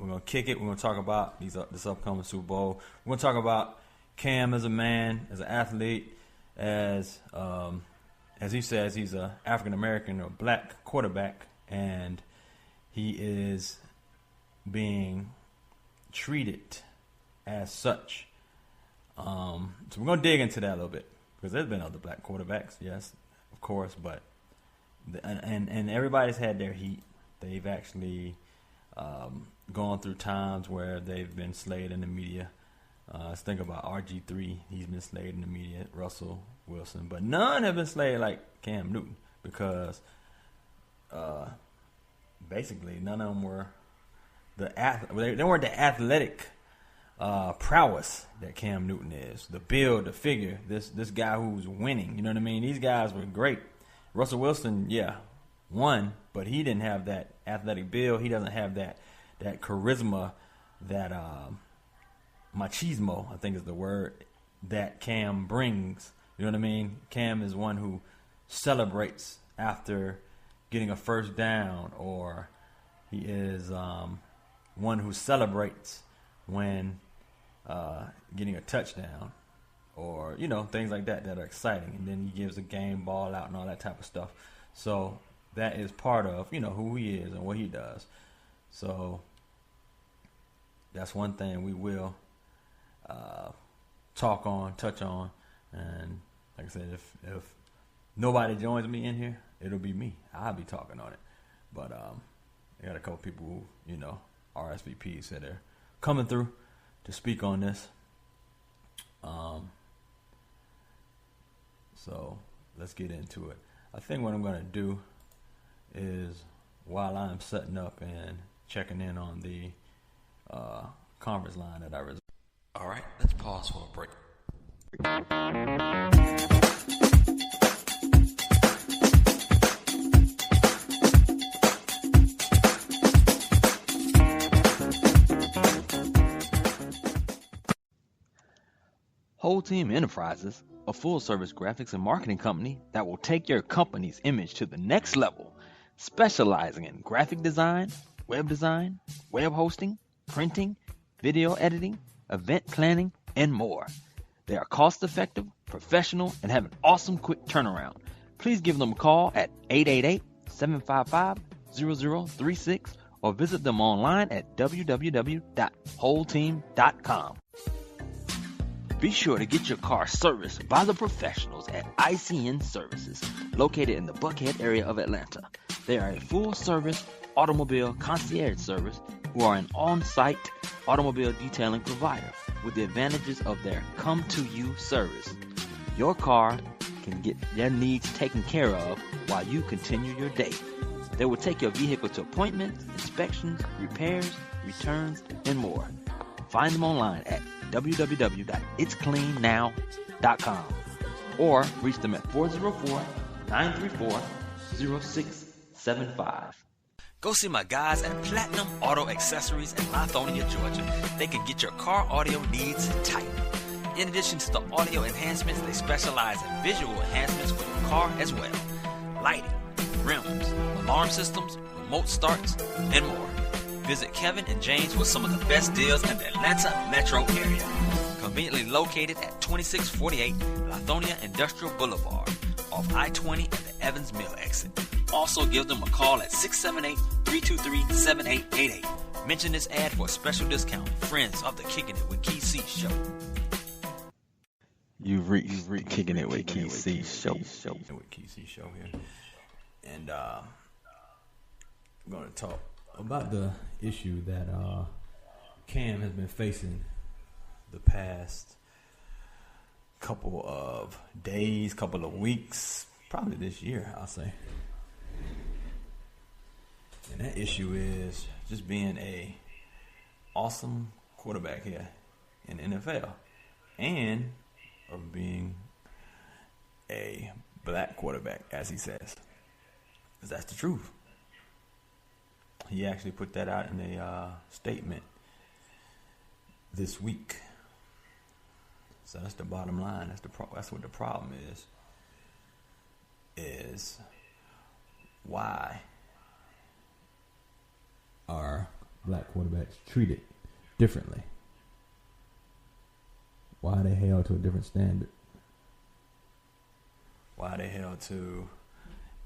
going to kick it. We're going to talk about this upcoming Super Bowl. We're going to talk about Cam as a man, as an athlete, as he says, he's an African-American or black quarterback, and he is being treated as such. So we're going to dig into that a little bit, because there's been other black quarterbacks, yes, of course, but and everybody's had their heat. They've actually gone through times where they've been slayed in the media. Let's think about RG3. He's been slayed in the media. Russell Wilson. But none have been slayed like Cam Newton, because basically none of them were they weren't the athletic prowess that Cam Newton is. The build, the figure, this guy who's winning. You know what I mean? These guys were great. Russell Wilson, yeah, won, but he didn't have that athletic build. He doesn't have that charisma, that machismo, I think is the word, that Cam brings. You know what I mean? Cam is one who celebrates after getting a first down, or he is one who celebrates when getting a touchdown, or, you know, things like that are exciting. And then he gives the game ball out and all that type of stuff. So that is part of, you know, who he is and what he does. So that's one thing we will touch on. And like I said, if nobody joins me in here, it'll be me. I'll be talking on it. But I got a couple people who, you know, RSVP said they're coming through to speak on this. So let's get into it. I think what I'm going to do is, while I'm setting up and checking in on the conference line that I reserved. All right, let's pause for a break. Whole Team Enterprises, a full-service graphics and marketing company that will take your company's image to the next level, specializing in graphic design, web hosting, printing, video editing, event planning, and more. They are cost-effective, professional, and have an awesome quick turnaround. Please give them a call at 888-755-0036 or visit them online at www.wholeteam.com. Be sure to get your car serviced by the professionals at ICN Services, located in the Buckhead area of Atlanta. They are a full-service automobile concierge service who are an on-site automobile detailing provider with the advantages of their come-to-you service. Your car can get their needs taken care of while you continue your day. They will take your vehicle to appointments, inspections, repairs, returns, and more. Find them online at www.itscleannow.com or reach them at 404-934-0675. Go see my guys at Platinum Auto Accessories in Lithonia, Georgia. They can get your car audio needs tight. In addition to the audio enhancements, they specialize in visual enhancements for your car as well. Lighting, rims, alarm systems, remote starts, and more. Visit Kevin and James with some of the best deals in the Atlanta metro area. Conveniently located at 2648 Lithonia Industrial Boulevard, off I-20 and the Evans Mill exit. Also give them a call at 678-323-7888. Mention this ad for a special discount. Friends of the Kickin' It with Kysii show. You've reached Kickin' It with Kysii show. With Kysii show here. And And I'm going to talk about the issue that Cam has been facing the past couple of days, couple of weeks, probably this year, I'll say. And that issue is just being a awesome quarterback here in the NFL, and of being a black quarterback, as he says. Because that's the truth. He actually put that out in a statement this week. So that's the bottom line. That's what the problem is why are black quarterbacks treated differently? Why are they held to a different standard? Why are they held to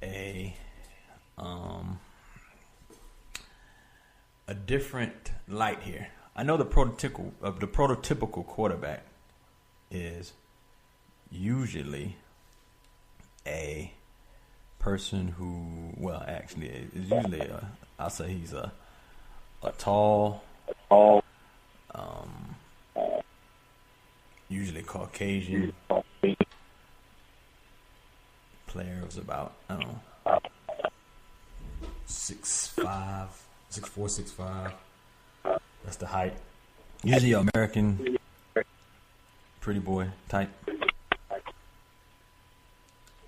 a different light here? I know the prototypical quarterback is usually a person who, well, actually, is usually I'll say he's a tall, usually Caucasian player. Was about, I don't know, 6'5", 6'4", 6'5". That's the height. Usually American pretty boy type. I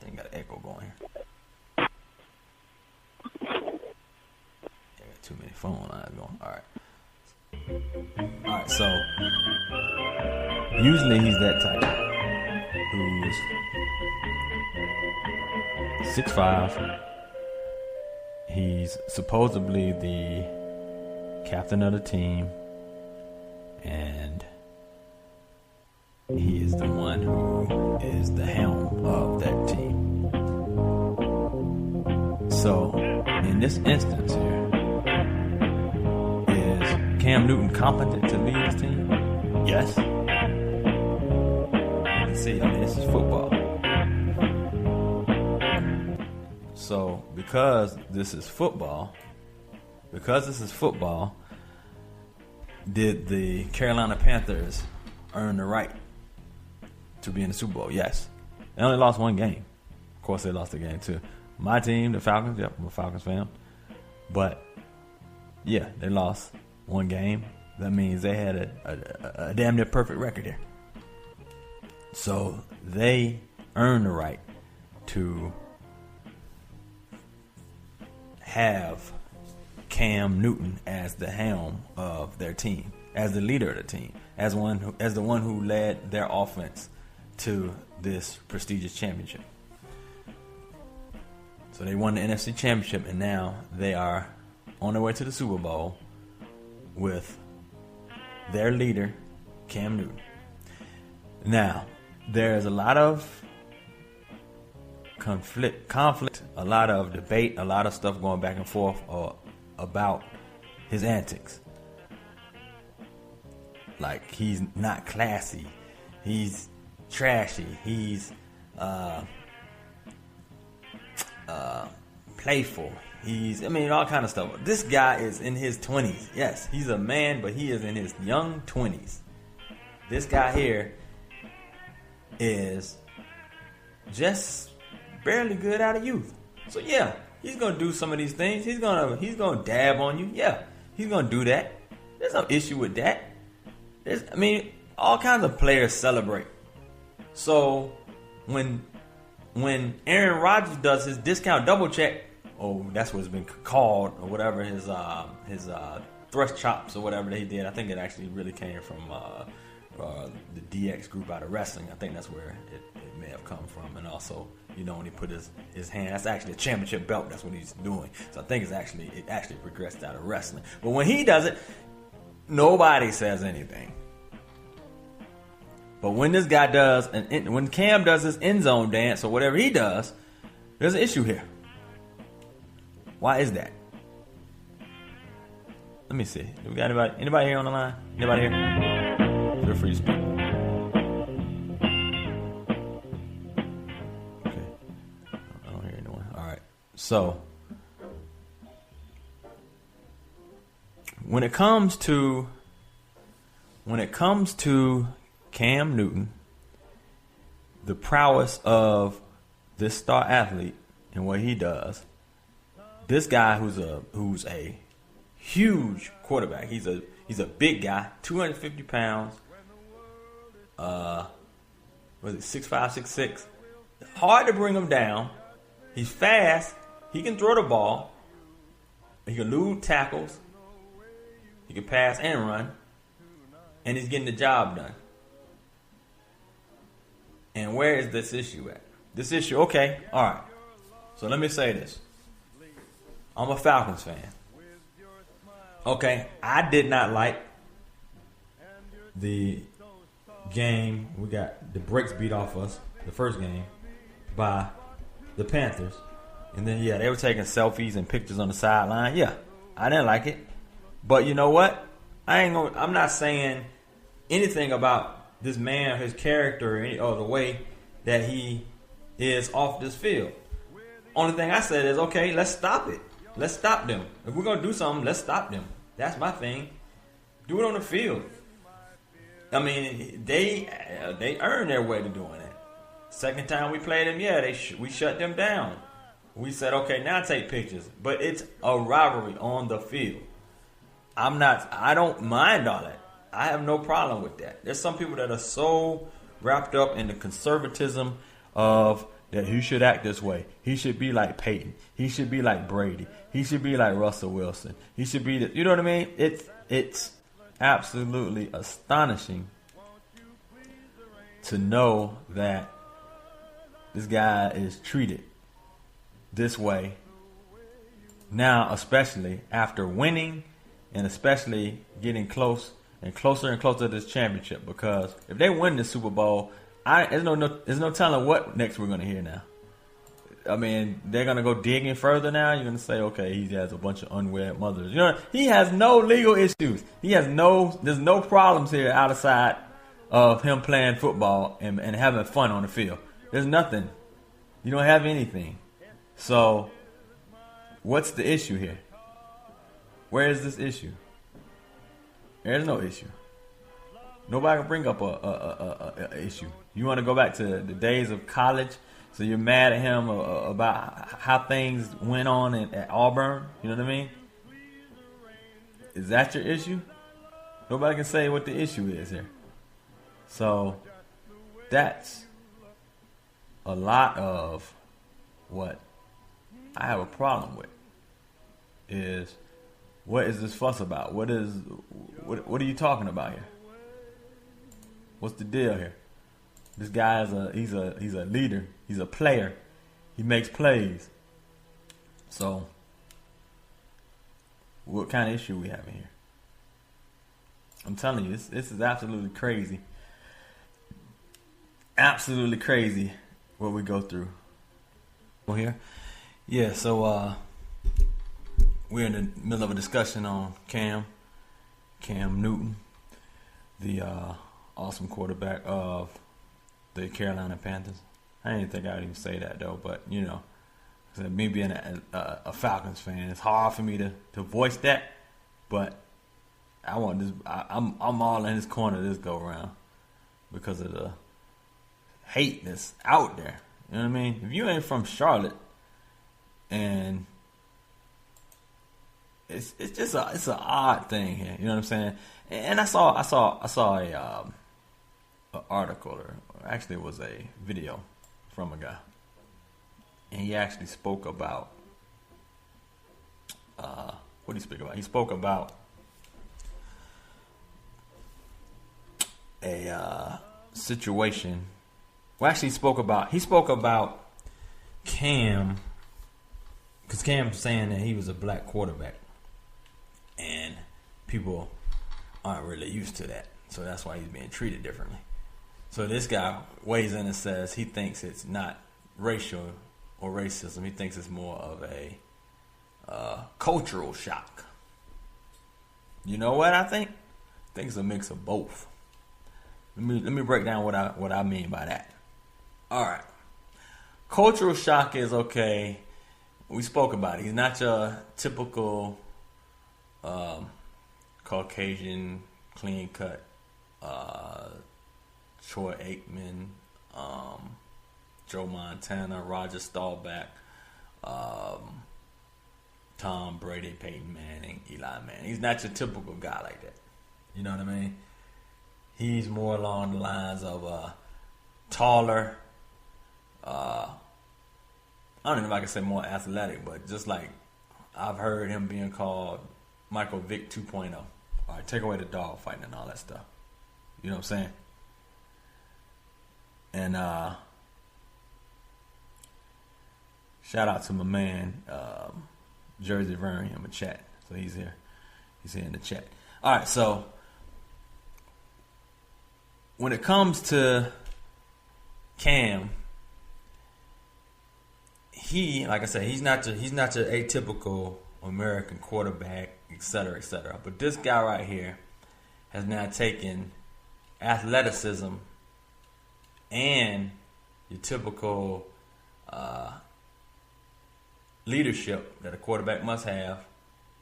think got an echo going here. Got too many phone lines going. Alright, so usually he's that type who's 6'5". He's supposedly the captain of the team, and he is the one who is the helm of that team. So, in this instance here, is Cam Newton competent to lead his team? Yes. Let's see, this is football. So, because this is football, did the Carolina Panthers earn the right to be in the Super Bowl? Yes. They only lost one game. Of course, they lost the game to my team, the Falcons. Yep, I'm a Falcons fan. But, yeah, they lost one game. That means they had a damn near perfect record here. So, they earned the right to have Cam Newton as the helm of their team, as the leader of the team, as the one who led their offense to this prestigious championship. So they won the NFC Championship, and now they are on their way to the Super Bowl with their leader, Cam Newton. Now, there's a lot of conflict, a lot of debate, a lot of stuff going back and forth about his antics. Like, he's not classy, he's trashy, he's playful, all kind of stuff. This guy is in his 20s. Yes, he's a man, but he is in his young 20s. This guy here is just barely good out of youth. So yeah, he's gonna do some of these things. He's gonna dab on you. Yeah, he's gonna do that. There's no issue with that. All kinds of players celebrate. So when Aaron Rodgers does his discount double check, that's what's been called, or whatever, his thrust chops or whatever that he did. I think it actually really came from the DX group out of wrestling. I think that's where it may have come from. And also, when he put his hand, that's actually a championship belt. That's what he's doing. So I think it actually progressed out of wrestling. But when he does it, nobody says anything. But when this guy does, when Cam does his end zone dance or whatever he does, there's an issue here. Why is that? Let me see. Do we got anybody here on the line? Anybody here? Feel free to speak. Okay. I don't hear anyone. All right. So when it comes to Cam Newton, the prowess of this star athlete and what he does, this guy who's a huge quarterback. He's a big guy, 250 pounds. Was it 6'5", 6'6"? Hard to bring him down. He's fast. He can throw the ball. He can elude tackles. He can pass and run. And he's getting the job done. And where is this issue at? This issue, okay, all right. So let me say this. I'm a Falcons fan. Okay, I did not like the game. We got the brakes beat off us, the first game, by the Panthers. And then, yeah, they were taking selfies and pictures on the sideline. Yeah, I didn't like it. But you know what? I'm not saying anything about this man, his character, or the way that he is off this field. Only thing I said is, okay, let's stop it. Let's stop them. If we're going to do something, let's stop them. That's my thing. Do it on the field. I mean, they earned their way to doing it. Second time we played them, yeah, we shut them down. We said, okay, now take pictures. But it's a rivalry on the field. I don't mind all that. I have no problem with that. There's some people that are so wrapped up in the conservatism of that he should act this way. He should be like Peyton. He should be like Brady. He should be like Russell Wilson. He should be, you know what I mean? It's absolutely astonishing to know that this guy is treated this way now, especially after winning and especially getting close and closer to this championship. Because if they win the Super Bowl, there's no telling what next we're going to hear now. I mean, they're going to go digging further now. You're going to say, okay, he has a bunch of unwed mothers. You know, he has no legal issues. There's no problems here outside of him playing football and having fun on the field. There's nothing. You don't have anything. So what's the issue here? Where is this issue? There's no issue. Nobody can bring up a issue. You want to go back to the days of college, so you're mad at him about how things went on at Auburn? You know what I mean? Is that your issue? Nobody can say what the issue is here. So that's a lot of what I have a problem with. Is what is this fuss about? What are you talking about here? What's the deal here? This guy he's a leader. He's a player. He makes plays. So what kind of issue are we having here? I'm telling you, this is absolutely crazy. Absolutely crazy what we go through. Here. Yeah, so we're in the middle of a discussion on Cam Newton, the awesome quarterback of the Carolina Panthers. I didn't think I would even say that though, but you know, me being a Falcons fan, it's hard for me to voice that. But I want this. I'm all in his corner this go around because of the hate that's out there. You know what I mean? If you ain't from Charlotte, and it's an odd thing here. You know what I'm saying? And I saw a article, or actually it was a video from a guy, and he actually spoke about what did he speak about? He spoke about a situation. Well, actually, he spoke about Cam, because Cam's saying that he was a black quarterback, and people aren't really used to that, so that's why he's being treated differently. So this guy weighs in and says he thinks it's not racial or racism. He thinks it's more of a cultural shock. You know what I think? I think it's a mix of both. Let me break down what I mean by that. All right. Cultural shock is okay. we spoke about it. He's not your typical Caucasian, clean cut, Troy Aikman, Joe Montana, Roger Staubach, Tom Brady, Peyton Manning, Eli Manning. He's not your typical guy like that. You know what I mean? He's more along the lines of taller, I don't even know if I can say more athletic, but just like I've heard him being called Michael Vick 2.0. All right, take away the dog fighting and all that stuff. You know what I'm saying? And shout out to my man, Jersey Vern in the chat. So he's here. He's here in the chat. All right, so when it comes to Cam, like I said, he's not your atypical American quarterback, et cetera, et cetera. But this guy right here has now taken athleticism and your typical leadership that a quarterback must have.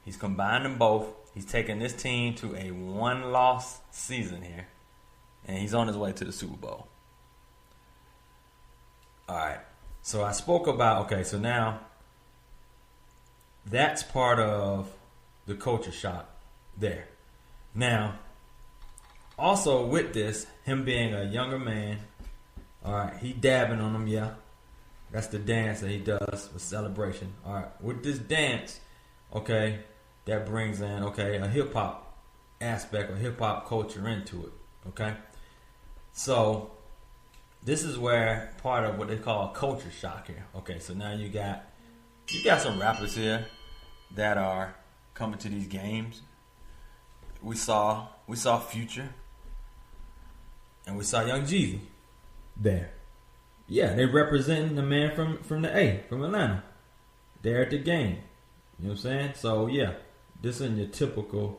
He's combined them both. He's taken this team to a 1-loss season here, and he's on his way to the Super Bowl. All right. So I spoke about, okay, so now that's part of the culture shock there. Now, also with this, him being a younger man, all right, he dabbing on them, yeah. That's the dance that he does with celebration. All right, with this dance, okay, that brings in, okay, a hip-hop aspect or hip-hop culture into it, okay? So this is where part of what they call culture shock here. Okay, so now you got some rappers here that are coming to these games. We saw Future and we saw Young Jeezy there. Yeah, they representing the man from the A, from Atlanta. They're at the game. You know what I'm saying? So yeah, this wasn't your typical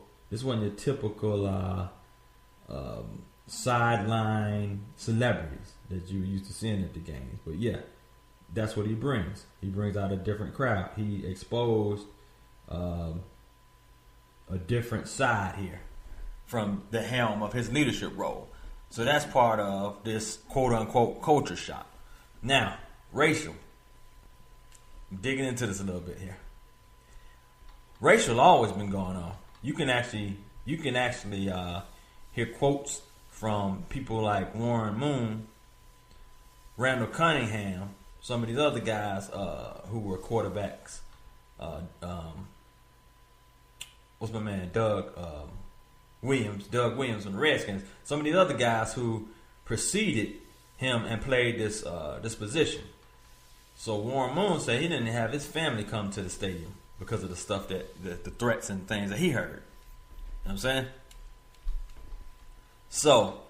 sideline celebrities that you used to seeing at the games. But yeah, that's what he brings. He brings out a different crowd. He exposed a different side here from the helm of his leadership role. So that's part of this quote-unquote culture shock. Now, racial. I'm digging into this a little bit here. Racial always been going on. You can actually hear quotes from people like Warren Moon, Randall Cunningham, some of these other guys who were quarterbacks. What's my man? Doug Williams from the Redskins. Some of these other guys who preceded him and played this position. So Warren Moon said he didn't have his family come to the stadium because of the stuff the threats and things that he heard. You know what I'm saying? So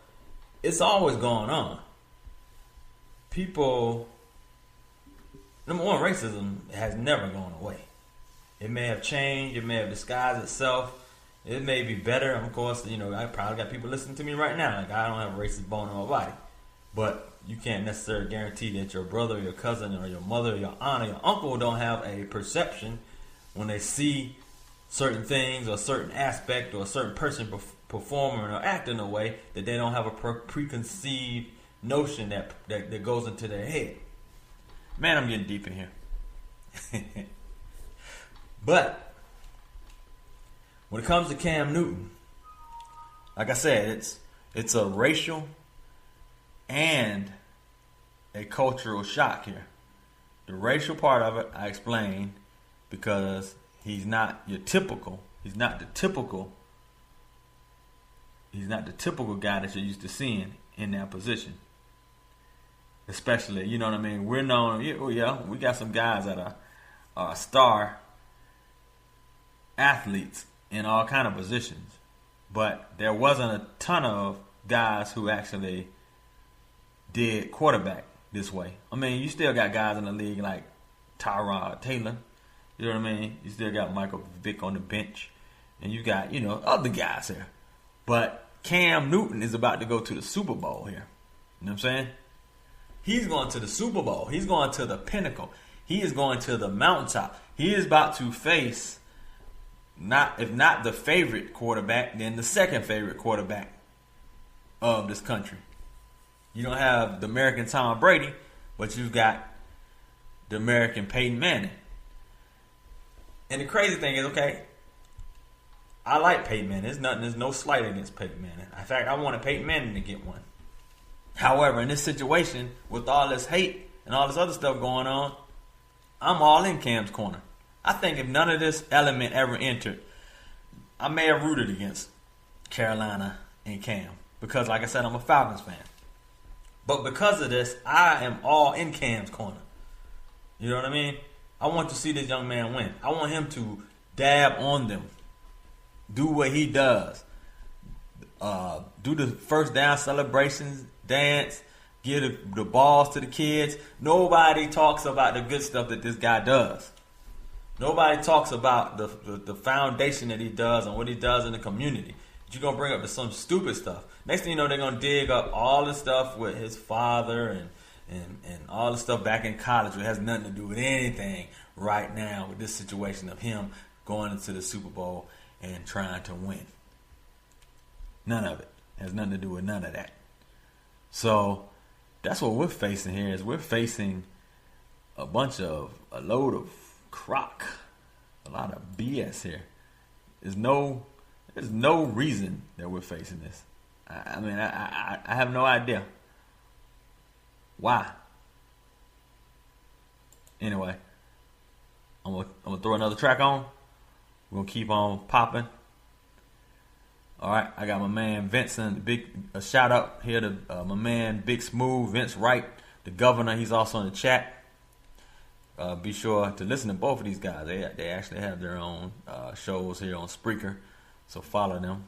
it's always going on. People, number one, racism has never gone away. It may have changed. It may have disguised itself. It may be better. Of course, I probably got people listening to me right now. Like, I don't have a racist bone in my body. But you can't necessarily guarantee that your brother or your cousin or your mother or your aunt or your uncle don't have a perception when they see certain things or a certain aspect or a certain person performing or acting in a way that they don't have a preconceived notion that goes into their head. Man, I'm getting deep in here. But when it comes to Cam Newton, like I said, it's a racial and a cultural shock here. The racial part of it I explained because he's not the typical guy that you're used to seeing in that position. Especially, you know what I mean? We're known, we got some guys that are star athletes in all kind of positions. But there wasn't a ton of guys who actually did quarterback this way. I mean, you still got guys in the league like Tyrod Taylor. You know what I mean? You still got Michael Vick on the bench. And you got, other guys here. But Cam Newton is about to go to the Super Bowl here. You know what I'm saying? He's going to the Super Bowl. He's going to the pinnacle. He is going to the mountaintop. He is about to face, if not the favorite quarterback, then the second favorite quarterback of this country. You don't have the American Tom Brady, but you've got the American Peyton Manning. And the crazy thing is, okay, I like Peyton Manning. There's no slight against Peyton Manning. In fact, I wanted Peyton Manning to get one. However, in this situation, with all this hate and all this other stuff going on, I'm all in Cam's corner. I think if none of this element ever entered, I may have rooted against Carolina and Cam. Because, like I said, I'm a Falcons fan. But because of this, I am all in Cam's corner. You know what I mean? I want to see this young man win. I want him to dab on them. Do what he does. Do the first down celebrations, dance, give the balls to the kids. Nobody talks about the good stuff that this guy does. Nobody talks about the foundation that he does and what he does in the community. But you're going to bring up some stupid stuff. Next thing you know, they're going to dig up all the stuff with his father and all the stuff back in college, which has nothing to do with anything right now with this situation of him going into the Super Bowl and trying to win. None of it. Has nothing to do with none of that. So that's what we're facing here. Is we're facing a load of crock, a lot of BS here. There's no reason that we're facing this. I mean, I have no idea why. Anyway, I'm gonna throw another track on. We're gonna keep on popping. All right, I got my man Vincent. A shout out here to my man Big Smooth, Vince Wright, the governor. He's also in the chat. Be sure to listen to both of these guys. They actually have their own shows here on Spreaker, so follow them.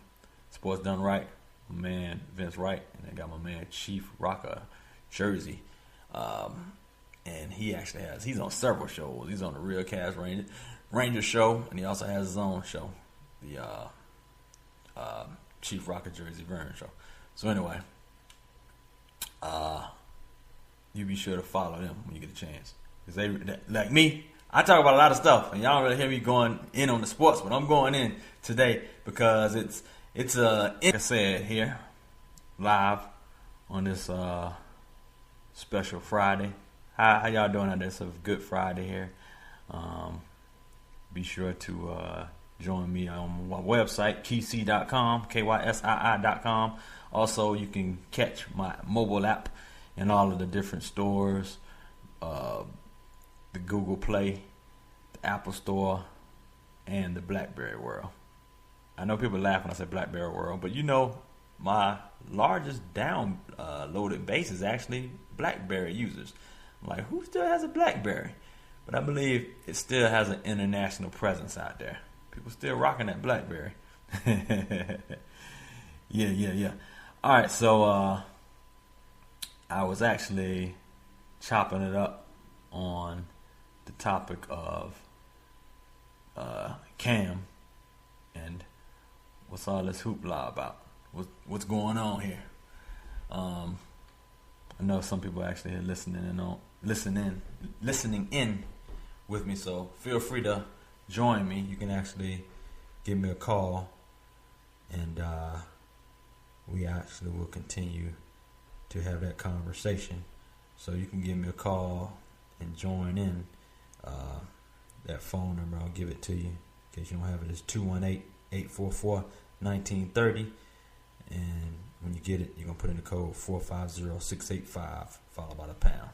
Sports Done Right, my man Vince Wright, and I got my man Chief Rocker, Jersey, and he's on several shows. He's on the Real Cash Ranger show, and he also has his own show, the Chief Rocker Jersey Vernon show. So anyway, you be sure to follow them when you get a chance. Because they, like me, I talk about a lot of stuff, and y'all don't really hear me going in on the sports, but I'm going in today because it's like I said here, live on this special Friday. How y'all doing out there? It's a good Friday here. Be sure to join me on my website, Kysii.com, KYSII.com. Also, you can catch my mobile app in all of the different stores, the Google Play, the Apple Store, and the BlackBerry World. I know people laugh when I say BlackBerry World, but you know my largest downloaded base is actually BlackBerry users. I'm like, who still has a BlackBerry? But I believe it still has an international presence out there. People still rocking that BlackBerry. Yeah. All right, so I was actually chopping it up on the topic of Cam and what's all this hoopla about? What's going on here? I know some people actually are listening in with me, so feel free to join me. You can actually give me a call, and we actually will continue to have that conversation. So you can give me a call and join in. That phone number, I'll give it to you in case you don't have it. It's 218-844-1930, and when you get it, you're going to put in the code 450685 followed by the pound.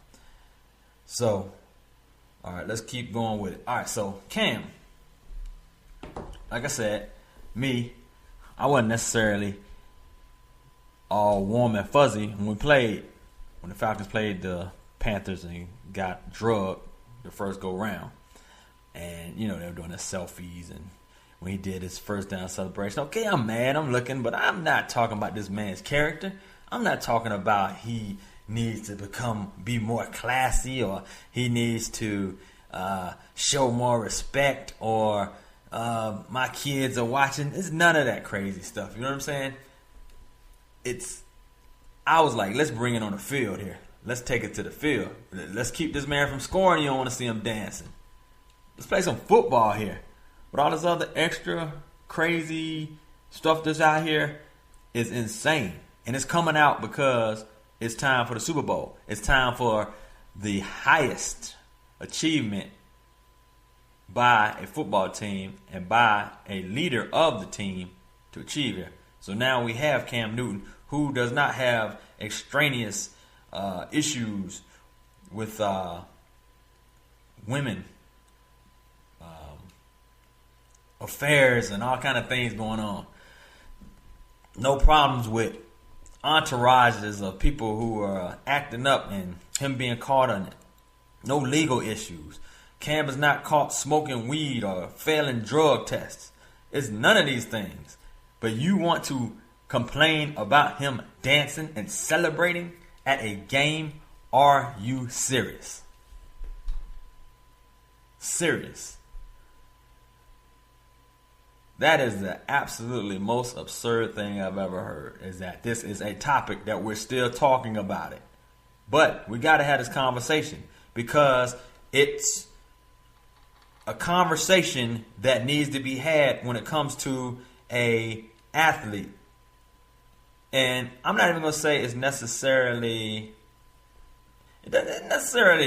So, all right, let's keep going with it. All right, so Cam, like I said, I wasn't necessarily all warm and fuzzy when the Falcons played the Panthers and got drugged the first go round. And, you know, they were doing the selfies, and when he did his first down celebration, okay, I'm mad, I'm looking, but I'm not talking about this man's character. I'm not talking about he needs to be more classy, or he needs to show more respect, or my kids are watching. It's none of that crazy stuff. You know what I'm saying? I was like, let's bring it on the field here. let's take it to the field. Let's keep this man from scoring. You don't want to see him dancing. Let's play some football here. But all this other extra crazy stuff that's out here is insane. And it's coming out because it's time for the Super Bowl. It's time for the highest achievement by a football team and by a leader of the team to achieve it. So now we have Cam Newton, who does not have extraneous issues with women, affairs, and all kind of things going on. No problems with entourages of people who are acting up and him being caught on it. No legal issues. Cam is not caught smoking weed or failing drug tests. It's none of these things. But you want to complain about him dancing and celebrating at a game? Are you serious? Serious. That is the absolutely most absurd thing I've ever heard, is that this is a topic that we're still talking about it. But we got to have this conversation because it's a conversation that needs to be had when it comes to a athlete. And I'm not even going to say it's necessarily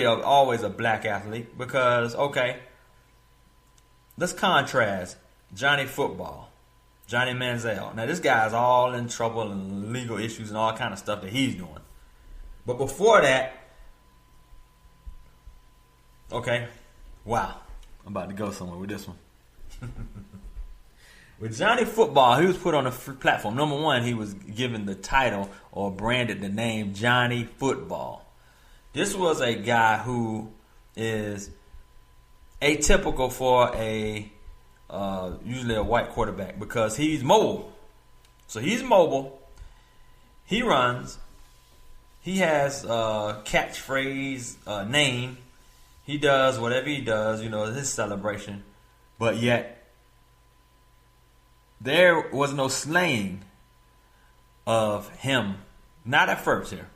always a black athlete because, okay, let's contrast Johnny Football, Johnny Manziel. Now, this guy's all in trouble and legal issues and all kind of stuff that he's doing. But before that, okay, wow, I'm about to go somewhere with this one. With Johnny Football, he was put on a free platform. Number one, he was given the title or branded the name Johnny Football. This was a guy who is atypical for usually a white quarterback because he's mobile. So he's mobile. He runs. He has a catchphrase, name. He does whatever he does, his celebration. But yet, there was no slaying of him. Not at first here.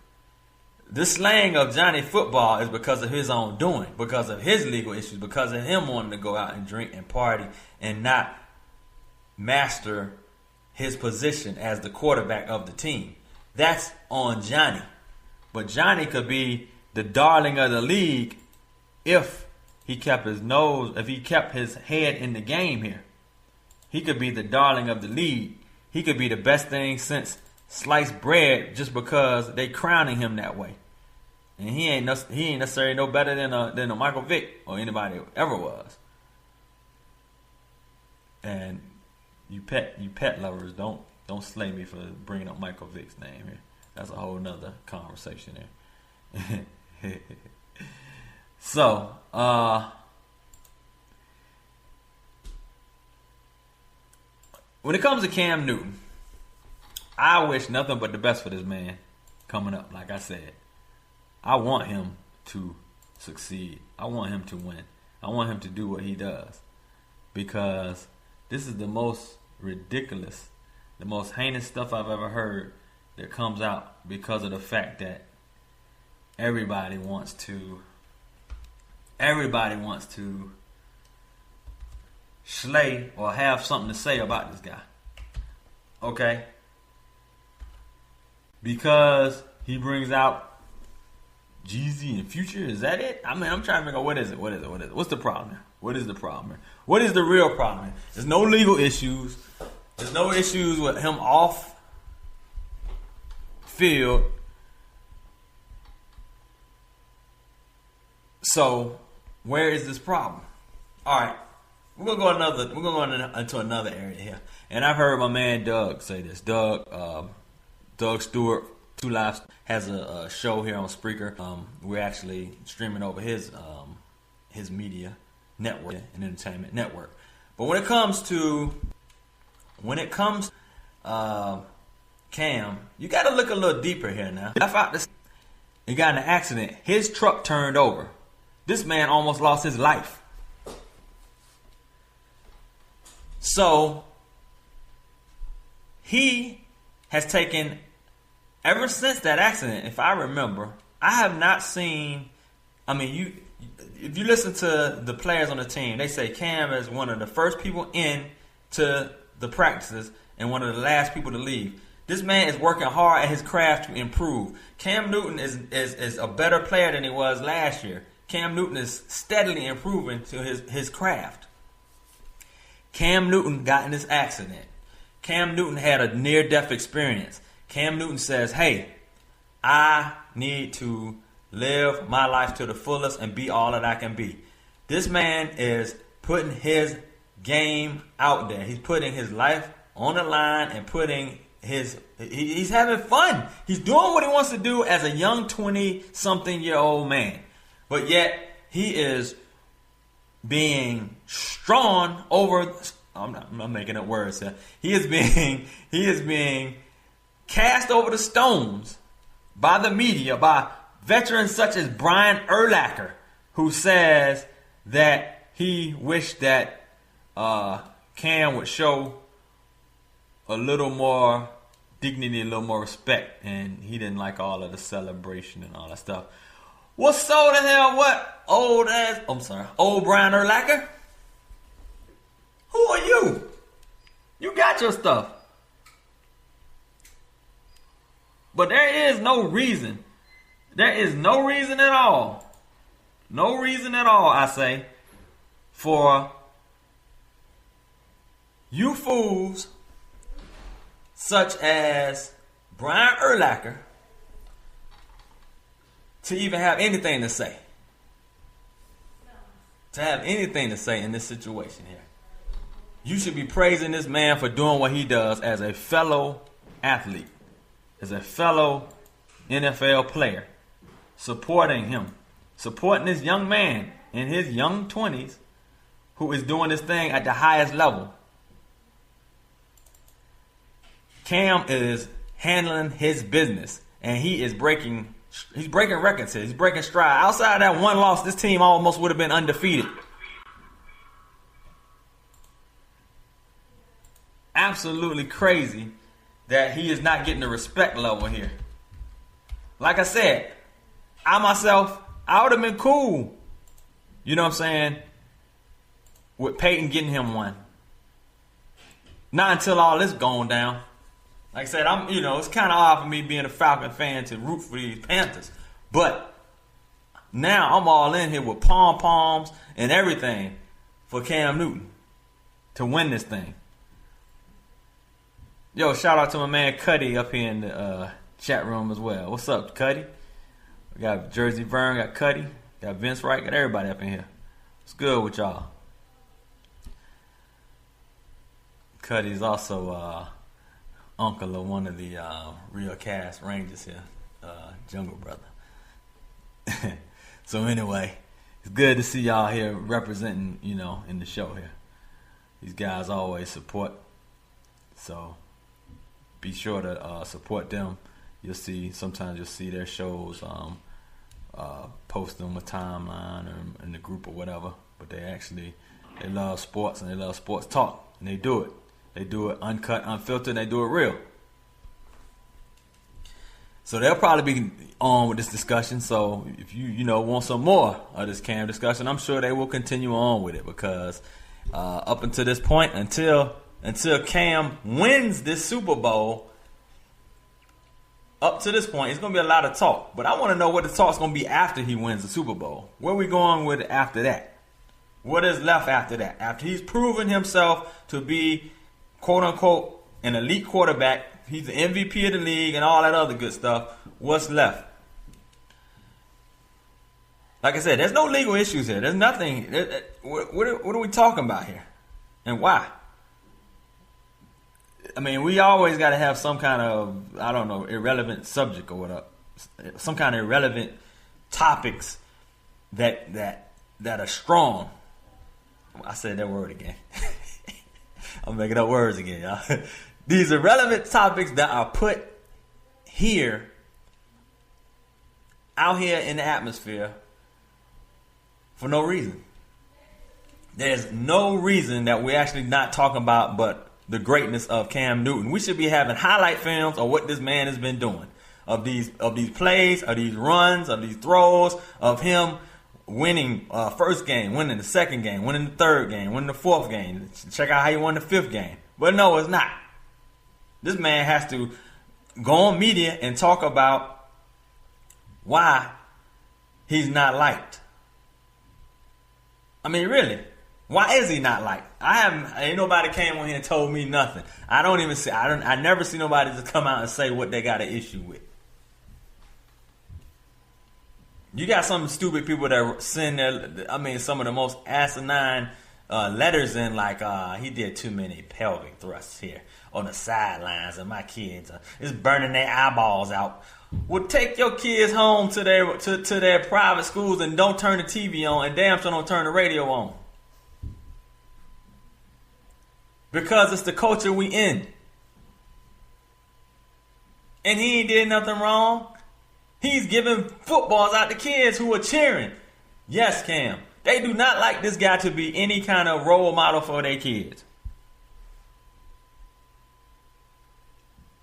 The slaying of Johnny Football is because of his own doing, because of his legal issues, because of him wanting to go out and drink and party and not master his position as the quarterback of the team. That's on Johnny. But Johnny could be the darling of the league if he kept his head in the game here. He could be the darling of the league. He could be the best thing since sliced bread just because they crowning him that way. And he ain't necessarily no better than a Michael Vick or anybody ever was. And you pet lovers, don't slay me for bringing up Michael Vick's name here. That's a whole nother conversation there. So, when it comes to Cam Newton, I wish nothing but the best for this man coming up. Like I said, I want him to succeed. I want him to win. I want him to do what he does. Because this is the most ridiculous, the most heinous stuff I've ever heard that comes out because of the fact that everybody wants to slay or have something to say about this guy. Okay? Because he brings out Kysii and Future, is that it? I mean, I'm trying to figure out what is it? What's the problem here? What is the problem here? What is the real problem here? There's no legal issues. There's no issues with him off field. So, where is this problem? All right, we're gonna go into another area here, and I've heard my man Doug say this. Doug Stewart, Two Lives, has a show here on Spreaker. We're actually streaming over his media network and entertainment network. But when it comes to Cam, you got to look a little deeper here now. He got in an accident. His truck turned over. This man almost lost his life. So he has taken, ever since that accident, if I remember, I have not seen. I mean, if you listen to the players on the team, they say Cam is one of the first people in to the practices and one of the last people to leave. This man is working hard at his craft to improve. Cam Newton is a better player than he was last year. Cam Newton is steadily improving to his craft. Cam Newton got in this accident. Cam Newton had a near-death experience. Cam Newton says, hey, I need to live my life to the fullest and be all that I can be. This man is putting his game out there. He's putting his life on the line and putting he's having fun. He's doing what he wants to do as a young 20-something-year-old man. But yet, he is being strong over... I'm making up words here. He is being cast over the stones by the media, by veterans such as Brian Urlacher, who says that he wished that Cam would show a little more dignity, a little more respect, and he didn't like all of the celebration and all that stuff. What's so the hell? What old Brian Urlacher? Who are you? You got your stuff. But there is no reason. There is no reason at all. No reason at all, I say, for you fools such as Brian Urlacher to even have anything to say. To have anything to say in this situation here. You should be praising this man for doing what he does as a fellow athlete, as a fellow NFL player, supporting him, supporting this young man in his young 20s who is doing this thing at the highest level. Cam is handling his business, and he's breaking records here. He's breaking stride. Outside of that one loss, this team almost would have been undefeated. Absolutely crazy that he is not getting the respect level here. Like I said, I would have been cool, you know what I'm saying, with Peyton getting him one. Not until all this going down. Like I said, it's kind of odd for me being a Falcon fan to root for these Panthers. But now I'm all in here with pom-poms and everything for Cam Newton to win this thing. Yo, shout out to my man Cuddy up here in the chat room as well. What's up, Cuddy? We got Jersey Vern, got Cuddy, got Vince Wright, got everybody up in here. What's good with y'all? Cuddy's also uncle of one of the real cast Rangers here, Jungle Brother. So anyway, it's good to see y'all here representing, in the show here. These guys always support. So be sure to support them. Sometimes you'll see their shows, post them a timeline or in the group or whatever. But they love sports and they love sports talk, and they do it. They do it uncut, unfiltered, and they do it real. So they'll probably be on with this discussion. So if you want some more of this Cam discussion, I'm sure they will continue on with it, because up until this point, until Cam wins this Super Bowl, up to this point, it's going to be a lot of talk. But I want to know what the talk's going to be after he wins the Super Bowl. Where are we going with it after that? What is left after that? After he's proven himself to be, quote-unquote, an elite quarterback, he's the MVP of the league and all that other good stuff, what's left? Like I said, there's no legal issues here. There's nothing. What are we talking about here? And why? I mean, we always got to have some kind of, irrelevant subject or whatever. Some kind of irrelevant topics that are strong. I said that word again. I'm making up words again, y'all. These irrelevant topics that are put here, out here in the atmosphere, for no reason. There's no reason that we're actually not talking about but the greatness of Cam Newton. We should be having highlight films of what this man has been doing. of these plays, of these runs, of these throws, of him winning first game, winning the second game, winning the third game, winning the fourth game. Check out how he won the fifth game. But no, it's not. This man has to go on media and talk about why he's not liked. I mean, really, why is he not liked? Ain't nobody came on here and told me nothing. I never see nobody just come out and say what they got an issue with. You got some stupid people that send some of the most asinine letters in, like, he did too many pelvic thrusts here on the sidelines, and my kids is burning their eyeballs out. Well, take your kids home to their private schools and don't turn the TV on, and damn sure don't turn the radio on. Because it's the culture we in. And he ain't did nothing wrong. He's giving footballs out to kids who are cheering. Yes, Cam. They do not like this guy to be any kind of role model for their kids.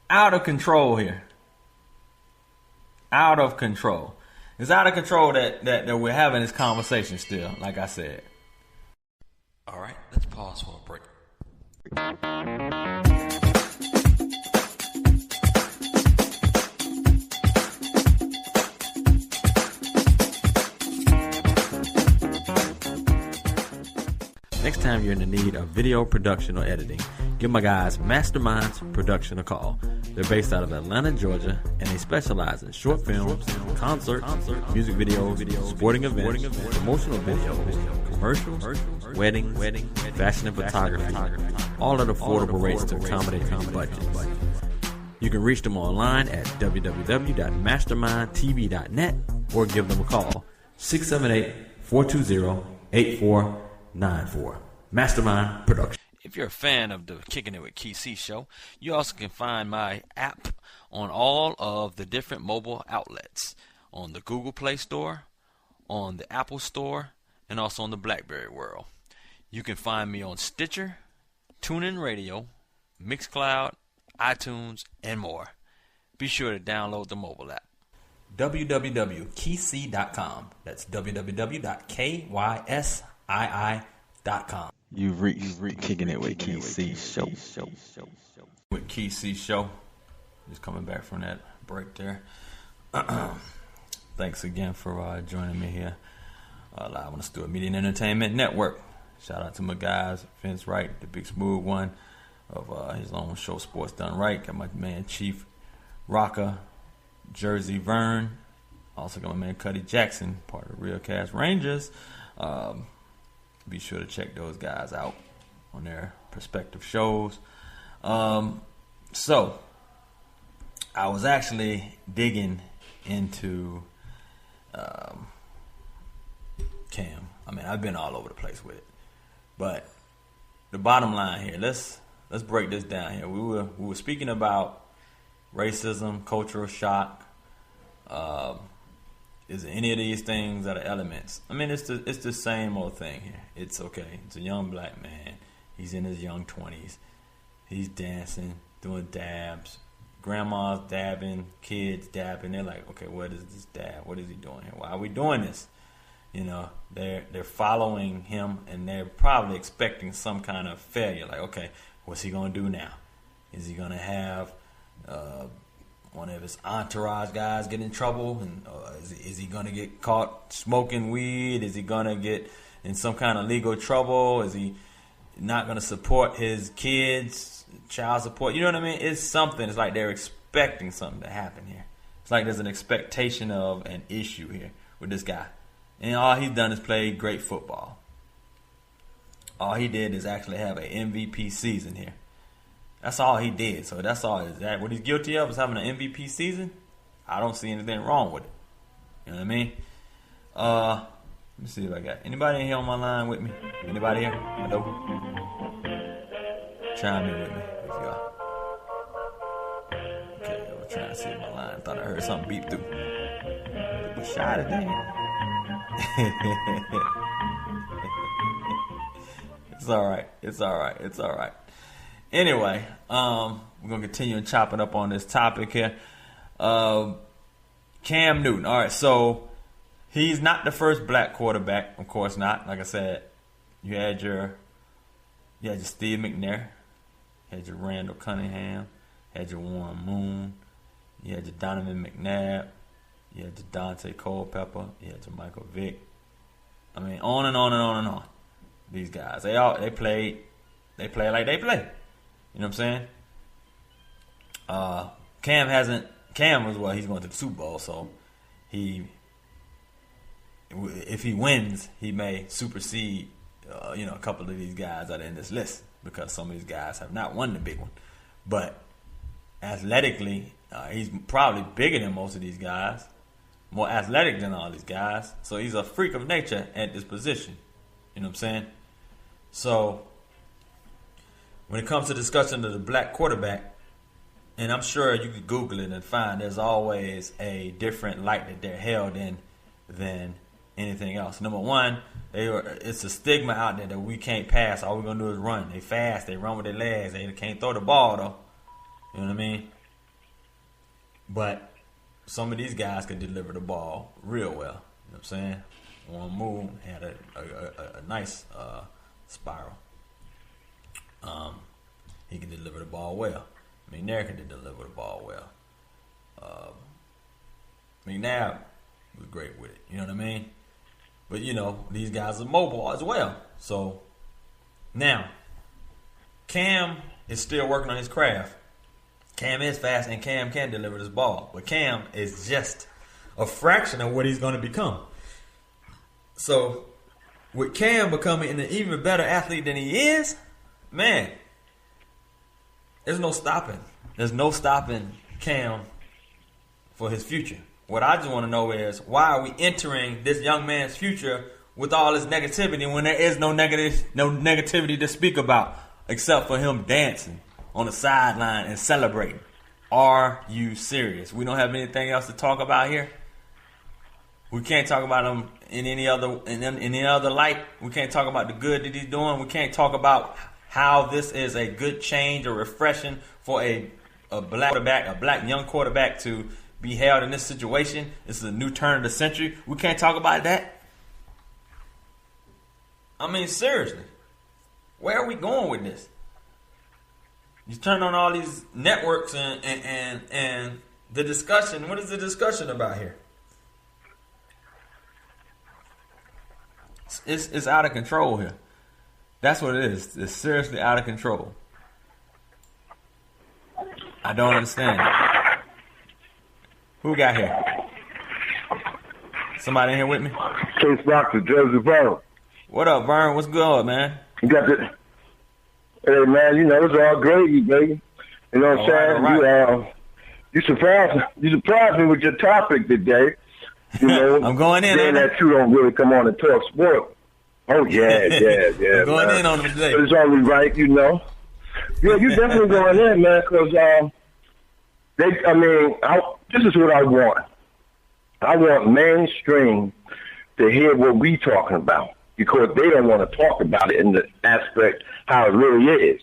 Out of control here. Out of control. It's out of control that we're having this conversation still, like I said. All right, let's pause for a break. Next time you're in the need of video production or editing, give my guys Masterminds Production a call. They're based out of Atlanta, Georgia, and they specialize in short films, concerts, music videos, sporting events, promotional videos, commercials, weddings, fashion and photography, all at affordable rates to accommodate your budget. You can reach them online at www.mastermindtv.net or give them a call, 678-420-8494. Mastermind Production. If you're a fan of the Kickin' It with Kysii show, you also can find my app on all of the different mobile outlets, on the Google Play Store, on the Apple Store, and also on the BlackBerry world. You can find me on Stitcher, TuneIn Radio, Mixcloud, iTunes, and more. Be sure to download the mobile app. www.kysii.com. That's www.kysii.com. You've reached Kicking It with Kysii show. With Kysii show. Just coming back from that break there. Thanks again for joining me here live on the Stewart Media and Entertainment Network. Shout out to my guys, Vince Wright, the big smooth one of his own show, Sports Done Right. Got my man Chief Rocker, Jersey Vern. Also got my man Cuddy Jackson, part of the Real Cast Rangers. Be sure to check those guys out on their respective shows. So, I was actually digging into Cam. I mean, I've been all over the place with it. But the bottom line here, let's break this down here. We were speaking about racism, cultural shock. Is there any of these things that are elements? I mean, it's the same old thing here. It's okay. It's a young black man. He's in his young 20s. He's dancing, doing dabs. Grandma's dabbing, kids dabbing. They're like, okay, what is this dab? What is he doing here? Why are we doing this? You know, they're following him, and they're probably expecting some kind of failure. Like, okay, what's he gonna do now? Is he gonna have one of his entourage guys get in trouble, and is he gonna get caught smoking weed? Is he gonna get in some kind of legal trouble? Is he not gonna support his kids, child support? You know what I mean? It's something. It's like they're expecting something to happen here. It's like there's an expectation of an issue here with this guy, and all he's done is play great football. All he did is actually have an MVP season here. That's all he did. So that's all. Is that what he's guilty of? Is having an MVP season? I don't see anything wrong with it. You know what I mean? Let me see if I got anybody in here on my line with me. Anybody here? Hello? Chime in with me if you are. Okay, I was trying to see my line. Thought I heard something beep through. People shy today. It's all right. It's all right. It's all right. Anyway, we're going to continue chopping up on this topic here. Cam Newton. All right, so he's not the first black quarterback. Of course not. Like I said, you had your Steve McNair, you had your Randall Cunningham, you had your Warren Moon, you had your Donovan McNabb, you had your Dante Culpepper, you had your Michael Vick. I mean, on and on and on and on. These guys, they play like they play. You know what I'm saying? Cam was he's going to the Super Bowl, so if he wins, he may supersede a couple of these guys that are in this list, because some of these guys have not won the big one. But athletically, he's probably bigger than most of these guys, more athletic than all these guys. So he's a freak of nature at this position. You know what I'm saying? So when it comes to discussion of the black quarterback, and I'm sure you could Google it and find there's always a different light that they're held in than anything else. Number one, it's a stigma out there that we can't pass. All we're going to do is run. They fast. They run with their legs. They can't throw the ball, though. You know what I mean? But some of these guys can deliver the ball real well. You know what I'm saying? Warren Moon had a nice spiral. He can deliver the ball well. McNair can deliver the ball well. McNabb was great with it. You know what I mean? But, these guys are mobile as well. So, now, Cam is still working on his craft. Cam is fast, and Cam can deliver this ball. But Cam is just a fraction of what he's going to become. So, with Cam becoming an even better athlete than he is, man, there's no stopping. There's no stopping Cam for his future. What I just want to know is, why are we entering this young man's future with all this negativity when there is no negativity to speak about except for him dancing on the sideline and celebrating? Are you serious? We don't have anything else to talk about here? We can't talk about him in any other light. We can't talk about the good that he's doing. We can't talk about how this is a good change or refreshing for a black quarterback, a black young quarterback to be held in this situation. This is a new turn of the century. We can't talk about that. I mean, seriously, where are we going with this? You turn on all these networks and the discussion. What is the discussion about here? It's out of control here. That's what it is. It's seriously out of control. I don't understand. Who got here? Somebody in here with me? Case Doctor, Jersey Vern. What up, Vern? What's good, man? You got the... Hey, man, it's all gravy, baby. You know what I'm saying? Right. You surprised me with your topic today. I'm going in on that you don't really come on and talk sport. Oh, yeah. I'm going in on it today. But it's only right, Yeah, you definitely going in, man, because this is what I want. I want mainstream to hear what we talking about, because they don't want to talk about it in the aspect how it really is.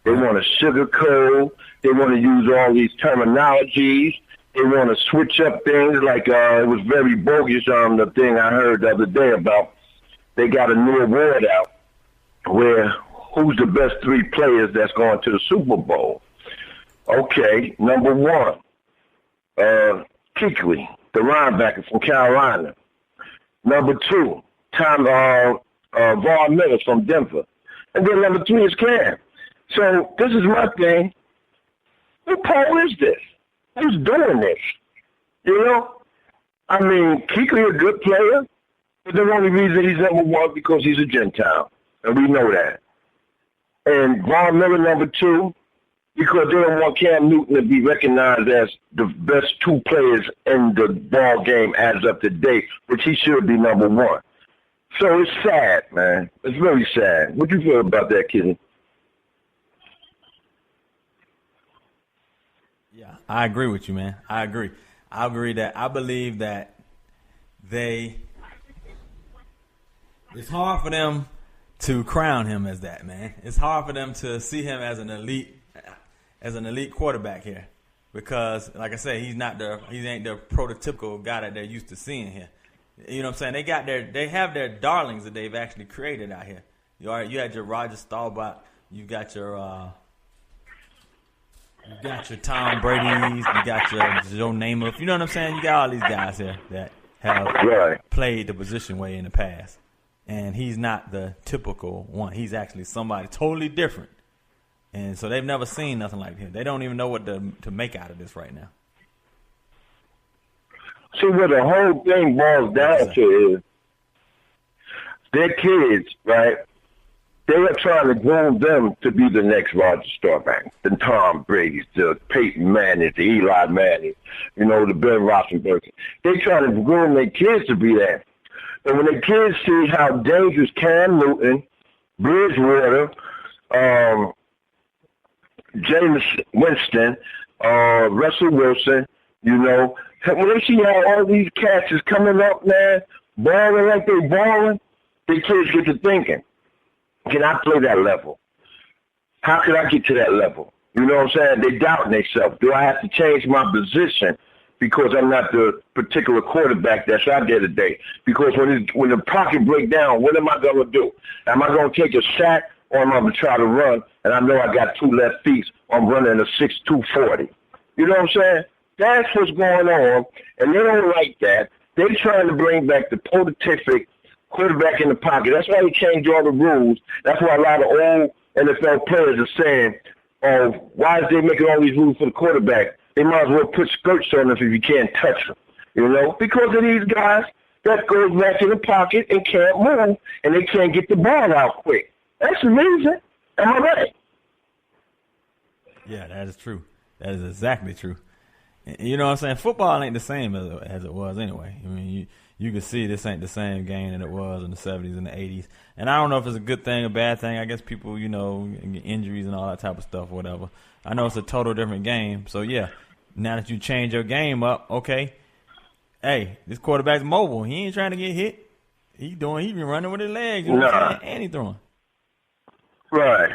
They want to sugarcoat. They want to use all these terminologies. They want to switch up things like it was very bogus on the thing I heard the other day about they got a new award out where who's the best 3 players that's going to the Super Bowl. Okay, number 1, Kysii, the linebacker from Carolina. Number 2, Von Miller from Denver. And then number 3 is Cam. So this is my thing. What poll is this? Who's doing this? Kysii a good player, but the only reason he's number 1 because he's a Gentile, and we know that. And Von Miller number 2 because they don't want Cam Newton to be recognized as the best 2 players in the ball game as of today, which he should be number 1. So it's sad, man. It's very sad. What do you feel about that, Kysii? Yeah, I agree with you, man. I agree that I believe that it's hard for them to crown him as that, man. It's hard for them to see him as an elite quarterback here. because, like I said, he ain't the prototypical guy that they're used to seeing here. You know what I'm saying? They have their darlings that they've actually created out here. You had your Roger Staubach, you got your Tom Brady's, you got your Joe Namath. You know what I'm saying? You got all these guys here that have played the position way in the past. And he's not the typical one. He's actually somebody totally different. And so they've never seen nothing like him. They don't even know what to make out of this right now. See, what the whole thing boils down to is their kids, right? They are trying to groom them to be the next Roger Staubach, the Tom Brady's, the Peyton Manning, the Eli Manning, the Ben Roethlisberger. They trying to groom their kids to be that. And when the kids see how dangerous Cam Newton, Bridgewater, James Winston, Russell Wilson, when they see how all these cats is coming up, man, balling like they balling, the kids get to thinking, can I play that level? How can I get to that level? You know what I'm saying? They doubting themselves. Do I have to change my position because I'm not the particular quarterback that's out there today? Because when the pocket break down, what am I going to do? Am I going to take a sack or am I going to try to run? And I know I got two left feet. I'm running a 6'2" 40. You know what I'm saying? That's what's going on, and they don't like that. They're trying to bring back the prototypic quarterback in the pocket. That's why they changed all the rules. That's why a lot of old NFL players are saying, why is they making all these rules for the quarterback? They might as well put skirts on them if you can't touch them, because of these guys that goes back in the pocket and can't move, and they can't get the ball out quick. That's the reason. Am I right? Yeah, that is true. That is exactly true. You know what I'm saying? Football ain't the same as it was anyway. I mean, you can see this ain't the same game that it was in the 70s and the 80s. And I don't know if it's a good thing or bad thing. I guess people, get injuries and all that type of stuff, whatever. I know it's a total different game. So, yeah, now that you change your game up, okay, hey, this quarterback's mobile. He ain't trying to get hit. He been running with his legs, and he throwing. Right.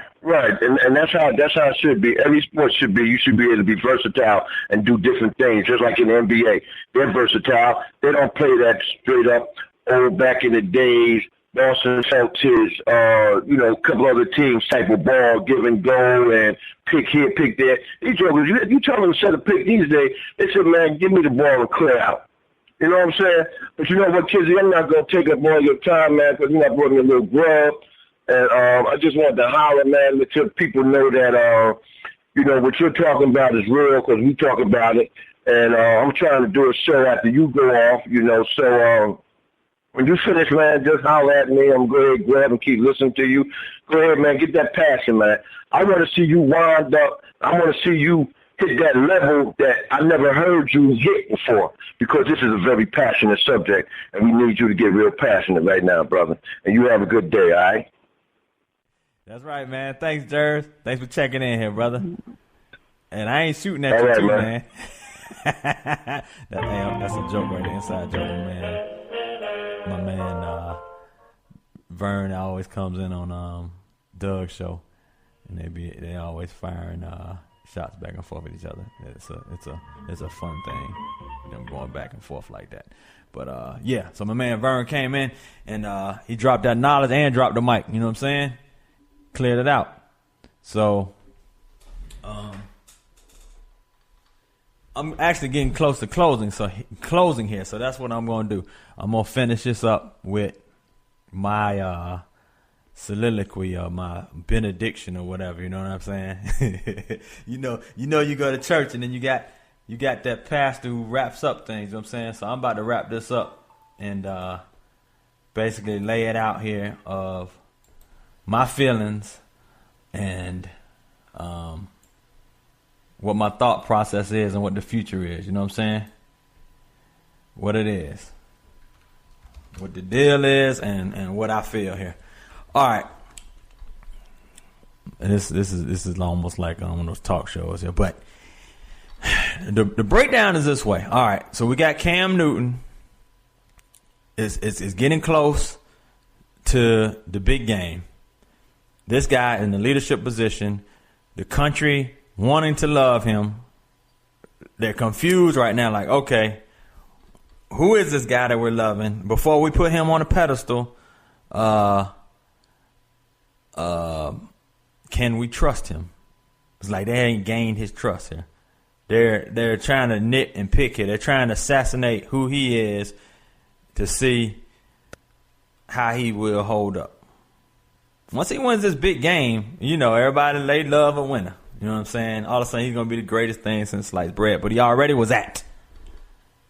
And that's how it should be. Every sport should be. You should be able to be versatile and do different things, just like in the NBA. They're versatile. They don't play that straight up old back in the days, Boston Celtics, a couple other teams type of ball, give and go and pick here, pick there. These jokers, you tell them to set a pick these days, they say, man, give me the ball and clear out. You know what I'm saying? But you know what, Kysii, I'm not going to take up all your time, man, because you're not brought me a little grub. And I just wanted to holler, man, let your people know that, what you're talking about is real because we talk about it. And I'm trying to do a show after you go off, So when you finish, man, just holler at me. I'm going to grab and keep listening to you. Go ahead, man, get that passion, man. I want to see you wind up. I want to see you hit that level that I never heard you hit before because this is a very passionate subject, and we need you to get real passionate right now, brother. And you have a good day, all right? That's right, man. Thanks, Jers. Thanks for checking in here, brother. And I ain't shooting at you, right, too, man. That's a joke right there, inside joke, man. My man, Vern always comes in on Doug's show, and they always firing shots back and forth with each other. It's a fun thing, them going back and forth like that. But yeah, so my man Vern came in and he dropped that knowledge and dropped the mic. You know what I'm saying? Cleared it out. So I'm actually getting close to closing here. So that's what I'm going to do. I'm going to finish this up with my soliloquy or my benediction or whatever. You know what I'm saying? you go to church and then you got that pastor who wraps up things. You know what I'm saying? So I'm about to wrap this up and basically lay it out here of my feelings and what my thought process is and what the future is. You know what I'm saying? What it is. What the deal is and what I feel here. All right. And this is almost like one of those talk shows here. But the breakdown is this way. All right. So we got Cam Newton. It's getting close to the big game. This guy in the leadership position, the country wanting to love him, they're confused right now. Like, okay, who is this guy that we're loving? Before we put him on a pedestal, can we trust him? It's like they ain't gained his trust here. They're trying to nit and pick here. They're trying to assassinate who he is to see how he will hold up. Once he wins this big game, everybody they love a winner. You know what I'm saying? All of a sudden, he's going to be the greatest thing since sliced bread. But he already was at.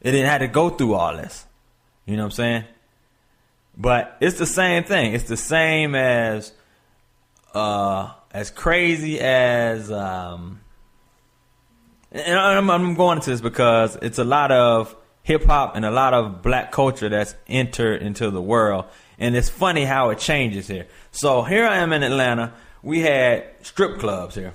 It didn't have to go through all this. You know what I'm saying? But it's the same thing. It's the same as crazy as... and I'm going into this because it's a lot of hip-hop and a lot of black culture that's entered into the world. And it's funny how it changes here. So here I am in Atlanta. We had strip clubs here.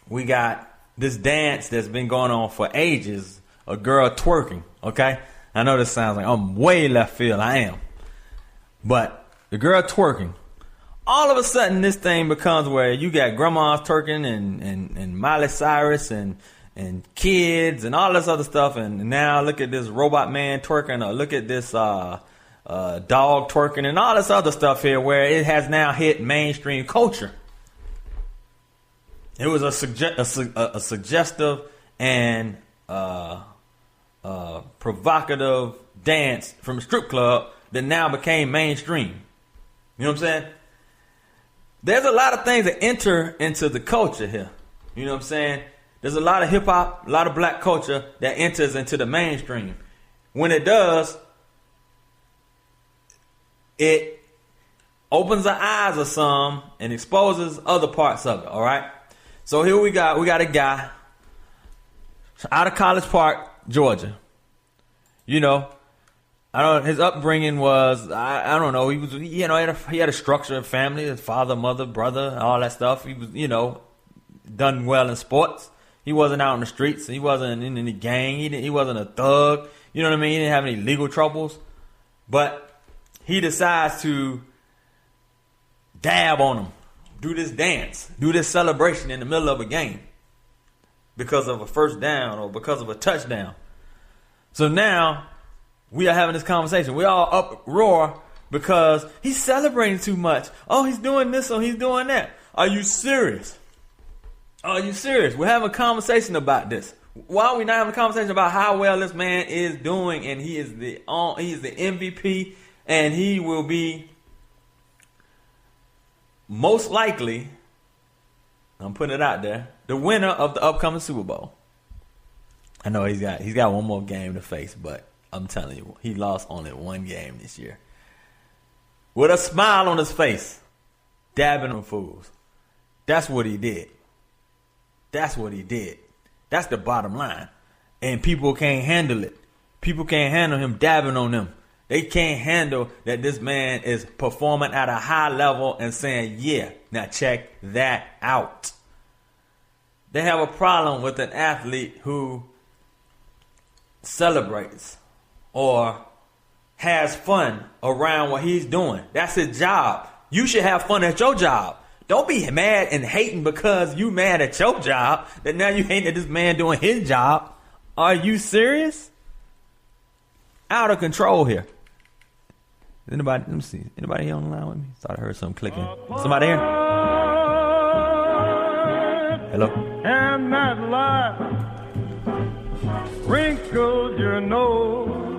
We got this dance that's been going on for ages. A girl twerking, okay? I know this sounds like I'm way left field. I am. But the girl twerking. All of a sudden, this thing becomes where you got grandmas twerking and Miley Cyrus and kids and all this other stuff. And now look at this robot man twerking, or look at this dog twerking and all this other stuff here where it has now hit mainstream culture. It was a suggestive and provocative dance from a strip club that now became mainstream. You know what I'm saying? There's a lot of things that enter into the culture here. You know what I'm saying? There's a lot of hip hop, a lot of black culture that enters into the mainstream. When it does, it opens the eyes of some and exposes other parts of it. All right. So here we got a guy out of College Park, Georgia. His upbringing was, I don't know, he had a structured family, his father, mother, brother, all that stuff. He was, done well in sports. He wasn't out in the streets. He wasn't in any gang. He wasn't a thug. You know what I mean? He didn't have any legal troubles. But he decides to dab on him, do this dance, do this celebration in the middle of a game because of a first down or because of a touchdown. So now we are having this conversation. We all uproar because he's celebrating too much. Oh, he's doing this or he's doing that. Are you serious? Are you serious? We're having a conversation about this. Why are we not having a conversation about how well this man is doing? And he is the MVP, and he will be most likely, I'm putting it out there, the winner of the upcoming Super Bowl. I know he's got one more game to face, but I'm telling you, he lost only one game this year. With a smile on his face, dabbing on fools. That's what he did. That's what he did. That's the bottom line. And people can't handle it. People can't handle him dabbing on them. They can't handle that this man is performing at a high level and saying, yeah, now check that out. They have a problem with an athlete who celebrates or has fun around what he's doing. That's his job. You should have fun at your job. Don't be mad and hating because you mad at your job that now you hate at this man doing his job. Are you serious? Out of control here. Anybody? Let me see. Anybody here on the line with me? Thought I heard something clicking. Somebody here? Hello? And that light wrinkles your nose.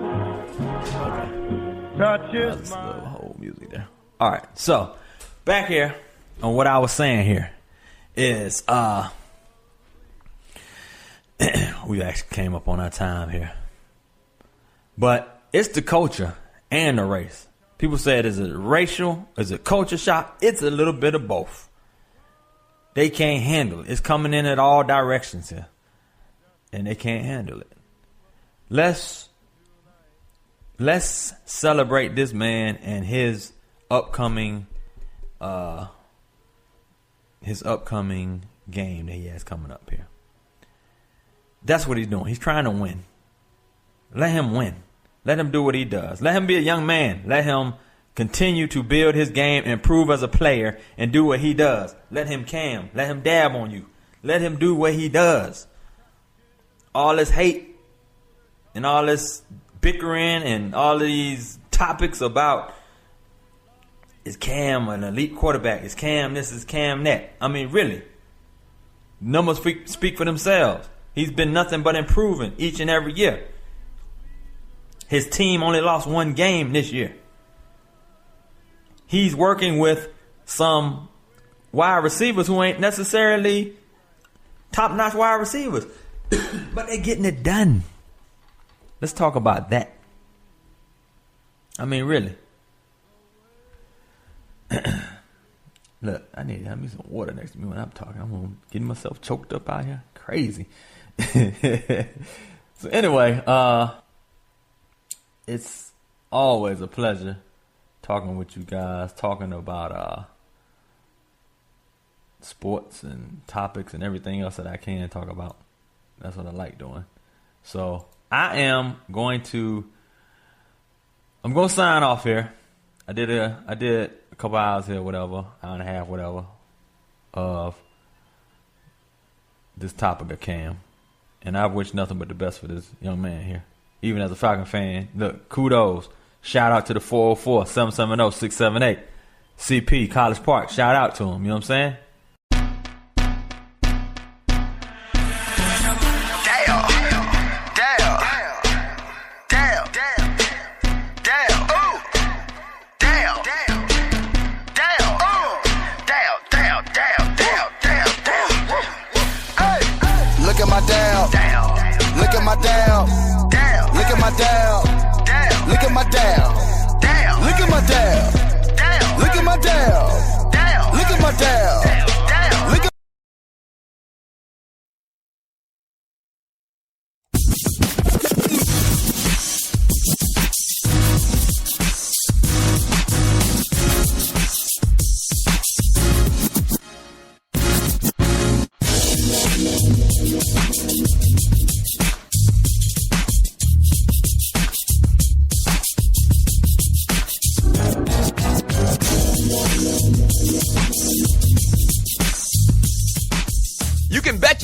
Touches my whole music there. All right. So back here on what I was saying here is we actually came up on our time here. But it's the culture and the race. People say it is a racial, is a culture shock. It's a little bit of both. They can't handle it. It's coming in at all directions here. And they can't handle it. Let's celebrate this man and his upcoming game that he has coming up here. That's what he's doing. He's trying to win. Let him win. Let him do what he does. Let him be a young man. Let him continue to build his game, improve as a player, and do what he does. Let him cam. Let him dab on you. Let him do what he does. all this hate and all this bickering and all these topics about is Cam an elite quarterback? Is Cam this? Is Cam that? I mean, really. Numbers speak for themselves. He's been nothing but improving each and every year. His team only lost one game this year. He's working with some wide receivers who ain't necessarily top-notch wide receivers. But they're getting it done. Let's talk about that. I mean, really. Look, I need to have me some water next to me when I'm talking. I'm getting myself choked up out here. Crazy. So anyway, it's always a pleasure talking with you guys, talking about sports and topics and everything else that I can talk about. That's what I like doing. So I'm going to sign off here. I did a couple hours here, whatever, hour and a half, whatever, of this topic of Cam. And I wish nothing but the best for this young man here. Even as a Falcon fan, look, kudos. Shout out to the 404-770-678. CP, College Park. Shout out to him. You know what I'm saying?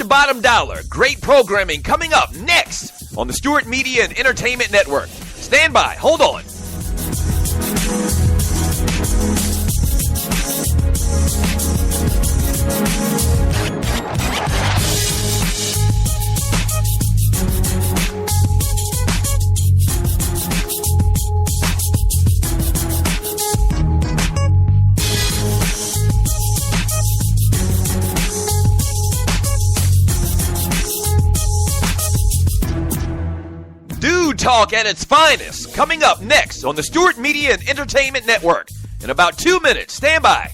Bottom dollar. Great programming coming up next on the Stewart Media and Entertainment Network. Stand by. Hold on. Talk at its finest, coming up next on the Stewart Media and Entertainment Network. In about 2 minutes, stand by.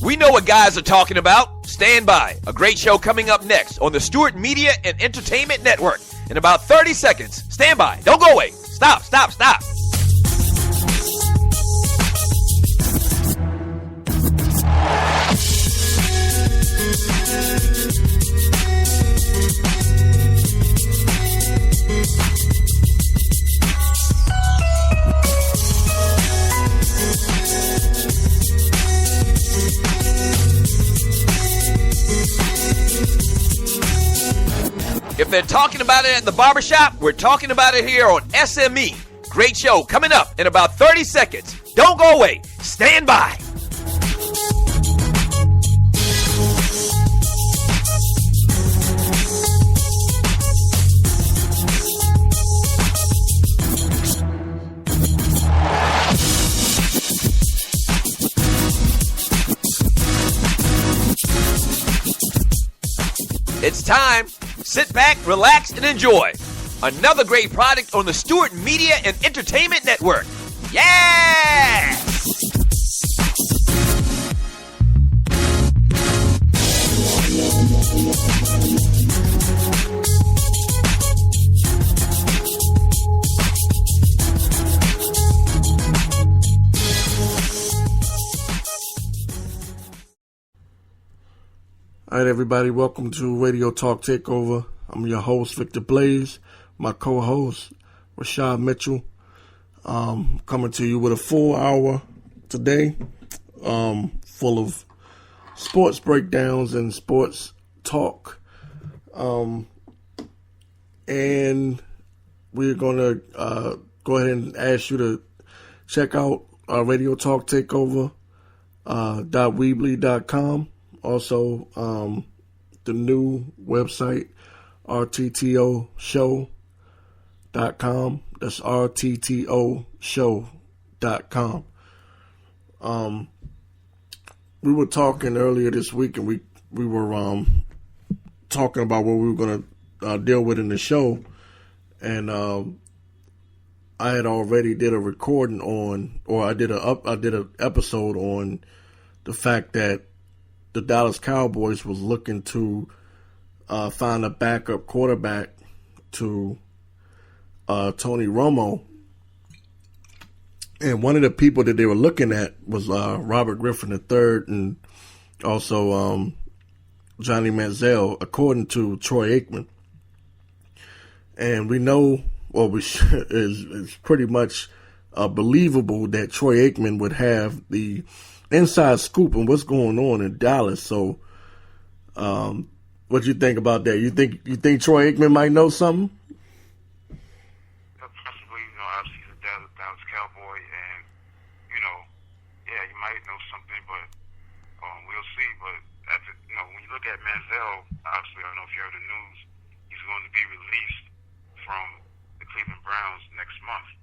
We know what guys are talking about. Stand by. A great show coming up next on the Stewart Media and Entertainment Network. In about 30 seconds. Stand by. Don't go away. Stop. If they're talking about it at the barbershop, we're talking about it here on SME. Great show coming up in about 30 seconds. Don't go away. Stand by. It's time. Sit back, relax, and enjoy. Another great product on the Stewart Media and Entertainment Network. Yeah! All right, everybody, welcome to Radio Talk Takeover. I'm your host, Victor Blaze. My co-host, Rashad Mitchell. Coming to you with a full hour today, full of sports breakdowns and sports talk. And we're going to go ahead and ask you to check out Radio Talk Takeover .weebly.com. Also, the new website, rttoshow.com. That's rttoshow.com. We were talking earlier this week, and we were talking about what we were going to deal with in the show, and I had already did a recording on, or I did an episode on the fact that the Dallas Cowboys was looking to find a backup quarterback to Tony Romo. And one of the people that they were looking at was Robert Griffin III and also Johnny Manziel, according to Troy Aikman. And we know, well, it's pretty much believable that Troy Aikman would have the inside scoop on what's going on in Dallas. So, what you think about that? You think Troy Aikman might know something? Possibly, obviously he's a Dallas Cowboy, and yeah, he might know something, but we'll see. But when you look at Manziel, obviously, I don't know if you heard the news, he's going to be released from the Cleveland Browns next month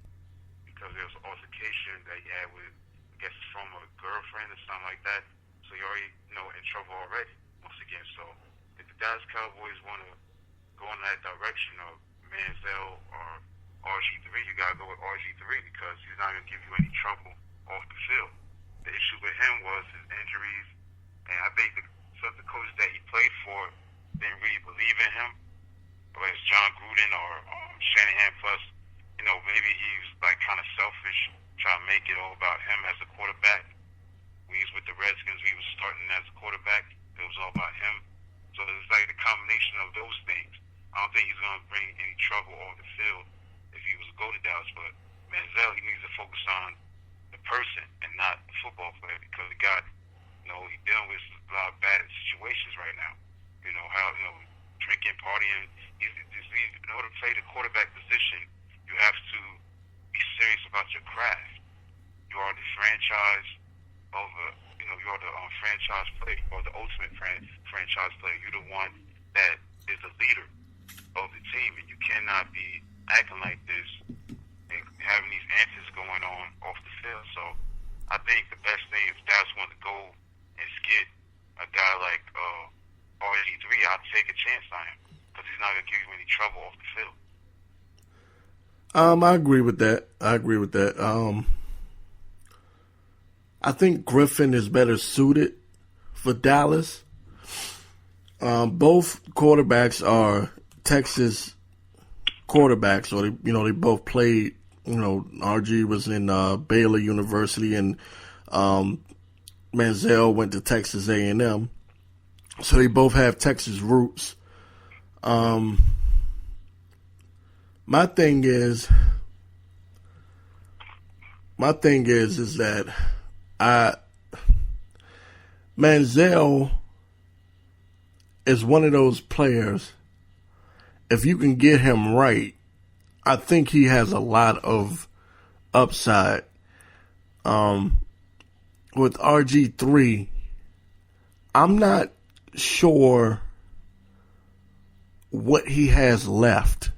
because there was an altercation that he had with, I guess, from a girlfriend or something like that. So you're already, in trouble already, once again. So if the Dallas Cowboys want to go in that direction of Manziel or RG3, you got to go with RG3 because he's not going to give you any trouble off the field. The issue with him was his injuries, and I think some of the coaches that he played for didn't really believe in him, whether it's John Gruden or Shanahan. Plus, maybe he was like kind of selfish, trying to make it all about him as a quarterback. When he was with the Redskins, he was starting as a quarterback. It was all about him. So it's like the combination of those things. I don't think he's going to bring any trouble off the field if he was to go to Dallas. But Manziel, he needs to focus on the person and not the football player because the guy, he's dealing with a lot of bad situations right now. Drinking, partying. In order to play the quarterback position, you have to be serious about your craft. You are the franchise you're the franchise player, or the ultimate franchise player. You're the one that is the leader of the team, and you cannot be acting like this and having these antics going on off the field. So I think the best thing is Dallas want to go and get a guy like RG3. I'll take a chance on him because he's not going to give you any trouble off the field. I agree with that. I think Griffin is better suited for Dallas. Both quarterbacks are Texas quarterbacks, or they both played. RG was in Baylor University, and Manziel went to Texas A&M. So they both have Texas roots. My thing is that Manziel is one of those players. If you can get him right, I think he has a lot of upside. With RG3, I'm not sure what he has left.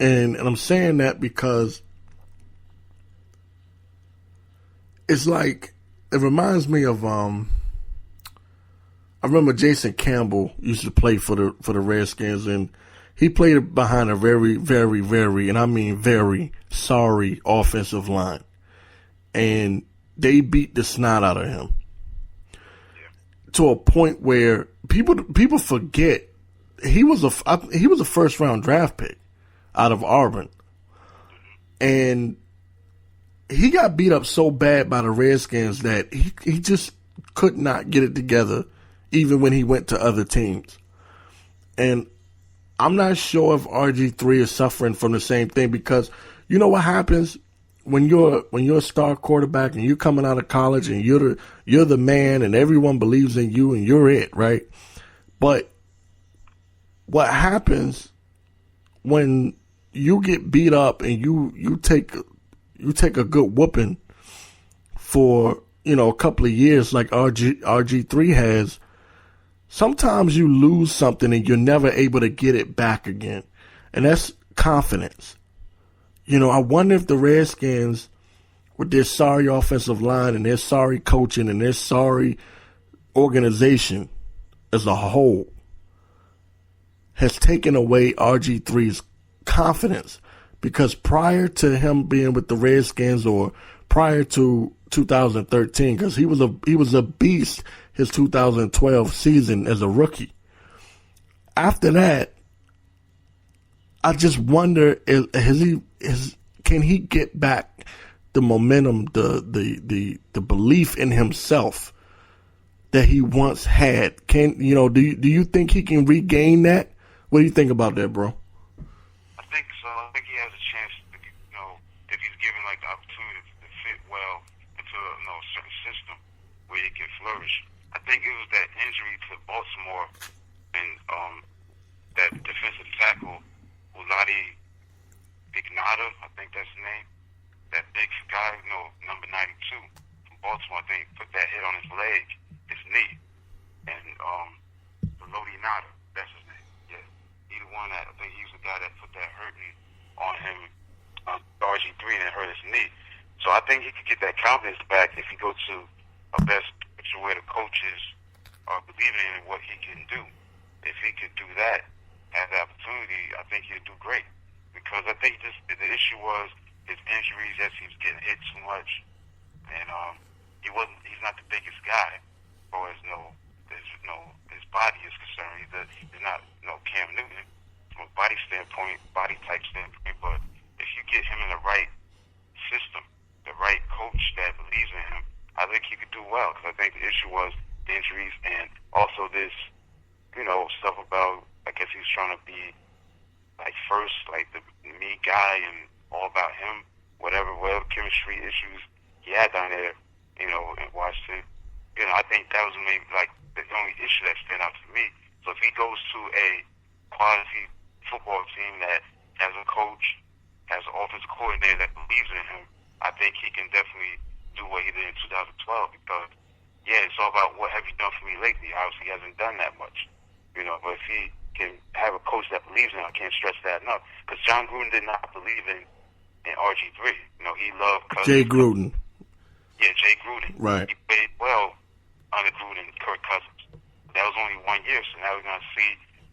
And I'm saying that because it's like, it reminds me of, I remember Jason Campbell used to play for the Redskins, and he played behind a very, very, very, and I mean very sorry offensive line. And they beat the snot out of him to a point where people forget he was a first round draft pick out of Auburn, and he got beat up so bad by the Redskins that he just could not get it together even when he went to other teams. And I'm not sure if RG3 is suffering from the same thing, because you know what happens when you're a star quarterback and you're coming out of college and you're the man and everyone believes in you and you're it, right? But what happens when you get beat up and you take a good whooping for, a couple of years like RG3 has, sometimes you lose something and you're never able to get it back again. And that's confidence. I wonder if the Redskins, with their sorry offensive line and their sorry coaching and their sorry organization as a whole, has taken away RG3's confidence. Because prior to him being with the Redskins, or prior to 2013, because he was a beast his 2012 season as a rookie. After that, I just wonder, can he get back the momentum, the belief in himself that he once had? Do you think he can regain that? What do you think about that, bro? I think so. I think he has a chance to, if he's given like the opportunity to fit well into a certain system where he can flourish. I think it was that injury to Baltimore and that defensive tackle, Uladi Ignata, I think that's the name. That big guy, number 92 from Baltimore, I think, put that hit on his leg, his knee. And Uladi Ignata, that's his name. Yeah. Either one, I think he was the guy that put that hurting on him, RG3, and it hurt his knee. So I think he could get that confidence back if he goes to a best picture where the coaches are believing in what he can do. If he could do that, have the opportunity, I think he'd do great. Because I think the issue was his injuries, as he was getting hit too much, and he's not the biggest guy, or his body is concerned. He's not Cam Newton from a body type standpoint. But if you get him in the right system, the right coach that believes in him, I think he could do well. Because I think the issue was the injuries, and also this, stuff about, I guess he was trying to be like first, like the me guy, and all about him, whatever chemistry issues he had down there, in Washington. I think that was maybe like the only issue that stood out to me. So if he goes to a quality football team that has a coach, has an offensive coordinator that believes in him, I think he can definitely do what he did in 2012. Because, it's all about what have you done for me lately. Obviously, he hasn't done that much. But if he can have a coach that believes in him, I can't stress that enough. Because John Gruden did not believe in RG3. He loved Cousins. Jay Gruden. Yeah, Jay Gruden. Right. He played well under Gruden and Kirk Cousins. That was only 1 year, so now we're going to see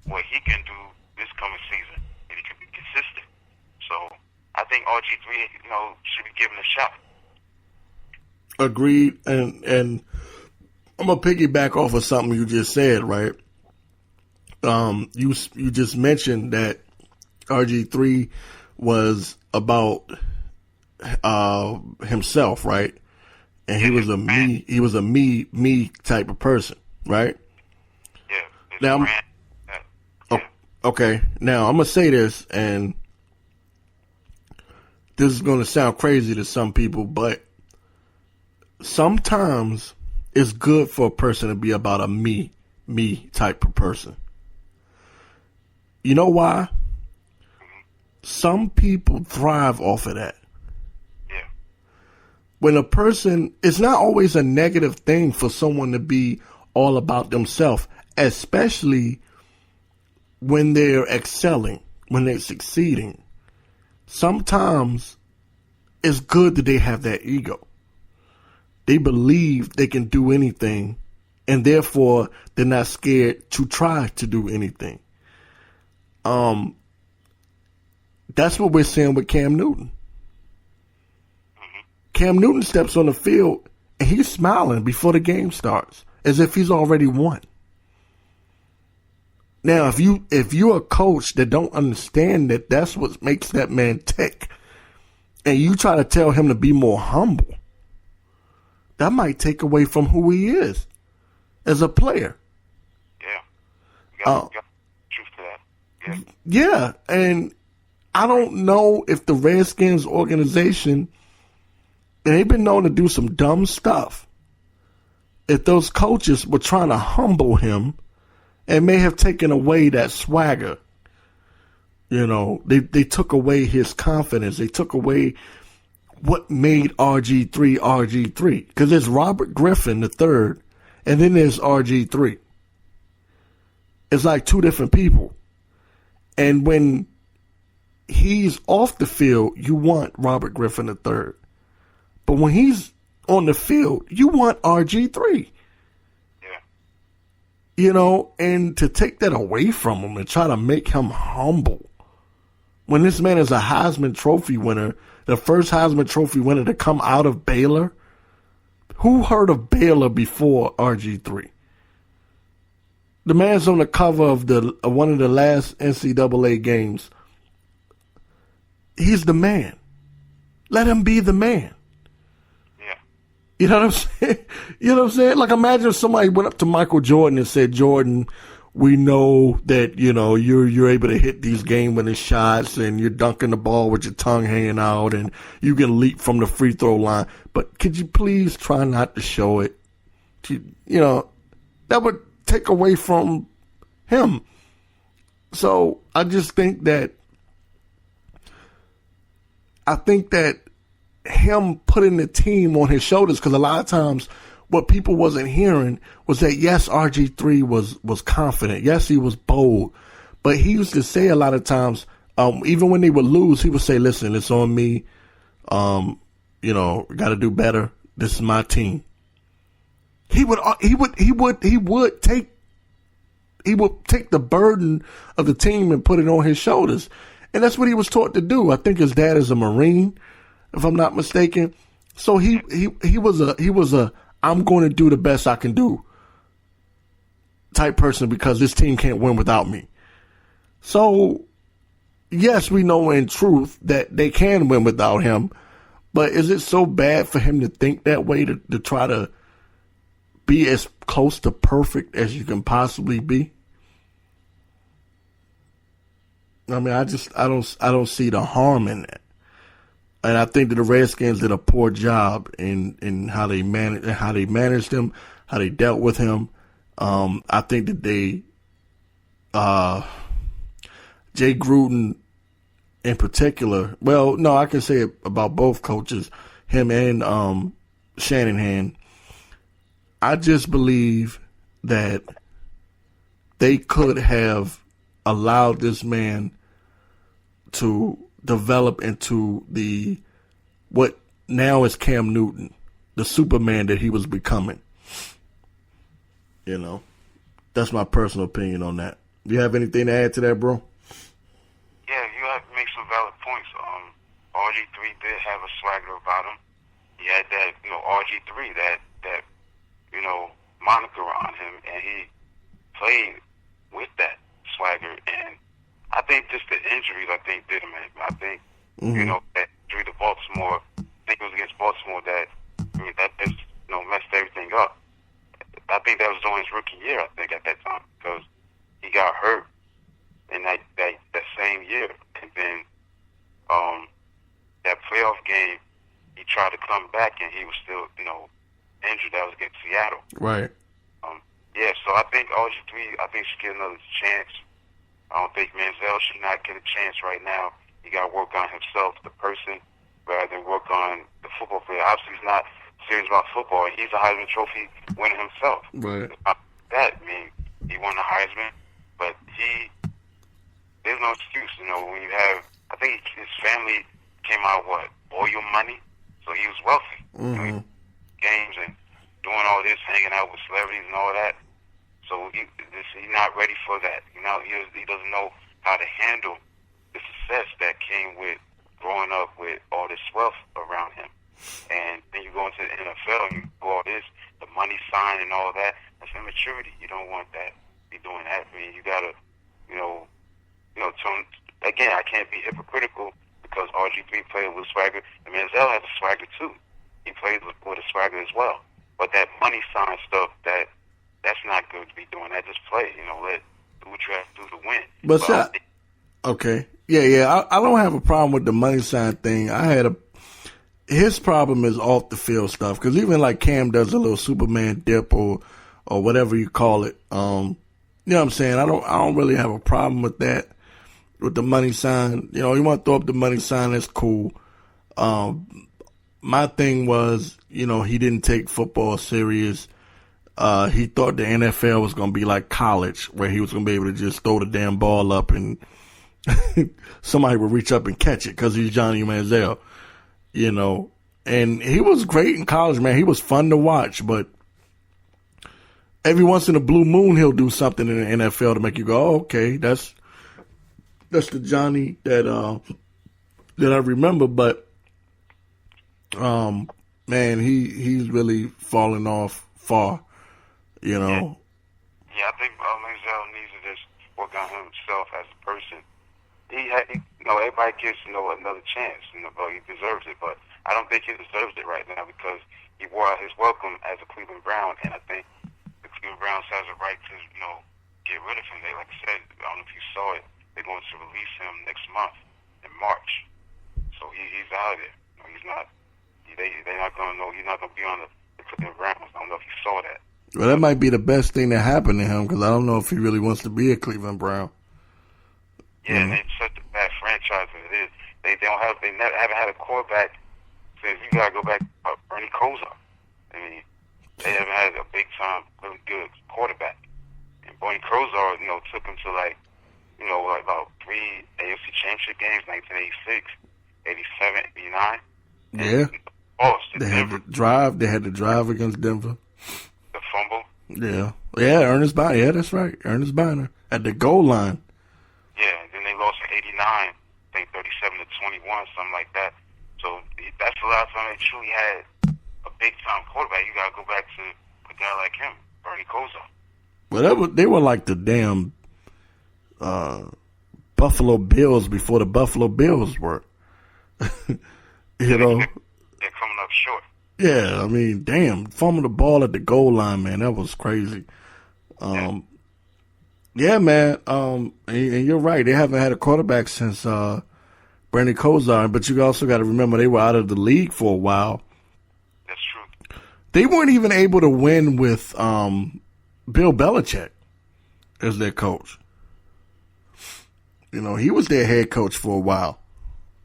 what he can do this coming season, and he can be consistent. So I think RG3, should be given a shot. Agreed, and I'm gonna piggyback off of something you just said, right? You just mentioned that RG3 was about himself, right? And he was a me type of person, right? Yeah. Now, okay. Now I'm gonna say this, and this is gonna sound crazy to some people, but sometimes it's good for a person to be about a me type of person. You know why? Some people thrive off of that. Yeah. When a person, it's not always a negative thing for someone to be all about themselves, especially when they're excelling, when they're succeeding. Sometimes it's good that they have that ego. They believe they can do anything, and therefore they're not scared to try to do anything. That's what we're seeing with Cam Newton. Cam Newton steps on the field and he's smiling before the game starts, as if he's already won. Now, if you're a coach that don't understand that that's what makes that man tick, and you try to tell him to be more humble, that might take away from who he is as a player. got truth to that. Yeah, and I don't know if the Redskins organization, and they've been known to do some dumb stuff, if those coaches were trying to humble him and may have taken away that swagger. You know, they took away his confidence. They took away what made RG3 RG3. Because there's Robert Griffin III, and then there's RG3. It's like two different people. And when he's off the field, you want Robert Griffin III. But when he's on the field, you want RG3. Yeah. You know, and to take that away from him and try to make him humble. When this man is a Heisman Trophy winner, the first Heisman Trophy winner to come out of Baylor, who heard of Baylor before RG3? The man's on the cover of one of the last NCAA games. He's the man. Let him be the man. Yeah. You know what I'm saying? You know what I'm saying? Like, imagine if somebody went up to Michael Jordan and said, Jordan, we know that, you know, you're able to hit these game-winning shots and you're dunking the ball with your tongue hanging out and you can leap from the free throw line. But could you please try not to show it? You know, that would take away from him. So I just think that him putting the team on his shoulders, because a lot of times what people wasn't hearing was that, yes, RG3 was confident. Yes, he was bold. But he used to say a lot of times, even when they would lose, he would say, listen, it's on me. You know, got to do better. This is my team. He would take the burden of the team and put it on his shoulders. And that's what he was taught to do. I think his dad is a Marine, if I'm not mistaken. So he was a I'm going to do the best I can do type person because this team can't win without me. So yes, we know in truth that they can win without him, but is it so bad for him to think that way, to try to be as close to perfect as you can possibly be? I mean, I don't see the harm in that. And I think that the Redskins did a poor job in how they managed him, how they dealt with him. I think that Jay Gruden in particular, well, no, I can say it about both coaches, him and Shanahan. I just believe that they could have allowed this man to develop into what now is Cam Newton, the Superman that he was becoming. You know, that's my personal opinion on that. You have anything to add to that, bro? Yeah, you have to make some valid points. RG3 did have a swagger about him. He had that, RG3, that moniker on him, and he played with that swagger. And I think just the injuries, did him in. I think, that injury to Baltimore, I think it was against Baltimore that just, messed everything up. I think that was during his rookie year, I think, at that time, because he got hurt in that same year. And then that playoff game, he tried to come back, and he was still, injured. That was against Seattle. Right. Yeah, so I think RG3, should get another chance. I don't think Manziel should not get a chance right now. He got to work on himself, the person, rather than work on the football player. Obviously, he's not serious about football. He's a Heisman Trophy winner himself. Right. He won the Heisman, but there's no excuse, when you have, I think his family came out, oil money? So he was wealthy. Mm-hmm. Games and doing all this, hanging out with celebrities and all that. So he's not ready for that. He doesn't know how to handle the success that came with growing up with all this wealth around him. And then you go into the NFL and you do all this, the money sign and all that. That's immaturity. You don't want that. Be doing that. I mean, you gotta, again, I can't be hypocritical because RG3 played with swagger, and Manziel has a swagger too. He played with a swagger as well. But that money sign stuff, that's not good to be doing that. Just play, do what But okay. Yeah. I don't have a problem with the money sign thing. His problem is off the field stuff, because even like Cam does a little Superman dip or whatever you call it. You know what I'm saying? I don't really have a problem with that, with the money sign. You know, you want to throw up the money sign, that's cool. My thing was, you know, he didn't take football serious. He thought the NFL was going to be like college, where he was going to be able to just throw the damn ball up and somebody would reach up and catch it because he's Johnny Manziel, you know. And he was great in college, man. He was fun to watch, but every once in a blue moon, he'll do something in the NFL to make you go, oh, okay, that's the Johnny that I remember. But man, he's really fallen off far, you know. Yeah, I think Manziel needs to just work on himself as a person. You know, everybody gets, you know, another chance. You know, he deserves it, but I don't think he deserves it right now because he wore out his welcome as a Cleveland Brown, and I think the Cleveland Browns has a right to, you know, get rid of him. They, like I said, I don't know if you saw it, they're going to release him next month in March. So he's out of there. You know, he's not. They're not going to know. He's not going to be on the Cleveland Browns. I don't know if you saw that. Well, that might be the best thing that happened to him, because I don't know if he really wants to be a Cleveland Brown. Yeah, and it's such a bad franchise as it is. They haven't had a quarterback since, you gotta go back to Bernie Kosar. I mean, they haven't had a big time, really good quarterback. And Bernie Kosar, you know, took them to like about 3 AFC Championship games, 1986, 87, 89. Yeah. They had to drive against Denver. The fumble. Yeah. Yeah, Ernest Biner. Yeah, that's right. Ernest Biner at the goal line. Yeah, and then they lost in 89, I think 37-21, something like that. So that's the last time they truly had a big-time quarterback. You got to go back to a guy like him, Bernie Kosar. Well, they were like the damn Buffalo Bills before the Buffalo Bills were. You know? They're coming up short. Yeah, I mean, damn, fumbling the ball at the goal line, man, that was crazy. Yeah, man. And you're right. They haven't had a quarterback since Bernie Kosar, but you also got to remember they were out of the league for a while. That's true. They weren't even able to win with Bill Belichick as their coach. You know, he was their head coach for a while.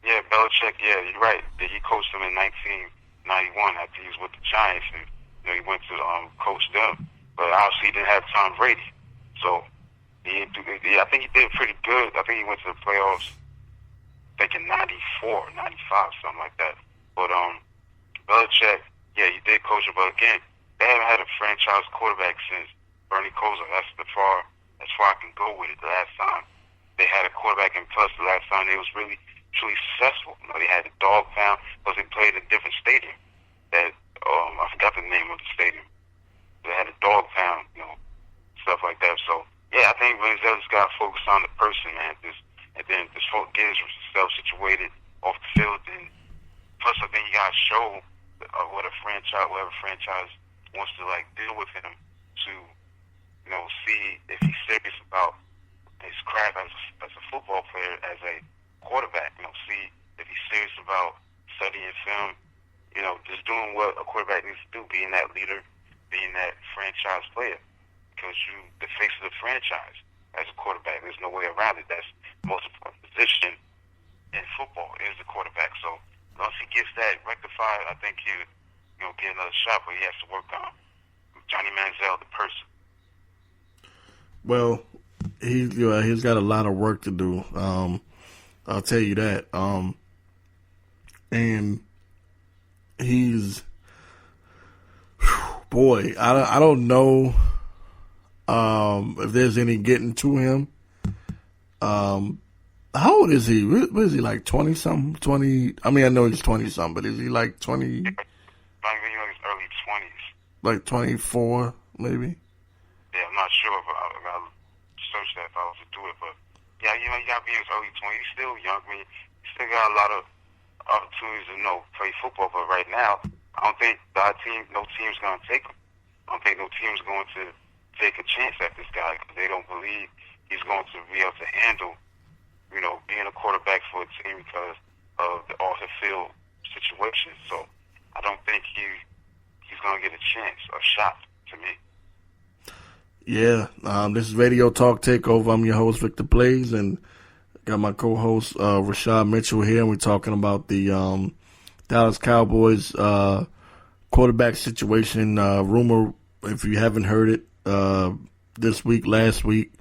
Yeah, Belichick. Yeah, you're right. He coached them in 1991 after he was with the Giants, and you know, he went to coach them. But obviously, he didn't have Tom Brady, so. I think he did pretty good. I think he went to the playoffs, I think in 94, 95, something like that. But Belichick, yeah, he did coach him. But again, they haven't had a franchise quarterback since Bernie Kosar. That's as far I can go with it. The last time they had a quarterback, and plus the last time they was really, truly successful. You know, they had a dog pound because they played a different stadium. That I forgot the name of the stadium. They had a dog pound, you know, stuff like that. So. Yeah, I think Manziel just got to focus on the person, man. And then just get himself situated off the field. And plus, I think you got to show whatever franchise wants to like deal with him to, you know, see if he's serious about his craft as a football player, as a quarterback. You know, see if he's serious about studying film. You know, just doing what a quarterback needs to do, being that leader, being that franchise player. Because you the face of the franchise as a quarterback. There's no way around it. That's the most important position in football is the quarterback. So once he gets that rectified, I think he'll get another shot, but he has to work on Johnny Manziel, the person. Well, he's got a lot of work to do. I'll tell you that. And he's boy, I don't know. If there's any getting to him. How old is he? What is he, like 20-something? 20? I mean, I know he's 20-something, but is he like 20? Like, you know, his early 20s. Like 24, maybe? Yeah, I'm not sure, but I'll search that if I was to do it. But, yeah, you know, you got to be in his early 20s. He's still young. I mean, he still got a lot of opportunities to, you know, play football. But right now, I don't think no team's going to take him. I don't think no team's going to take a chance at this guy because they don't believe he's going to be able to handle, being a quarterback for a team because of the off-the-field situation. So I don't think he's going to get a chance, a shot to me. Yeah, this is Radio Talk Takeover. I'm your host, Victor Blaze, and got my co-host, Rashad Mitchell here, and we're talking about the Dallas Cowboys quarterback situation. Rumor, if you haven't heard it, this week, last week,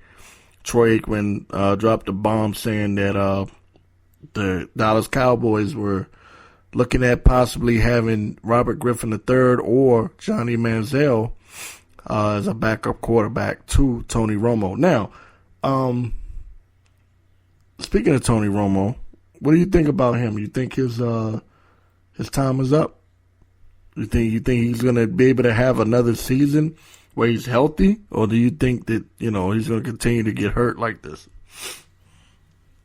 Troy Aikman dropped a bomb saying that the Dallas Cowboys were looking at possibly having Robert Griffin III or Johnny Manziel as a backup quarterback to Tony Romo. Now, speaking of Tony Romo, what do you think about him? You think his time is up? You think he's going to be able to have another season where he's healthy, or do you think that he's going to continue to get hurt like this?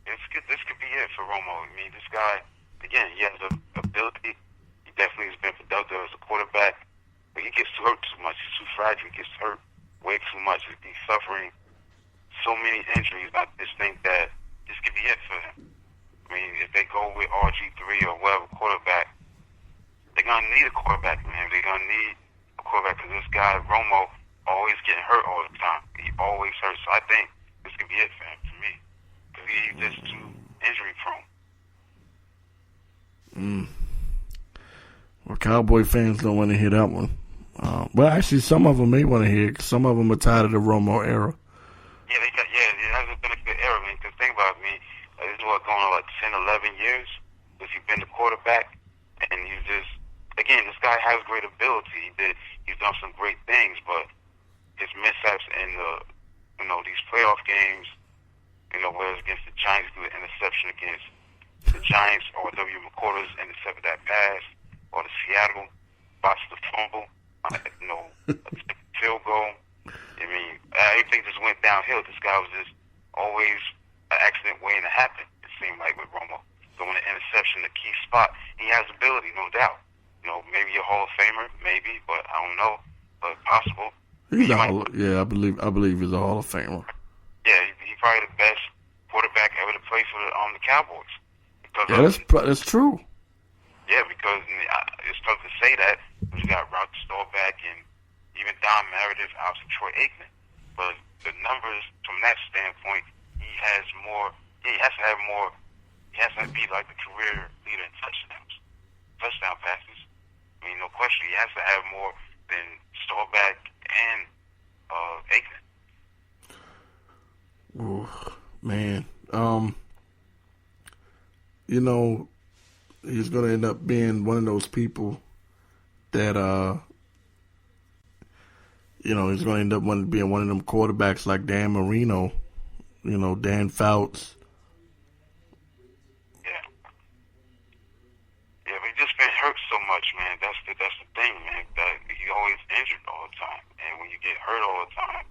This could be it for Romo. I mean, this guy, again, he has the ability. He definitely has been productive as a quarterback, but he gets hurt too much. He's too fragile. He gets hurt way too much. He's suffering so many injuries. I just think that this could be it for him. I mean, if they go with RG3 or whatever quarterback, they're going to need a quarterback, man. They're going to need a quarterback because this guy, Romo, always getting hurt all the time. He always hurts. So I think this could be it for him, for me. Because he's just too injury prone. Well, Cowboy fans don't want to hear that one. Well, actually, some of them may want to hear it. Some of them are tired of the Romo era. Yeah, it hasn't been a good era, man. Because think about me, this is going on like 10, 11 years since you've been the quarterback, and you just, again, this guy has great ability. He's done some great things, but his mishaps in these playoff games, whether it's against the Giants, threw an interception against the Giants, or W. McCorders intercepted that pass, or the Seattle botched the fumble, a field goal. I mean, everything just went downhill. This guy was just always an accident waiting to happen, it seemed like, with Romo. Throwing an interception, the key spot. He has ability, no doubt. Maybe a Hall of Famer, maybe, but I don't know. But possible. I believe he's a Hall of Famer. Yeah, he's probably the best quarterback ever to play for the Cowboys. That's true. Yeah, because it's tough to say that. You got Roger Staubach and even Don Meredith, obviously Troy Aikman. But the numbers, from that standpoint, he has more. He has to have more. He has to be like the career leader in touchdown passes. I mean, no question. He has to have more than Staubach and Aikman. Ooh, man. He's going to end up being one of those people that, he's going to end up being one of them quarterbacks like Dan Marino, Dan Fouts. Yeah, but he's just been hurt so much, man. That's the thing, man. That he's always injured all the time, and when you get hurt all the time,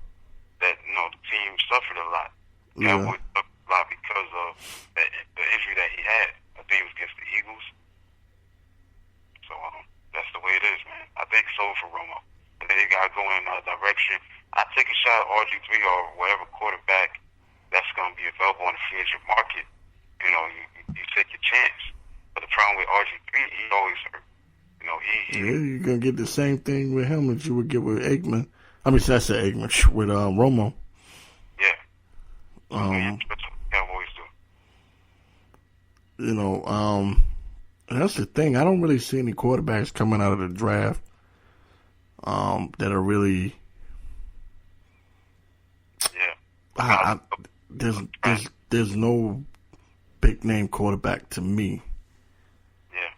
that the team suffered a lot. Yeah. Cowboys suffered a lot because of the injury that he had. I think it was against the Eagles. So that's the way it is, man. I think so for Romo. And then they got to go in another direction. I take a shot at RG3 or whatever quarterback that's going to be available on the free agent market. You take your chance. But the problem with RG3, he always hurt. You're going to get the same thing with him that you would get with Aikman. I mean, that's the Aikman with Romo. Yeah. That's what Cowboys do. That's the thing. I don't really see any quarterbacks coming out of the draft that are really. Yeah. There's no big name quarterback to me. Yeah.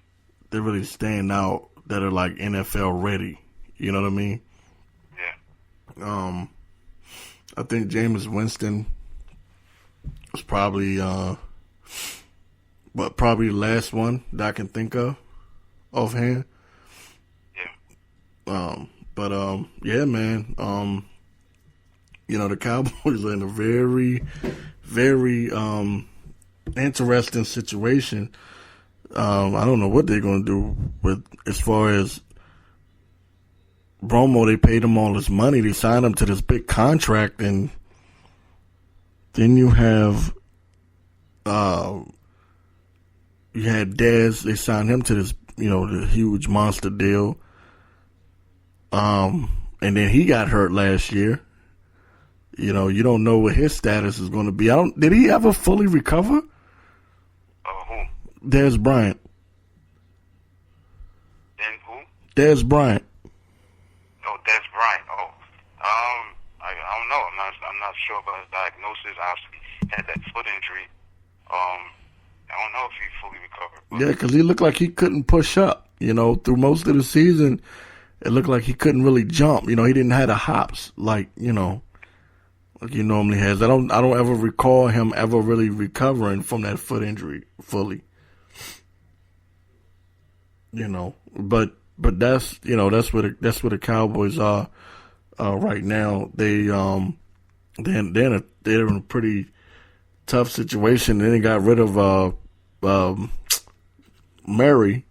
They really stand out that are like NFL ready. You know what I mean? Yeah. I think Jameis Winston was probably probably the last one that I can think of offhand. Yeah. Yeah, man. The Cowboys are in a very, very interesting situation. I don't know what they're going to do with as far as Romo. They paid him all this money. They signed him to this big contract, and Then you have, you had Dez. They signed him to this, the huge monster deal. And then he got hurt last year. You don't know what his status is going to be. Did he ever fully recover? Who? Dez Bryant. Then who? Dez Bryant. Oh, Dez Bryant. Oh, I don't know. I'm not sure about his diagnosis. Obviously, he had that foot injury. I don't know if he fully recovered. Yeah, because he looked like he couldn't push up. Through most of the season, it looked like he couldn't really jump. He didn't have the hops like he normally has. I don't ever recall him ever really recovering from that foot injury fully. But that's that's where the Cowboys are right now. They're in a pretty tough situation. Then they got rid of Murray,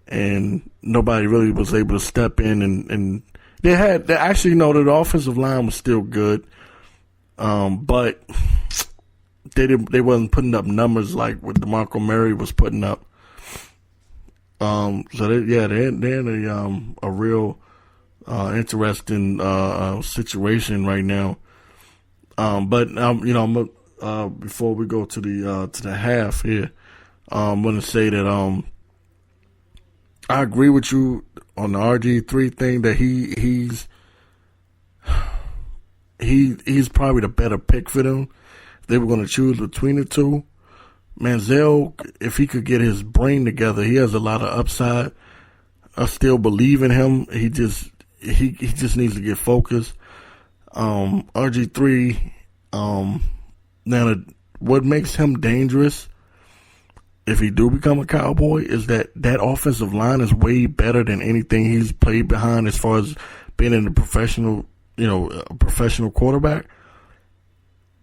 and nobody really was able to step in, and the offensive line was still good, but they wasn't putting up numbers like what DeMarco Murray was putting up. So they're in a real interesting situation right now. But before we go to the half here, I'm going to say that I agree with you on the RG3 thing that he's probably the better pick for them. If they were going to choose between the two, Manziel, if he could get his brain together, he has a lot of upside. I still believe in him. He just needs to get focused. RG3, now what makes him dangerous if he do become a Cowboy is that offensive line is way better than anything he's played behind as far as being in a professional quarterback.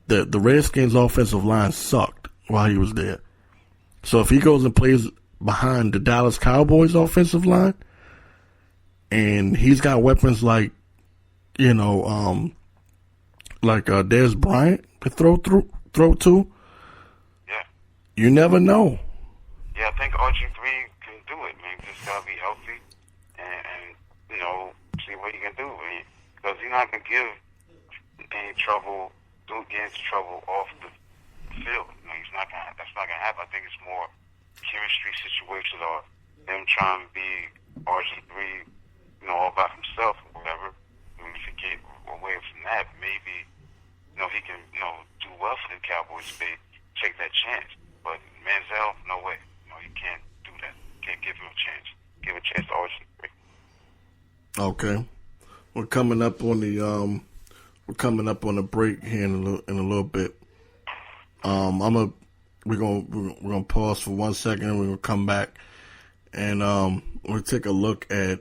The Redskins offensive line sucked while he was there. So if he goes and plays behind the Dallas Cowboys offensive line and he's got weapons like Dez Bryant to throw to, yeah, you never know. Yeah, I think RG3 can do it, man. Just gotta be healthy and see what he can do. Because he's not gonna get into trouble off the field. That's not gonna happen. I think it's more chemistry situations or them trying to be RG3, all by himself or whatever. If he get away from that, maybe he can do well for the Cowboys if they take that chance. But Manziel, no way. You can't do that. Can't give him a chance. Give a chance to RG3. Okay, we're coming up on the break here in a little bit. We're gonna pause for 1 second and we're gonna come back and we'll take a look at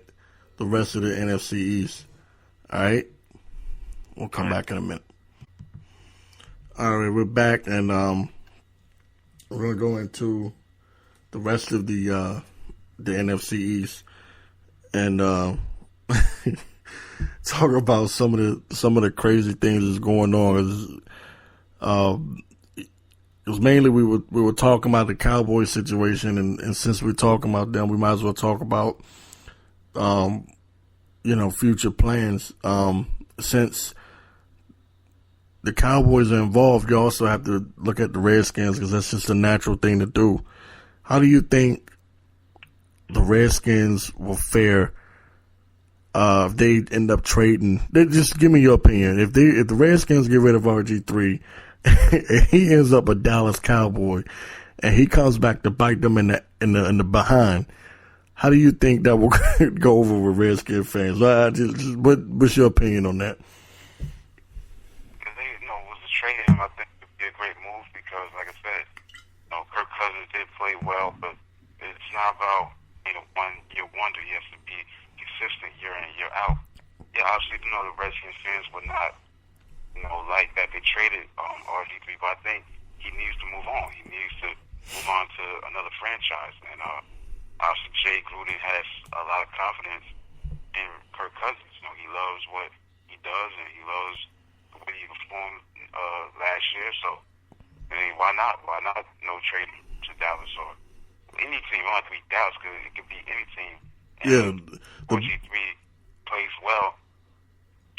the rest of the NFC East. All right, we'll come back in a minute. All right, we're back and we're gonna go into the rest of the NFC East and talk about some of the crazy things that's going on. It was mainly we were talking about the Cowboys situation, and since we're talking about them, we might as well talk about future plans. Since the Cowboys are involved, you also have to look at the Redskins because that's just a natural thing to do. How do you think the Redskins will fare if they end up trading? Just give me your opinion. If the Redskins get rid of RG3 and he ends up a Dallas Cowboy and he comes back to bite them in the behind, how do you think that will go over with Redskin fans? What's your opinion on that? Trading him, I think, would be a great move because, like I said, Kirk Cousins did play well, but it's not about one year wonder. He has to be consistent year in and year out. Yeah, obviously, the Redskins fans would not, like that they traded RG3, but I think he needs to move on. He needs to move on to another franchise, and obviously, Jay Gruden has a lot of confidence in Kirk Cousins. He loves what he does, and he loves the way he performed last year. why not? Why not trade him to Dallas or any team? It don't have to be Dallas, because it could be any team. And RG3 plays well.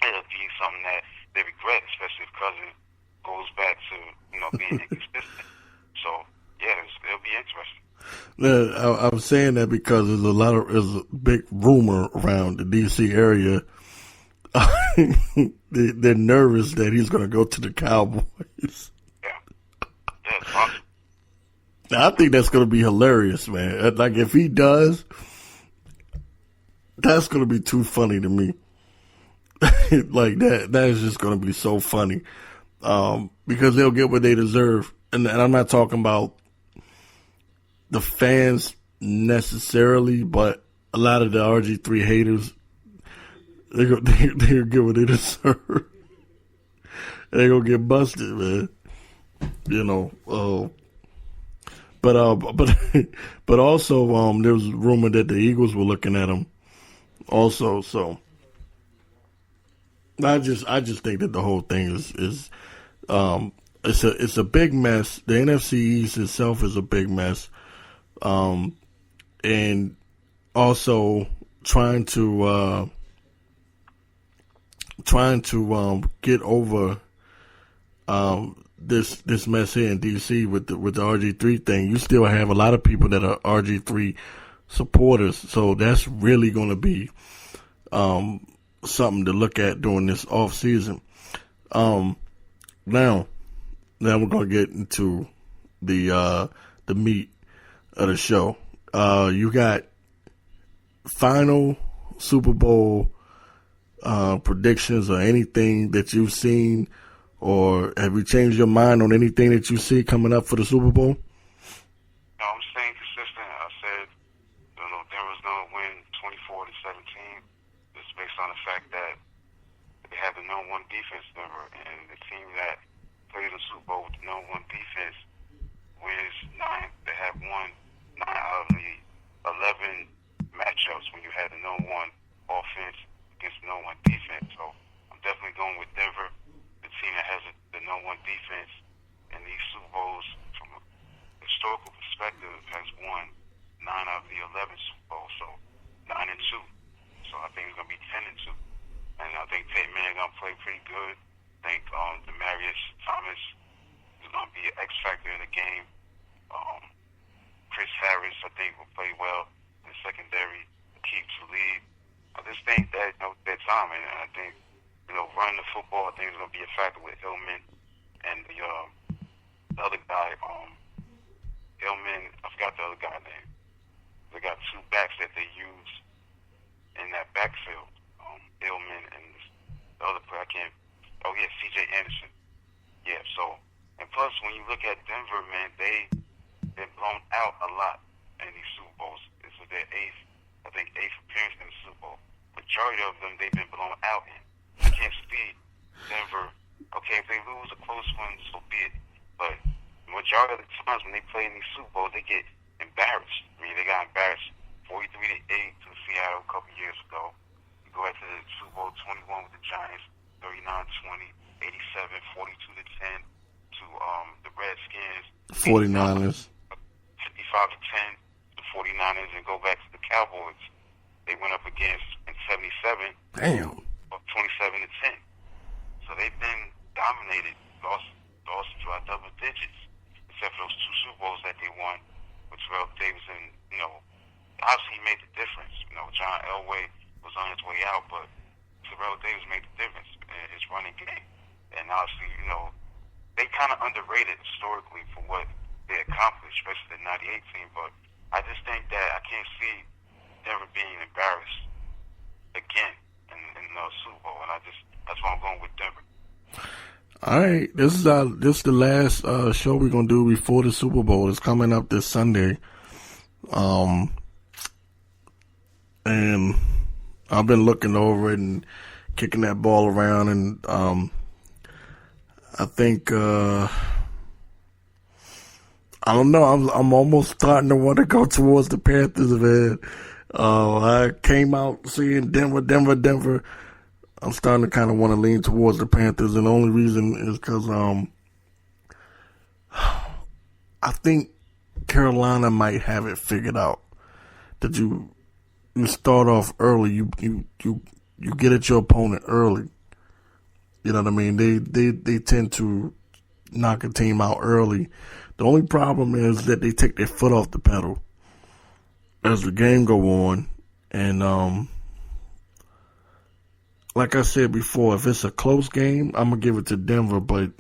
It'll be something that they regret, especially if Cousins goes back to being inconsistent. So yeah, it'll be interesting. I'm saying that because there's a big rumor around the DC area. They're nervous that he's going to go to the Cowboys. Yeah, I think that's going to be hilarious, man. Like, if he does, that's going to be too funny to me. Like, that is just going to be so funny. Because they'll get what they deserve. And I'm not talking about the fans necessarily, but a lot of the RG3 haters, they'll get what they deserve. They're going to get busted, man. But also, there was a rumor that the Eagles were looking at him also. So I just think that the whole thing is it's a big mess. The NFC East itself is a big mess. And also trying to get over this mess here in DC with the RG3 thing. You still have a lot of people that are RG3 supporters, so that's really going to be something to look at during this off season. Now we're going to get into the meat of the show. You got final Super Bowl predictions or anything that you've seen, or have you changed your mind on anything that you see coming up for the Super Bowl? No, I'm staying consistent. I said, Denver's going to win 24-17. It's based on the fact that they have the number one defense, Denver, and the team that plays the Super Bowl with the number one defense wins 9. They have won 9 out of the 11 matchups when you had the number one offense against the number one defense. So I'm definitely going with Denver, the team that has the number one defense in these Super Bowls. From a historical perspective, has won 9 out of the 11 Super Bowls, so 9-2. So I think it's going to be 10-2. And I think Tate Manning going to play pretty good. I think Demaryius Thomas is going to be an X factor in the game. Chris Harris, I think, will play well in the secondary, keep to lead. I just think that their time, and I think running the football, I think is going to be a factor with Hillman and the other guy, Hillman. I forgot the other guy's name. They got 2 backs that they use in that backfield. Hillman and the other player, C.J. Anderson. Yeah. So, and plus, when you look at Denver, man, they've blown out a lot in these Super Bowls. This is their 8th appearance in the Super Bowl. Majority of them they've been blown out in. I can't see Denver. Okay, if they lose a close one, so be it. But majority of the times when they play in these Super Bowls, they get embarrassed. I mean, they got embarrassed 43-8 to Seattle a couple years ago. You go back to the Super Bowl 21 with the Giants, 39-20, 87, 42-10 to the Redskins. 49ers. 55-10 the 49ers, and go back to the Cowboys. They went up against in 77. Damn. 27-10. So they've been dominated, lost by double digits, except for those 2 Super Bowls that they won with Terrell Davis. And obviously he made the difference. John Elway was on his way out, but Terrell Davis made the difference in his running game. And obviously, they kind of underrated historically for what they accomplished, especially the 98 team. But I just think that I can't see Denver being embarrassed again in the Super Bowl, and that's why I'm going with Denver. All right, this is the last show we're gonna do before the Super Bowl. It's coming up this Sunday, and I've been looking over it and kicking that ball around, and I think I don't know. I'm almost starting to want to go towards the Panthers, man. I came out seeing Denver. I'm starting to kind of want to lean towards the Panthers, and the only reason is because I think Carolina might have it figured out. That you start off early. You get at your opponent early. You know what I mean? They tend to knock a team out early. The only problem is that they take their foot off the pedal as the game go on. And like I said before, if it's a close game, I'm gonna give it to Denver. But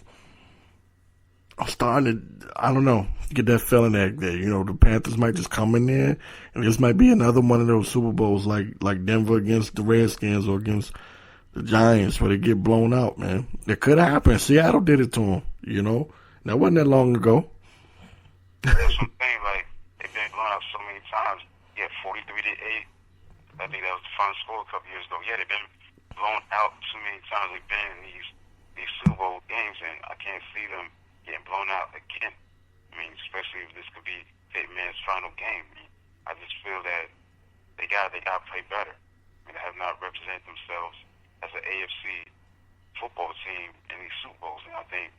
I'm starting to, I don't know, get that feeling that the Panthers might just come in there, and this might be another one of those Super Bowls like Denver against the Redskins or against the Giants where they get blown out, man. It could happen. Seattle did it to them, That wasn't that long ago. That's what I'm saying. Like, they've been blown out so many times. Yeah, 43-8. I think that was the final score a couple years ago. Yeah, they've been blown out too many times. They've been in these Super Bowl games, and I can't see them getting blown out again. I mean, especially if this could be Hitman's final game. I mean, I just feel that they got to play better. I mean, they have not represented themselves as an AFC football team in these Super Bowls, and I think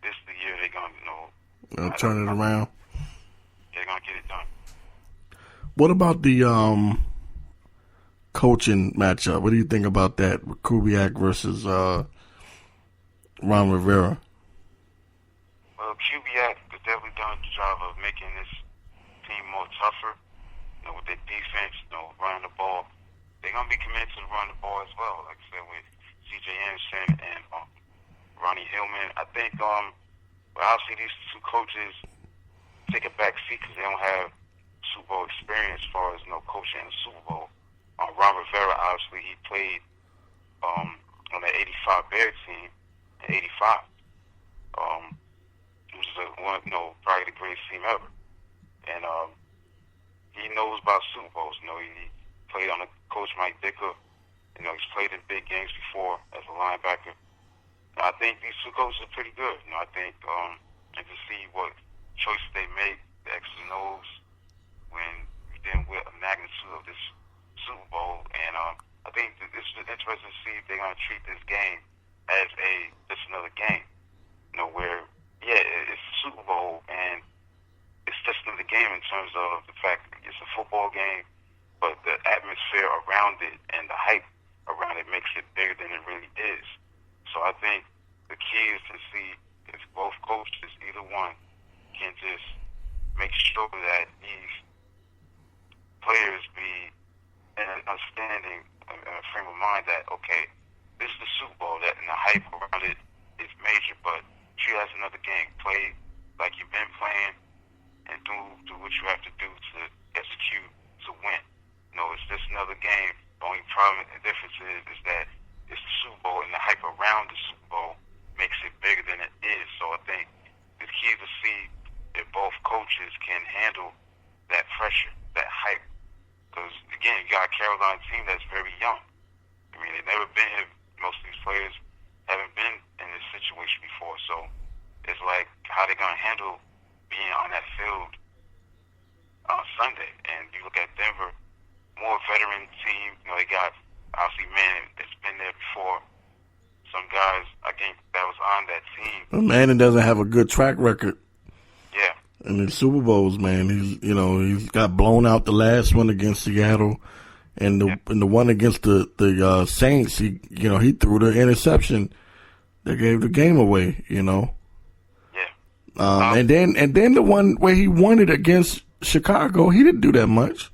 this is the year they're going to, turn it around. They're going to get it done. What about the coaching matchup? What do you think about that with Kubiak versus Ron Rivera? Well, Kubiak has definitely done a job of making this team more tougher. With their defense, running the ball. They're going to be committed to run the ball as well, like I said, with C.J. Anderson and Ronnie Hillman. I think, obviously these two coaches take a back seat because they don't have Super Bowl experience as far as coaching in the Super Bowl. Ron Rivera, obviously, he played on the 85 Bear team in 85. It was probably the greatest team ever. And he knows about Super Bowls. He played on Coach Mike Dicker. He's played in big games before as a linebacker. I think these two coaches are pretty good. I think and to see what choices they make, the X's and O's, when we dealing with a magnitude of this Super Bowl. And I think that this is interesting to see if they're going to treat this game as just another game. Where, it's a Super Bowl and it's just another game in terms of the fact that it's a football game, but the atmosphere around it and the hype around it makes it bigger than it really is. So I think the key is to see if both coaches, either one, can just make sure that these players be in an understanding and a frame of mind that, okay, this is the Super Bowl, that and the hype around it is major, but treat it as another game. Play like you've been playing and do what you have to do to execute to win. It's just another game. The only problem and difference is that it's the Super Bowl, and the hype around the Super Bowl makes it bigger than it is. So I think the key is to see if both coaches can handle that pressure, that hype. Because, again, you got a Carolina team that's very young. I mean, they've never been here. Most of these players haven't been in this situation before. So it's like how they're going to handle being on that field on Sunday. And you look at Denver, more veteran team. They got, obviously, Manning that's been there before. Some guys, I think, that was on that team. But Manning doesn't have a good track record. Yeah. In the Super Bowls, man, he's got blown out the last one against Seattle, and the one against the Saints, he threw the interception that gave the game away. Yeah. And then the one where he won it against Chicago, he didn't do that much.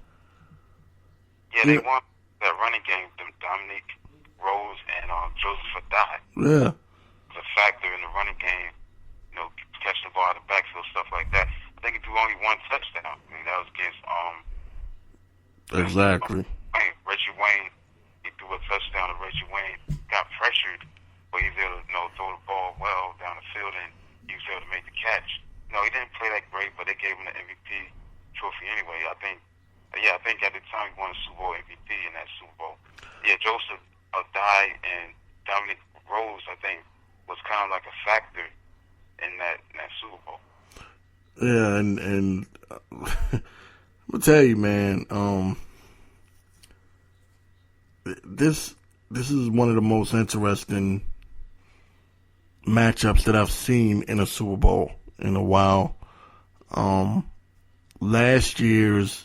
Yeah, they won that running game. Dominique Rose and Joseph Adai. Yeah. The factor in the running game, catch the ball out of the backfield, stuff like that. I think he threw only one touchdown. I mean, that was against exactly. Reggie Wayne. He threw a touchdown to Reggie Wayne. Got pressured, but he was able to throw the ball well down the field, and he was able to make the catch. He didn't play that great, but they gave him the MVP trophy anyway. I think at the time he won the Super Bowl MVP in that Super Bowl. Yeah, Joseph Adai and Dominic Rose, I think, was kind of like a factor in that Super Bowl. Yeah, and I'll tell you, man, this is one of the most interesting matchups that I've seen in a Super Bowl in a while. Last year's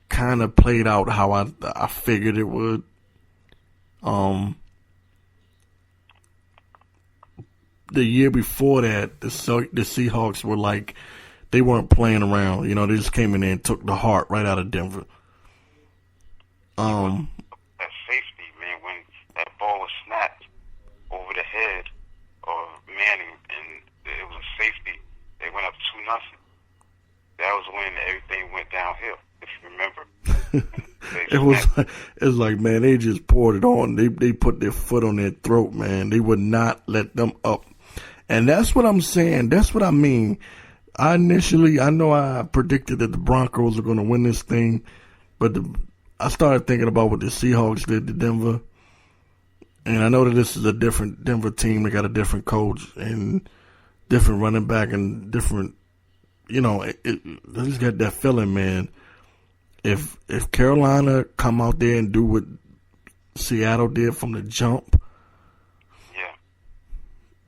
kind of played out how I figured it would. The year before that, the Seahawks were like, they weren't playing around. You know, they just came in there and took the heart right out of Denver. That safety, man, when that ball was snapped over the head of Manning and it was a safety, they went up 2-0. That was when everything went downhill, if you remember. It was like, man, they just poured it on. They put their foot on their throat, man. They would not let them up. And that's what I'm saying. That's what I mean. I know I predicted that the Broncos are going to win this thing, but I started thinking about what the Seahawks did to Denver. And I know that this is a different Denver team. They got a different coach and different running back and different, I just got that feeling, man. If Carolina come out there and do what Seattle did from the jump,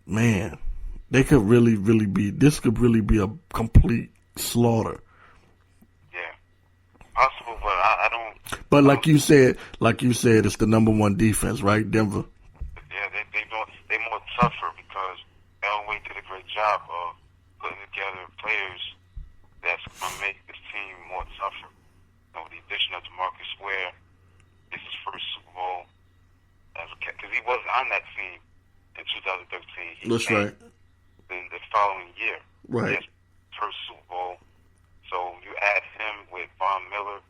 man, they could really be. This could really be a complete slaughter. Yeah, possible, but I don't. But like you said, it's the number one defense, right, Denver? Yeah, they more tougher because Elway did a great job of putting together players that's gonna make this team more tougher. With the addition of DeMarcus Ware, this is his first Super Bowl because he wasn't on that team in 2013. That's right. In the following year, right? His first Super Bowl. So you add him with Von Miller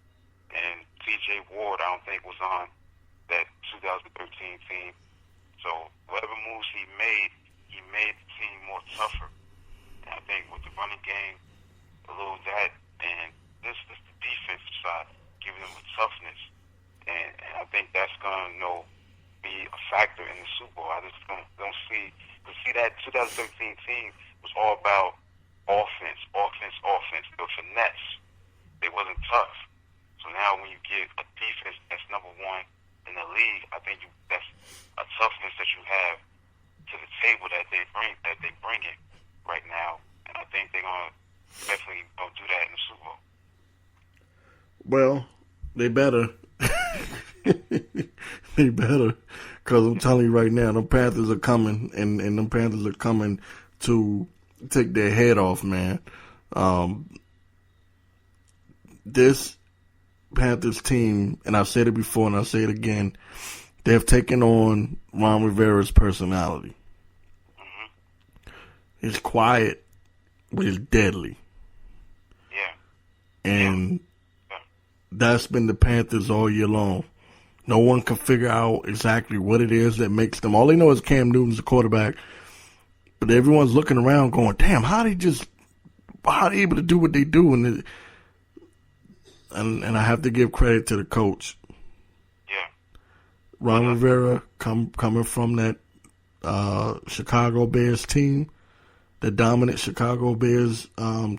and T.J. Ward. I don't think was on that 2013 team. So whatever moves he made the team more tougher. And I think with the running game, a little that, and this is the defensive side, giving them a toughness, and I think that's going to be a factor in the Super Bowl. I just don't see that 2013 team was all about offense. They were finesse. They wasn't tough. So now when you get a defense that's number one in the league, I think that's a toughness that you have to the table that they bring in right now, and I think they're going to definitely do that in the Super Bowl. Well, they better. They better. Because I'm telling you right now, the Panthers are coming, and the Panthers are coming to take their head off, man. This Panthers team, and I've said it before and I'll say it again, they have taken on Ron Rivera's personality. Mm-hmm. He's quiet, but he's deadly. Yeah. And that's been the Panthers all year long. No one can figure out exactly what it is that makes them. All they know is Cam Newton's the quarterback. But everyone's looking around going, damn, how they able to do what they do? And I have to give credit to the coach. Yeah. Ron Rivera coming from that Chicago Bears team, the dominant Chicago Bears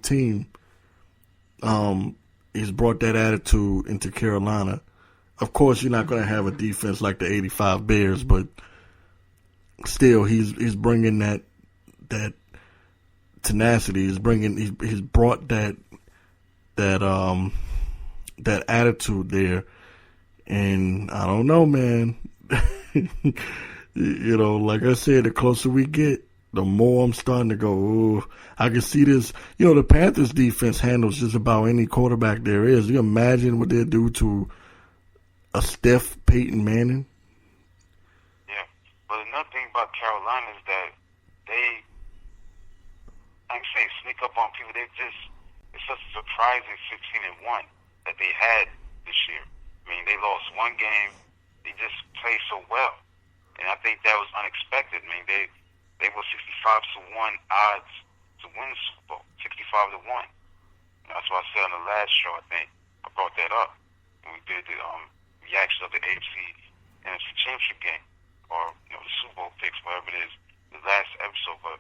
team. He's brought that attitude into Carolina. Of course, you're not going to have a defense like the '85 Bears, but still, he's bringing that tenacity. He's brought that attitude there, and I don't know, man. Like I said, the closer we get, the more I'm starting to go, ooh, I can see this. The Panthers defense handles just about any quarterback there is. You imagine what they'll do to a stiff Peyton Manning? Yeah. But another thing about Carolina is that they, I can say, sneak up on people. It's such a surprising 16-1 that they had this year. I mean, they lost one game. They just played so well. And I think that was unexpected. I mean, they were 65-1 odds to win the Super Bowl, 65-1. And that's why I said on the last show, I think, I brought that up. When we did the reaction of the NFC Championship game, or the Super Bowl picks, whatever it is, the last episode. But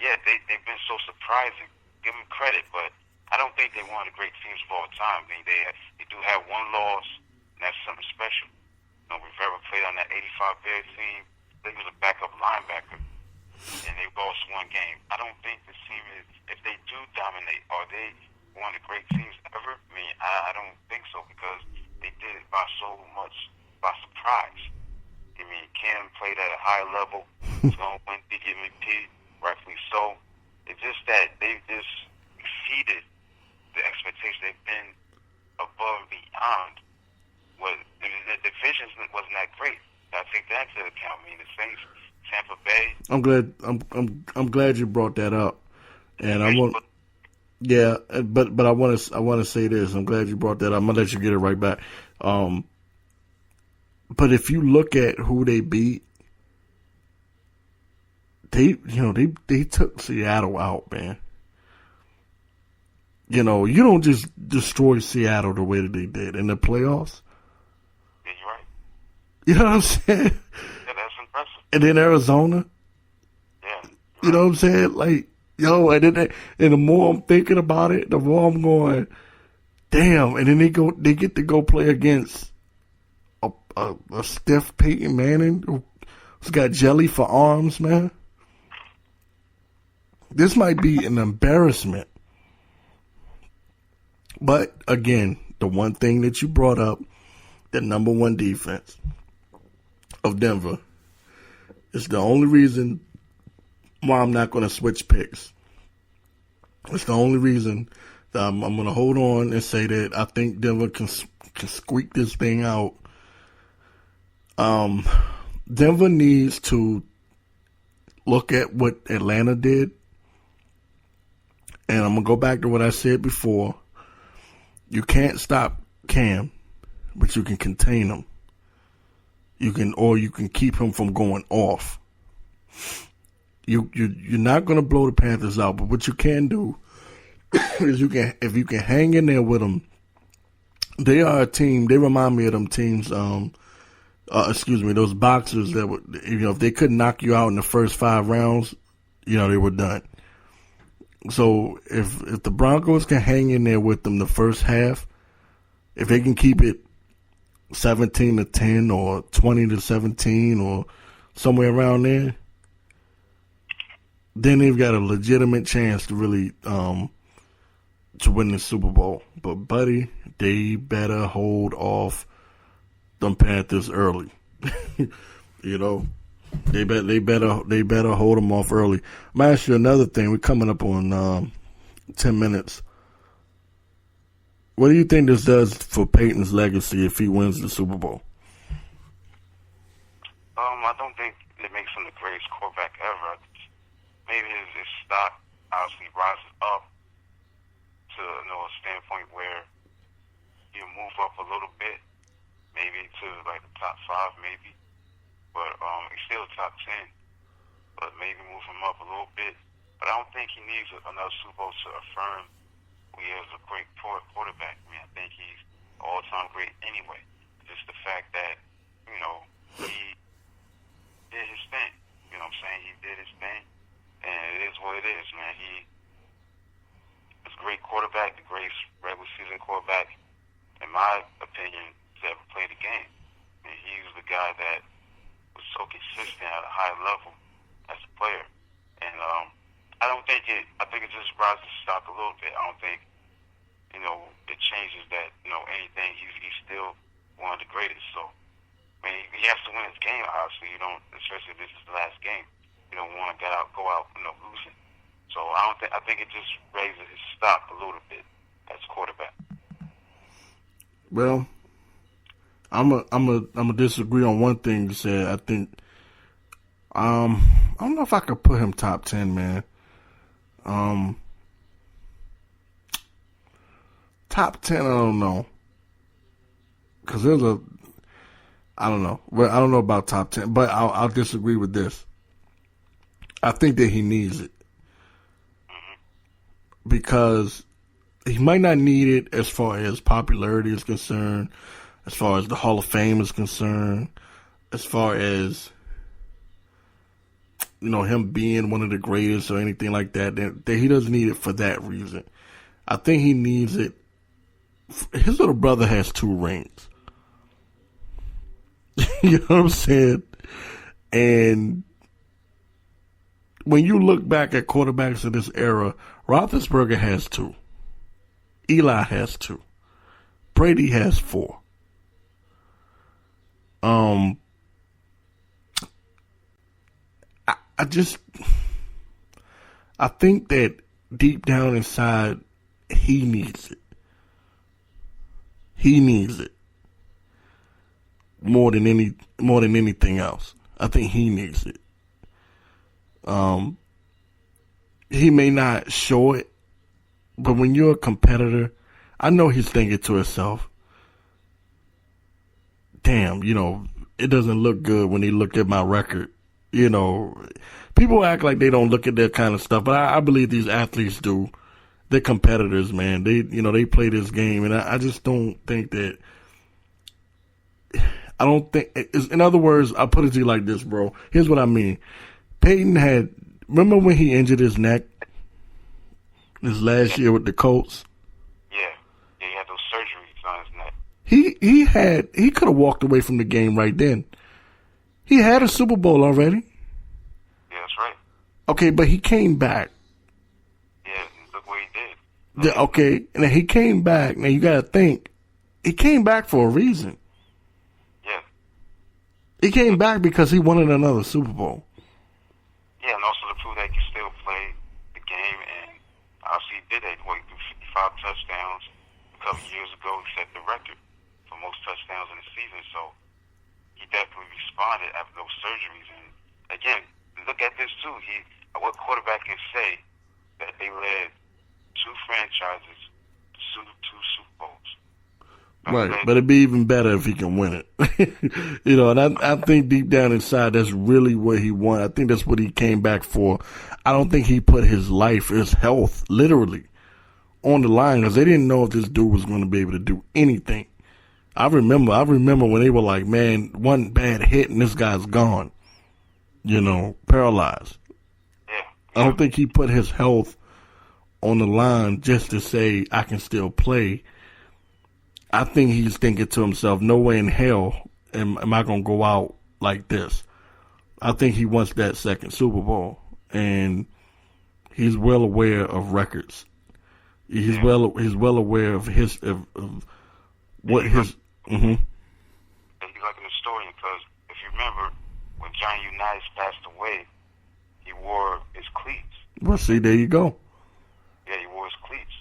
yeah, they've been so surprising. Give them credit, but I don't think they're one of the great teams of all time. I mean, they do have one loss, and that's something special. Rivera played on that '85 Bears team. He was a backup linebacker, and they lost one game. I don't think this team is, if they do dominate great teams ever? I mean, I don't think so because they did it by so much by surprise. I mean, Cam played at a high level. He's going to win the MVP, rightfully so. It's just that they've just exceeded the expectations. They've been above and beyond what the division wasn't that great. I take that into account. I mean, the Saints, Tampa Bay. I'm glad you brought that up, and I want. Yeah, but I want to say this. I'm glad you brought that up. I'm gonna let you get it right back. But if you look at who they beat, they took Seattle out, man. You know, you don't just destroy Seattle the way that they did in the playoffs. Yeah, you're right. You know what I'm saying? Yeah, that's impressive. And then Arizona. Yeah. You know what I'm saying? Like, yo, and the more I'm thinking about it, the more I'm going, damn. And then they get to go play against a stiff Peyton Manning who's got jelly for arms, man. This might be an embarrassment. But again, the one thing that you brought up, the number one defense of Denver, is the only reason why I'm not going to switch picks. It's the only reason that I'm going to hold on and say that I think Denver can squeak this thing out. Denver needs to look at what Atlanta did. And I'm going to go back to what I said before. You can't stop Cam, but you can contain him. You can keep him from going off. You're not going to blow the Panthers out, but what you can do is if you can hang in there with them. They are a team. They remind me of them teams. Those boxers that would, if they couldn't knock you out in the first 5 rounds, they were done. So if the Broncos can hang in there with them the first half, if they can keep it 17-10 or 20-17 or somewhere around there, then they've got a legitimate chance to really to win the Super Bowl. But buddy, they better hold off them Panthers early. They better hold them off early. I'm gonna ask you another thing. We're coming up on 10 minutes. What do you think this does for Peyton's legacy if he wins the Super Bowl? I don't think it makes him the greatest quarterback ever. Maybe his stock obviously rises up to a standpoint where you move up a little bit, maybe to like the top 5, maybe. But he's still top 10. But maybe move him up a little bit. But I don't think he needs another Super Bowl to affirm he is a great quarterback. I mean, I think he's all-time great anyway. Just the fact that, he did his thing. You know what I'm saying? He did his thing. And it is what it is, man. He is a great quarterback, the greatest regular season quarterback, in my opinion, to ever play the game. And he was the guy that was so consistent at a high level as a player. And I think it just rises the stock a little bit. I don't think, it changes that, anything. He's still one of the greatest. So, I mean, he has to win his game, obviously. You don't, especially if this is the last game. You don't want to go out, losing. So I think it just raises his stock a little bit as quarterback. Well, I'm a disagree on one thing you said. I think I don't know if I could put him top 10, man. Top 10, I don't know. Cause I don't know. Well, I don't know about top 10, but I'll disagree with this. I think that he needs it. Because he might not need it as far as popularity is concerned, as far as the Hall of Fame is concerned, as far as, him being one of the greatest or anything like that, that he doesn't need it for that reason. I think he needs it. His little brother has 2 rings. You know what I'm saying? And when you look back at quarterbacks of this era, Roethlisberger has 2. Eli has 2. Brady has 4. I think that deep down inside, he needs it. He needs it more than anything else. I think he needs it. He may not show it, but when you're a competitor, I know he's thinking to himself, damn, it doesn't look good when he look at my record. People act like they don't look at that kind of stuff, but I believe these athletes do. They're competitors, man. They play this game, and I just don't think that. I don't think. In other words, I put it to you like this, bro. Here's what I mean. Peyton remember when he injured his neck this last year with the Colts? Yeah, he had those surgeries on his neck. He could have walked away from the game right then. He had a Super Bowl already. Yeah, that's right. Okay, but he came back. Yeah, look what he did. Okay, and he came back. Now you got to think, he came back for a reason. Yeah. He came back because he wanted another Super Bowl. Yeah, and also to prove that he can still play the game, and obviously he did that. He threw 55 touchdowns a couple years ago. He set the record for most touchdowns in the season, so he definitely responded after those surgeries. And again, look at this too. What quarterback can say that they led 2 franchises to 2 Super Bowls? Right, but it'd be even better if he can win it. And I think deep down inside, that's really what he wanted. I think that's what he came back for. I don't think he put his life, his health, literally, on the line because they didn't know if this dude was going to be able to do anything. I remember when they were like, man, one bad hit and this guy's gone, paralyzed. Yeah. I don't think he put his health on the line just to say, I can still play. I think he's thinking to himself, no way in hell am I going to go out like this. I think he wants that second Super Bowl, and he's well aware of records. He's well aware of what his. He's like an historian because if you remember when Johnny Unitas passed away, he wore his cleats. Well, see, there you go. Yeah, he wore his cleats,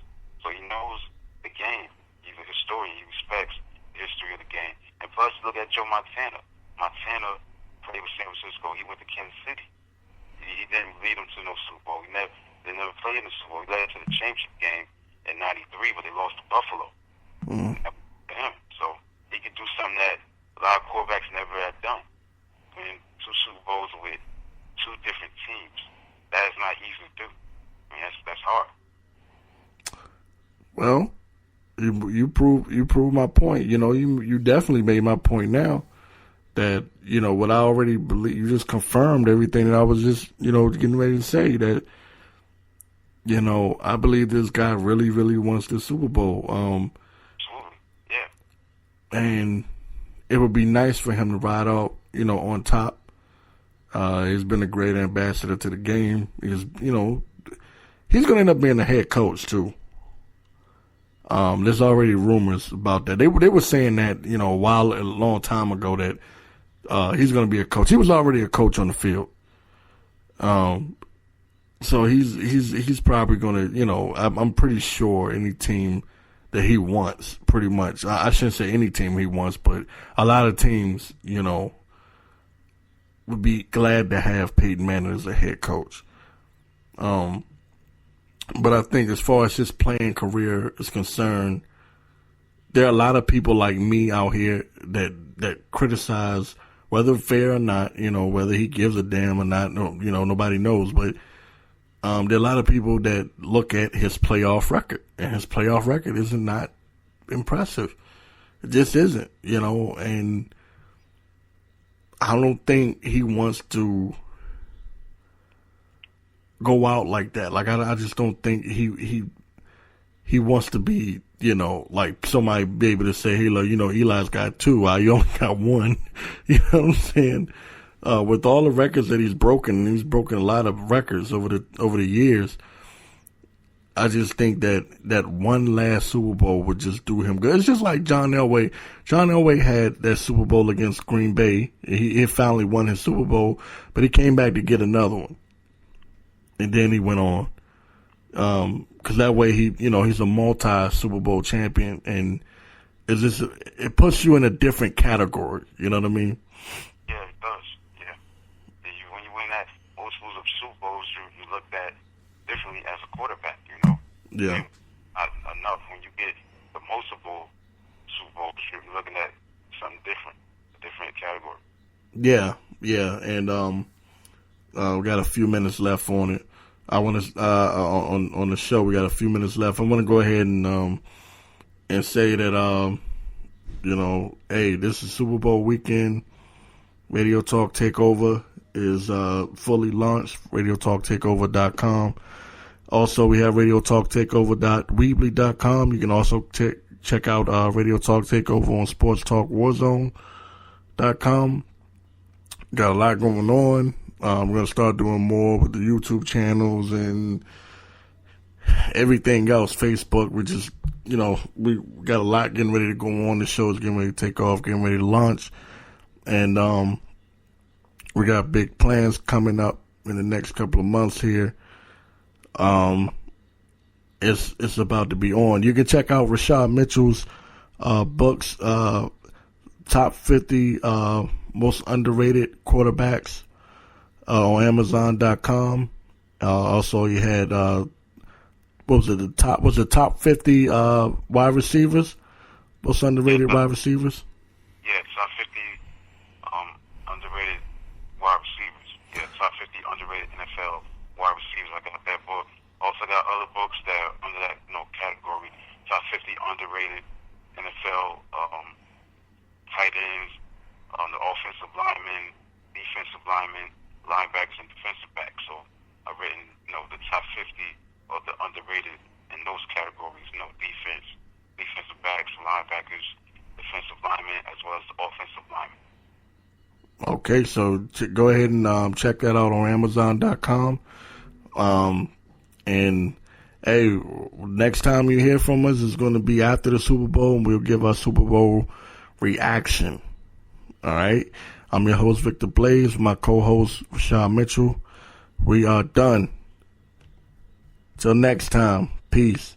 so he knows the game. He's a historian. He respects the history of the game. And plus, look at Joe Montana. Montana played with San Francisco. He went to Kansas City. He didn't lead them to no Super Bowl. They never played in the Super Bowl. He led to the championship game in '93, but they lost to Buffalo. To him. So he could do something that a lot of quarterbacks never had done. Win 2 Super Bowls with 2 different teams. That is not easy to do. That's hard. Well, you prove my point. You definitely made my point now that, what I already believe, you just confirmed everything that I was just, getting ready to say that, I believe this guy really, really wants the Super Bowl. Absolutely. Yeah. And it would be nice for him to ride out, on top. He's been a great ambassador to the game. He's going to end up being the head coach too. There's already rumors about that. They were saying that, a long time ago that he's going to be a coach. He was already a coach on the field. So he's probably going to, I'm pretty sure any team that he wants, pretty much. I shouldn't say any team he wants, but a lot of teams, would be glad to have Peyton Manning as a head coach. But I think as far as his playing career is concerned, there are a lot of people like me out here that criticize, whether fair or not, whether he gives a damn or not, nobody knows. But there are a lot of people that look at his playoff record, and his playoff record is not impressive. It just isn't, and I don't think he wants to go out like that. Like I just don't think he wants to be, like somebody be able to say, hey, look, Eli's got 2, you only got 1. You know what I'm saying? With all the records that he's broken a lot of records over the years. I just think that one last Super Bowl would just do him good. It's just like John Elway. John Elway had that Super Bowl against Green Bay. He finally won his Super Bowl, but he came back to get another one. And then he went on. Cause that way he's a multi-Super Bowl champion, and it puts you in a different category. You know what I mean? Yeah, it does. Yeah. When you win that multiples of Super Bowls, you looked at differently as a quarterback. Yeah. Enough when you get the multiple Super Bowls, you're looking at something different, a different category. Yeah, and we got a few minutes left on it. I want to on the show. We got a few minutes left. I want to go ahead and say that hey, this is Super Bowl weekend. Radio Talk Takeover is fully launched. RadioTalkTakeover.com. Also, we have RadioTalkTakeover.weebly.com. You can also check out Radio Talk Takeover on SportsTalkWarzone.com. Got a lot going on. We're going to start doing more with the YouTube channels and everything else. Facebook, we just, we got a lot getting ready to go on. The show is getting ready to take off, getting ready to launch. And we got big plans coming up in the next couple of months here. It's about to be on. You can check out Rashad Mitchell's books, Top 50 Most Underrated Quarterbacks, on Amazon.com. Also, you had the top 50 wide receivers, most underrated wide receivers. Yeah, top 50 underrated wide receivers. Yeah, top 50 underrated NFL wide receivers. I got that book. Also got other books that are under that category. Top 50 underrated NFL tight ends, the offensive linemen, defensive linemen, linebackers, and defensive backs. So I've written the top 50 of the underrated in those categories. Defense, defensive backs, linebackers, defensive linemen, as well as the offensive linemen. Okay, so go ahead and check that out on Amazon.com. And hey, next time you hear from us is going to be after the Super Bowl, and we'll give our Super Bowl reaction. All right. I'm your host, Victor Blaze, my co-host, Rashad Mitchell. We are done. Till next time. Peace.